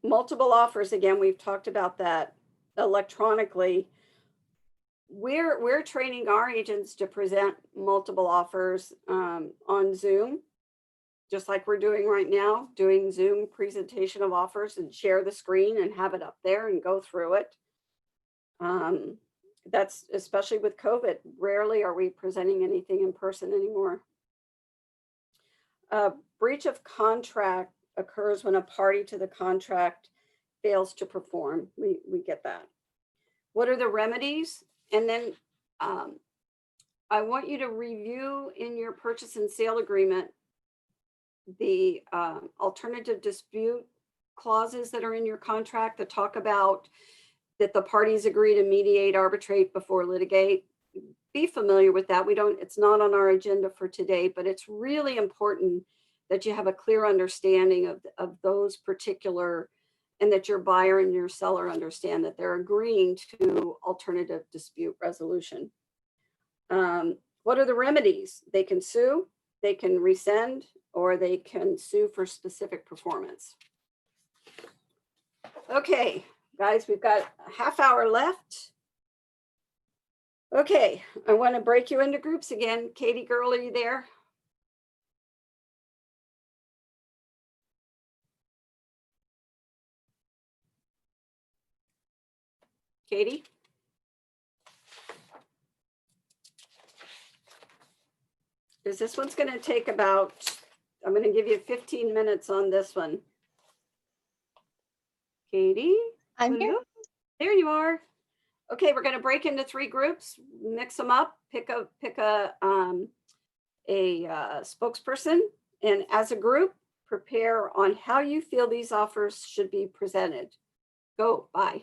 Multiple offers, again, we've talked about that electronically. We're training our agents to present multiple offers on Zoom, just like we're doing right now, doing Zoom presentation of offers and share the screen and have it up there and go through it. That's especially with COVID. Rarely are we presenting anything in person anymore. Breach of contract occurs when a party to the contract fails to perform. We get that. What are the remedies? And then I want you to review in your purchase and sale agreement the alternative dispute clauses that are in your contract that talk about that the parties agree to mediate, arbitrate before litigate. Be familiar with that. It's not on our agenda for today, but it's really important that you have a clear understanding of those particular, and that your buyer and your seller understand that they're agreeing to alternative dispute resolution. What are the remedies? They can sue, they can rescind, or they can sue for specific performance. Okay, guys, we've got a half hour left. Okay, I want to break you into groups again. Katie girl, are you there? Katie? Because this one's going to take about, I'm going to give you 15 minutes on this one. Katie? I'm here. There you are. Okay, we're going to break into 3 groups, mix them up, pick a spokesperson, and as a group, prepare on how you feel these offers should be presented. Go, bye.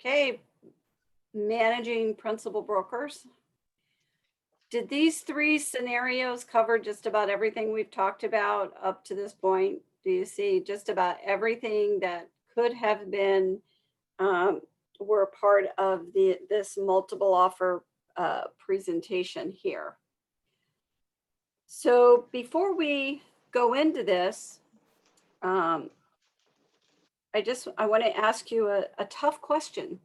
Okay, managing principal brokers. Did these three scenarios cover just about everything we've talked about up to this point? Do you see just about everything that could have been were part of this multiple offer presentation here? So before we go into this, I want to ask you a tough question.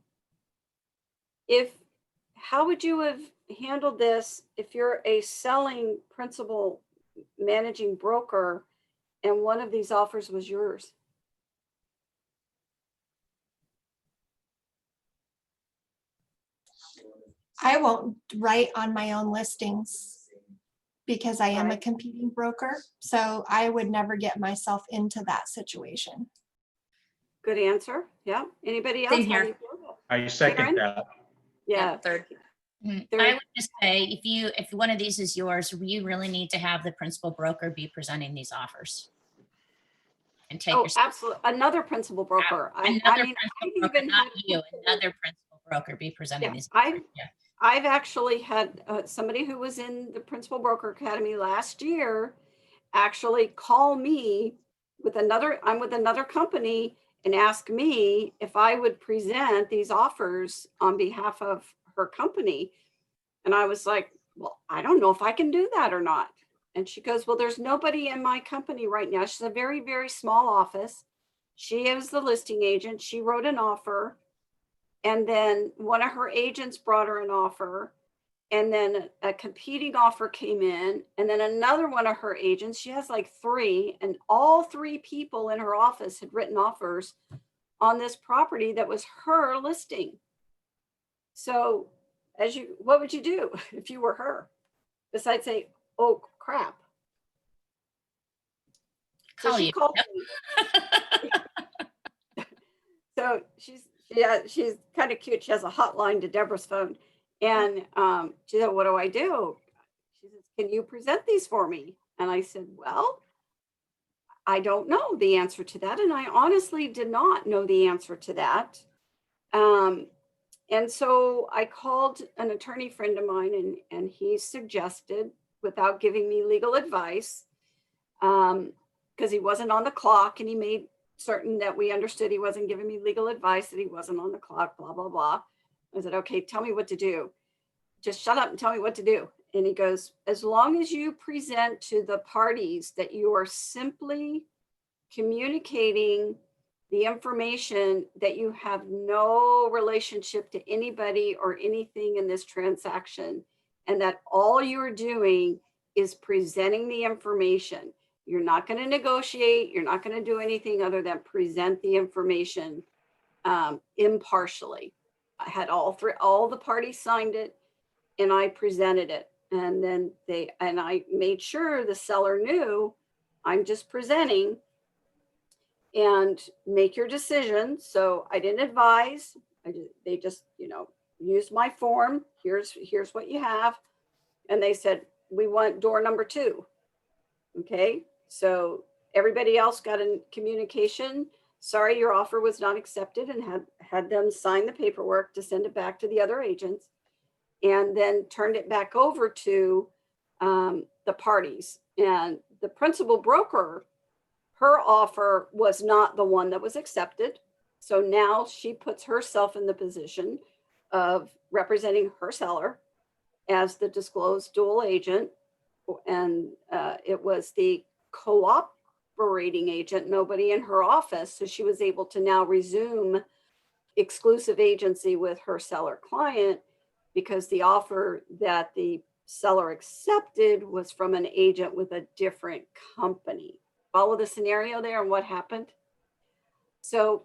How would you have handled this if you're a selling principal managing broker and one of these offers was yours? I won't write on my own listings because I am a competing broker. So I would never get myself into that situation. Good answer. Yeah. Anybody else? Same How do here. you feel about I second Karen? that. Yeah. Third. I Third. would just say, if one of these is yours, you really need to have the principal broker be presenting these offers. And take Oh, your absolutely. Another principal broker. I mean, principal I've broker, even not had you, another principal broker be presenting Yeah, these. I've offers. Yeah. I've actually had somebody who was in the Principal Broker Academy last year actually call me with I'm with another company and ask me if I would present these offers on behalf of her company. And I was like, well, I don't know if I can do that or not. And she goes, well, there's nobody in my company right now. She's a very, very small office. She is the listing agent. She wrote an offer. And then one of her agents brought her an offer. And then a competing offer came in. And then another one of her agents, she has like three, and all three people in her office had written offers on this property that was her listing. So what would you do if you were her? Besides say, oh crap. So she called me. So she's kind of cute. She has a hotline to Deborah's phone. And she said, what do I do? She says, can you present these for me? And I said, well, I don't know the answer to that. And I honestly did not know the answer to that. And so I called an attorney friend of mine, and he suggested, without giving me legal advice, because he wasn't on the clock, and he made certain that we understood he wasn't giving me legal advice, that he wasn't on the clock, blah, blah, blah. I said, okay, tell me what to do. Just shut up and tell me what to do. And he goes, as long as you present to the parties that you are simply communicating the information, that you have no relationship to anybody or anything in this transaction, and that all you're doing is presenting the information. You're not going to negotiate. You're not going to do anything other than present the information impartially. I had all the parties signed it, and I presented it. And then I made sure the seller knew I'm just presenting, and make your decision. So I didn't advise. They just, used my form. Here's what you have. And they said, we want door number 2. Okay. So everybody else got a communication. Sorry, your offer was not accepted, and had them sign the paperwork to send it back to the other agents, and then turned it back over to the parties. And the principal broker, her offer was not the one that was accepted. So now she puts herself in the position of representing her seller as the disclosed dual agent. And it was the cooperating agent, nobody in her office. So she was able to now resume exclusive agency with her seller client, because the offer that the seller accepted was from an agent with a different company. Follow the scenario there and what happened? So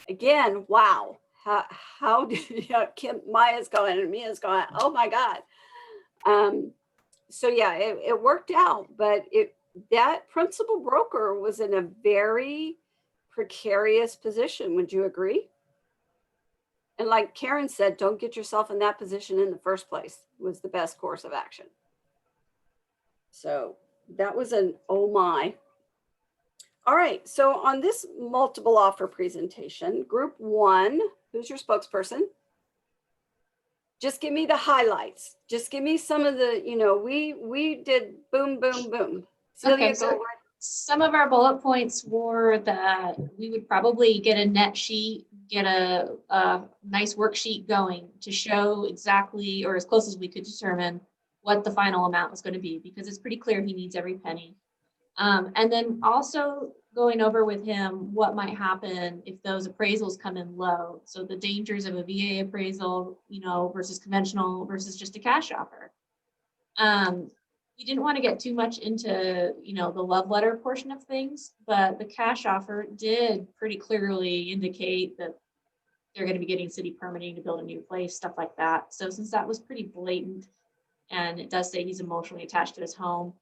again, wow. How did Maya's going and Mia's going, oh my God. So yeah, it worked out, but that principal broker was in a very precarious position. Would you agree? And like Karen said, don't get yourself in that position in the first place, was the best course of action. So that was an oh my. All right, so on this multiple offer presentation, group 1 Who's your spokesperson? Just give me the highlights. Just give me some of the, we did boom, boom, boom. Celia, Okay, go so right. some of our bullet points were that we would probably get a net sheet, get a nice worksheet going to show exactly, or as close as we could determine, what the final amount was going to be, because it's pretty clear he needs every penny. And then also going over with him what might happen if those appraisals come in low. So the dangers of a VA appraisal, versus conventional versus just a cash offer. We didn't want to get too much into, the love letter portion of things, but the cash offer did pretty clearly indicate that they're going to be getting city permitting to build a new place, stuff like that. So since that was pretty blatant, and it does say he's emotionally attached to his home,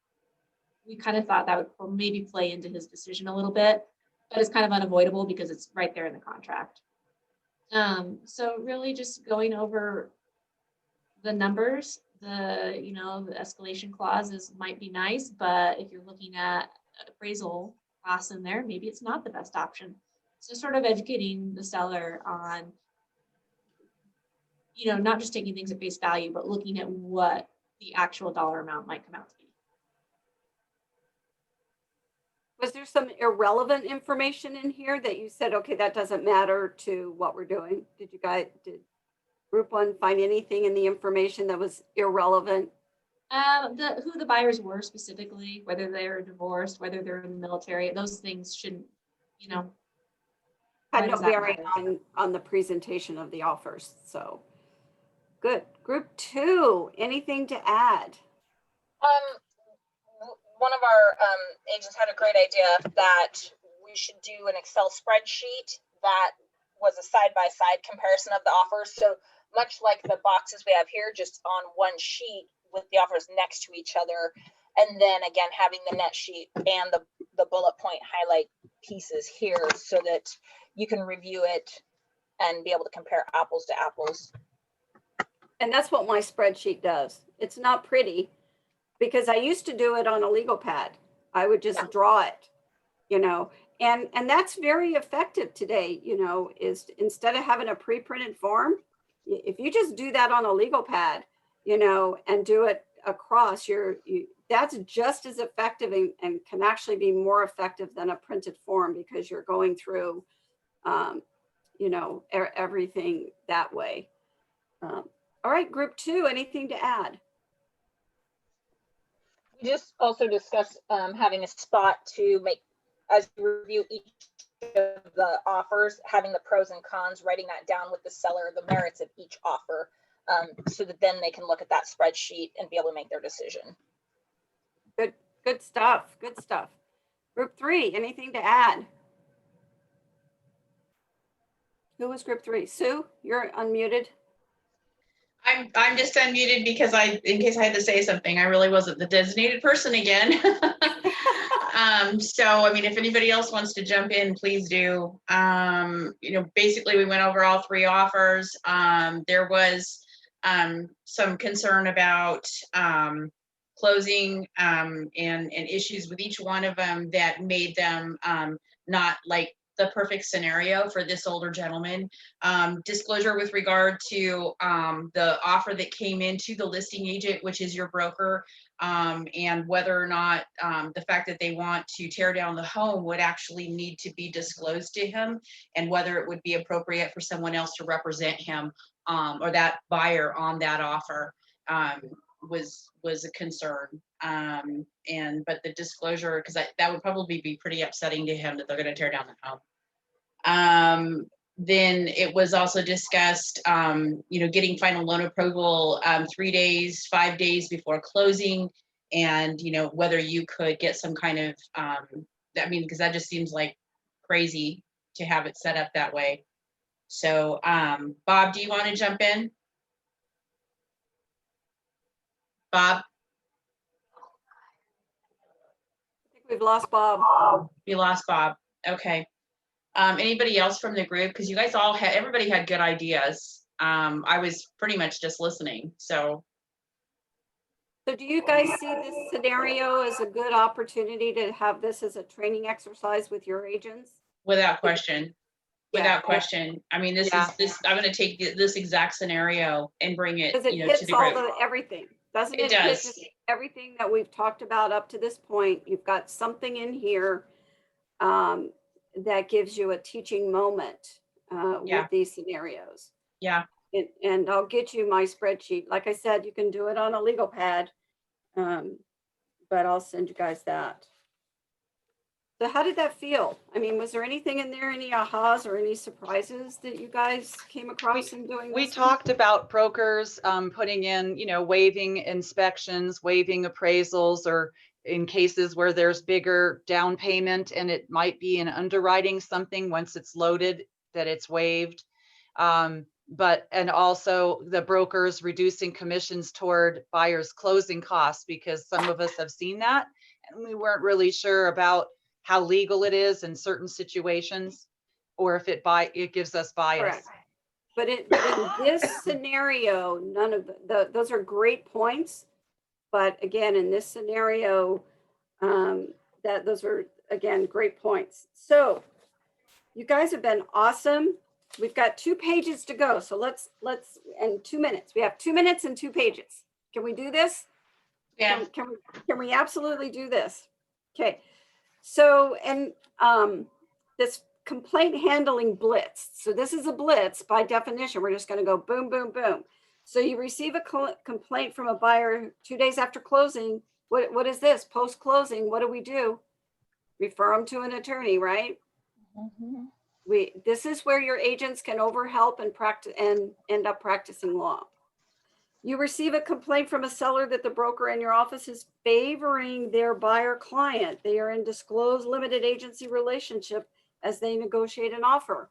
we kind of thought that would maybe play into his decision a little bit, but it's kind of unavoidable because it's right there in the contract. So really just going over the numbers, the escalation clauses might be nice, but if you're looking at appraisal costs in there, maybe it's not the best option. So sort of educating the seller on, not just taking things at face value, but looking at what the actual dollar amount might come out to be. Was there some irrelevant information in here that you said, okay, that doesn't matter to what we're doing? Did Group 1 find anything in the information that was irrelevant? Who the buyers were specifically, whether they're divorced, whether they're in the military, those things shouldn't, Had no does that bearing on the presentation of the offers. So good. Group 2, anything to add? One of our agents had a great idea that we should do an Excel spreadsheet that was a side-by-side comparison of the offers. So much like the boxes we have here, just on one sheet with the offers next to each other. And then again, having the net sheet and the bullet point highlight pieces here so that you can review it and be able to compare apples to apples. And that's what my spreadsheet does. It's not pretty because I used to do it on a legal pad. I would just draw it, and that's very effective today, is instead of having a pre-printed form, if you just do that on a legal pad, and do it across, that's just as effective and can actually be more effective than a printed form because you're going through, everything that way. All right, Group 2, anything to add? We just also discussed having a spot to make, as you review each of the offers, having the pros and cons, writing that down with the seller, the merits of each offer, so that then they can look at that spreadsheet and be able to make their decision. Good stuff. Good stuff. Group 3, anything to add? Who was Group 3? Sue, you're unmuted. I'm just unmuted because in case I had to say something, I really wasn't the designated person again. So, I mean, if anybody else wants to jump in, please do. Basically we went over all 3 offers. There was some concern about closing and issues with each one of them that made them not like the perfect scenario for this older gentleman. Disclosure with regard to the offer that came into the listing agent, which is your broker, and whether or not the fact that they want to tear down the home would actually need to be disclosed to him, and whether it would be appropriate for someone else to represent him or that buyer on that offer was a concern. But the disclosure, because that would probably be pretty upsetting to him that they're going to tear down the home. Then it was also discussed, getting final loan approval 3 days, 5 days before closing, and whether you could get some kind of, because that just seems like crazy to have it set up that way. So, Bob, do you want to jump in? Bob? I think we've lost Bob. We lost Bob. Okay. Anybody else from the group? Because you guys everybody had good ideas. I was pretty much just listening. So do you guys see this scenario as a good opportunity to have this as a training exercise with your agents? Without question. without question. I mean, this Yeah. is this, I'm gonna take this exact scenario and bring it, Because it you know, to hits the all group. everything, doesn't It it? hit does. just everything that we've talked about up to this point. You've got something in here that gives you a teaching moment Yeah. with these scenarios. Yeah. And I'll get you my spreadsheet. Like I said, you can do it on a legal pad, but I'll send you guys that. So how did that feel? I mean, was there anything in there, any ahas or any surprises that you guys came across in doing We this? talked about brokers putting in, you know, waiving inspections, waiving appraisals, or in cases where there's bigger down payment and it might be in underwriting something once it's loaded that it's waived. And also the brokers reducing commissions toward buyers' closing costs, because some of us have seen that and we weren't really sure about how legal it is in certain situations, or if it gives us bias. Correct. But in this scenario, none of those are great points. But again, in this scenario, that those are again great points. So you guys have been awesome. We've got 2 pages to go. So let's and 2 minutes. We have 2 minutes and 2 pages. Can we do this? Yeah. Can we absolutely do this? Okay. So, and this complaint handling blitz. So this is a blitz by definition. We're just going to go boom, boom, boom. So you receive a complaint from a buyer 2 days after closing. What is this? Post closing, what do? Refer them to an attorney, right? This is where your agents can overhelp and practice and end up practicing law. You receive a complaint from a seller that the broker in your office is favoring their buyer client. They are in disclosed limited agency relationship as they negotiate an offer.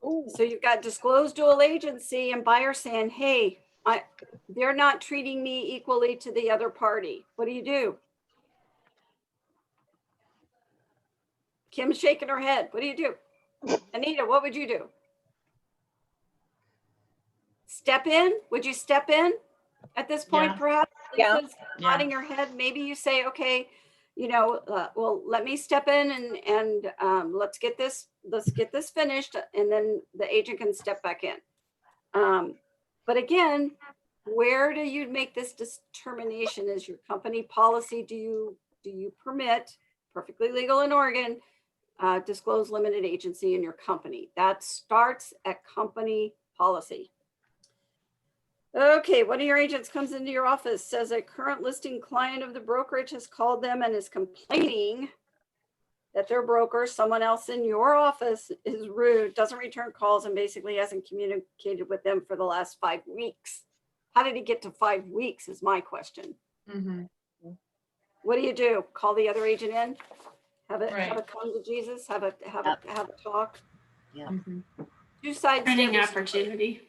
So you've got disclosed dual agency and buyer saying, hey, they're not treating me equally to the other party. What do? Kim's shaking her head. What do? Anita, what would you do? Step in? Would you step in at this point, Yeah. perhaps? Yeah. Lisa's nodding her head. Maybe you say, okay, you know, well, let me step in and let's get this finished, and then the agent can step back in. But again, where do you make this determination? Is your company policy? Do you permit, perfectly legal in Oregon, disclose limited agency in your company? That starts at company policy. Okay, one of your agents comes into your office, says a current listing client of the brokerage has called them and is complaining that their broker, someone else in your office, is rude, doesn't return calls, and basically hasn't communicated with them for the last 5 weeks. How did he get to 5 weeks is my question. Mm-hmm. What do? Call the other agent in? Have a Right. come to Jesus? Have a talk? Yeah. Mm-hmm. 2 sides. to Training every story. opportunity.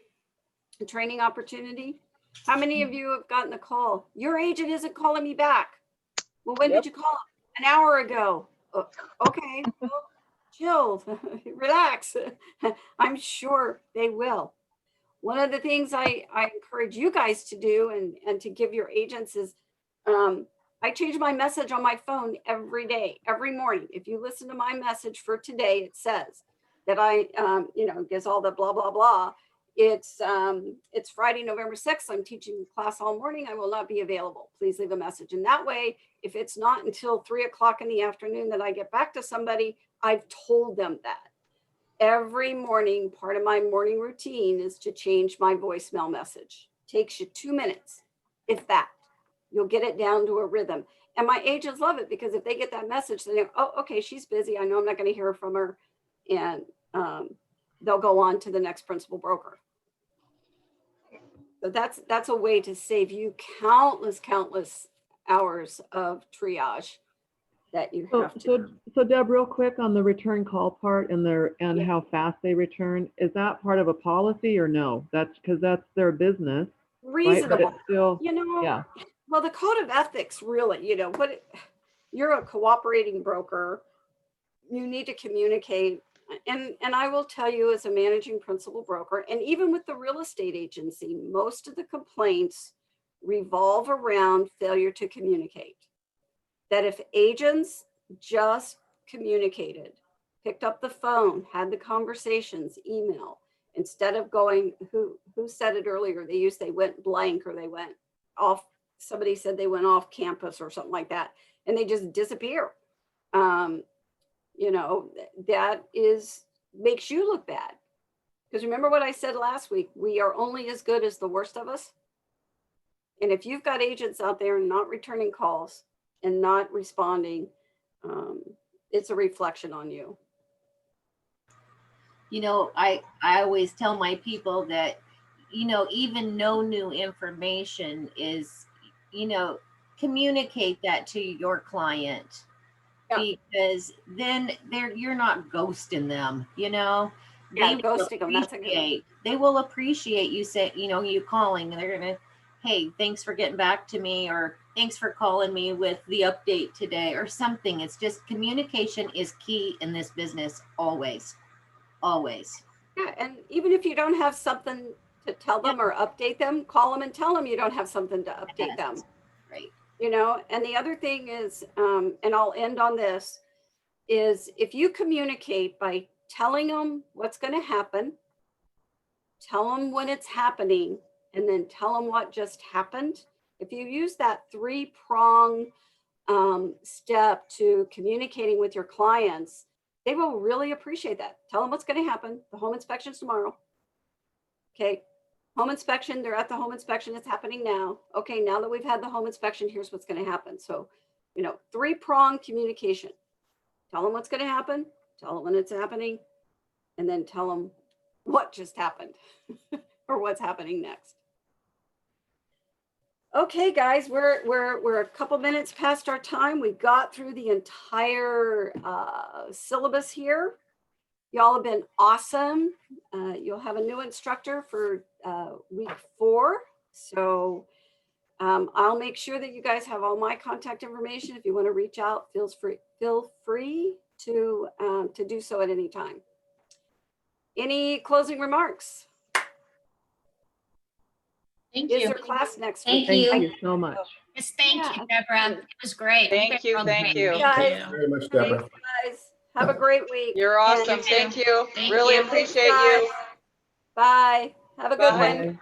A training opportunity. How many of you have gotten a call? Your agent isn't calling me back. Well, when did you call him? An hour ago. Okay, well, chill, relax. I'm sure they will. One of the things I encourage you guys to do and to give your agents is I change my message on my phone every day, every morning. If you listen to my message for today, it says that gives all the blah, blah, blah. It's Friday, November 6th. I'm teaching class all morning. I will not be available. Please leave a message. And that way, if it's not until 3 o'clock in the afternoon that I get back to somebody, I've told them that. Every morning, part of my morning routine is to change my voicemail message. Takes you 2 minutes, if that. You'll get it down to a rhythm. And my agents love it because if they get that message, they go, oh, okay, she's busy. I know I'm not going to hear from her. And they'll go on to the next principal broker. So that's a way to save you countless hours of triage that you have to. So Deb, real quick on the return call part and how fast they return, is that part of a policy or no? That's because that's their business. Reasonable. Right? But it's still, yeah. Well, the code of ethics really, you're a cooperating broker. You need to communicate. And I will tell you, as a managing principal broker, and even with the real estate agency, most of the complaints revolve around failure to communicate. That if agents just communicated picked up the phone, had the conversations, email, instead of going, who said it earlier? They went blank or they went off. Somebody said they went off campus or something like that, and they just disappear. You know, that makes you look bad. Because remember what I said last week, we are only as good as the worst of us. And if you've got agents out there not returning calls and not responding, it's a reflection on you. You know, I always tell my people that, you know, even no new information is, you know, communicate that to your client. Yeah. Because then you're not ghosting them, you know. Yeah, ghosting them. That's a good one. They will appreciate you you calling, and they're gonna, hey, thanks for getting back to me, or thanks for calling me with the update today, or something. It's just communication is key in this business, always. Always. Yeah, and even if you don't have something to tell them or update them, call them and tell them you don't have something to update them. Right. You know, and the other thing is, and I'll end on this, is if you communicate by telling them what's going to happen, tell them when it's happening, and then tell them what just happened. If you use that 3-prong step to communicating with your clients, they will really appreciate that. Tell them what's going to happen. The home inspection's tomorrow. Okay. Home inspection, they're at the home inspection. It's happening now. Okay. Now that we've had the home inspection, here's what's going to happen. So, you know, 3-prong communication. Tell them what's going to happen. Tell them when it's happening. And then tell them what just happened or what's happening next. Okay, guys, we're a couple minutes past our time. We got through the entire syllabus here. Y'all have been awesome. You'll have a new instructor for week 4. So I'll make sure that you guys have all my contact information. If you want to reach out, feel free to do so at any time. Any closing remarks? Thank Is you. there class next Thank week? you. Thank you so much. Yes, thank you, Deborah. It was great. Thank you, thank you. Guys, Very much, Deborah. thanks, guys. Have a great week. You're awesome. And- Thank you. Thank Really you. appreciate Thanks, you. guys. Bye. Have a good Bye. one.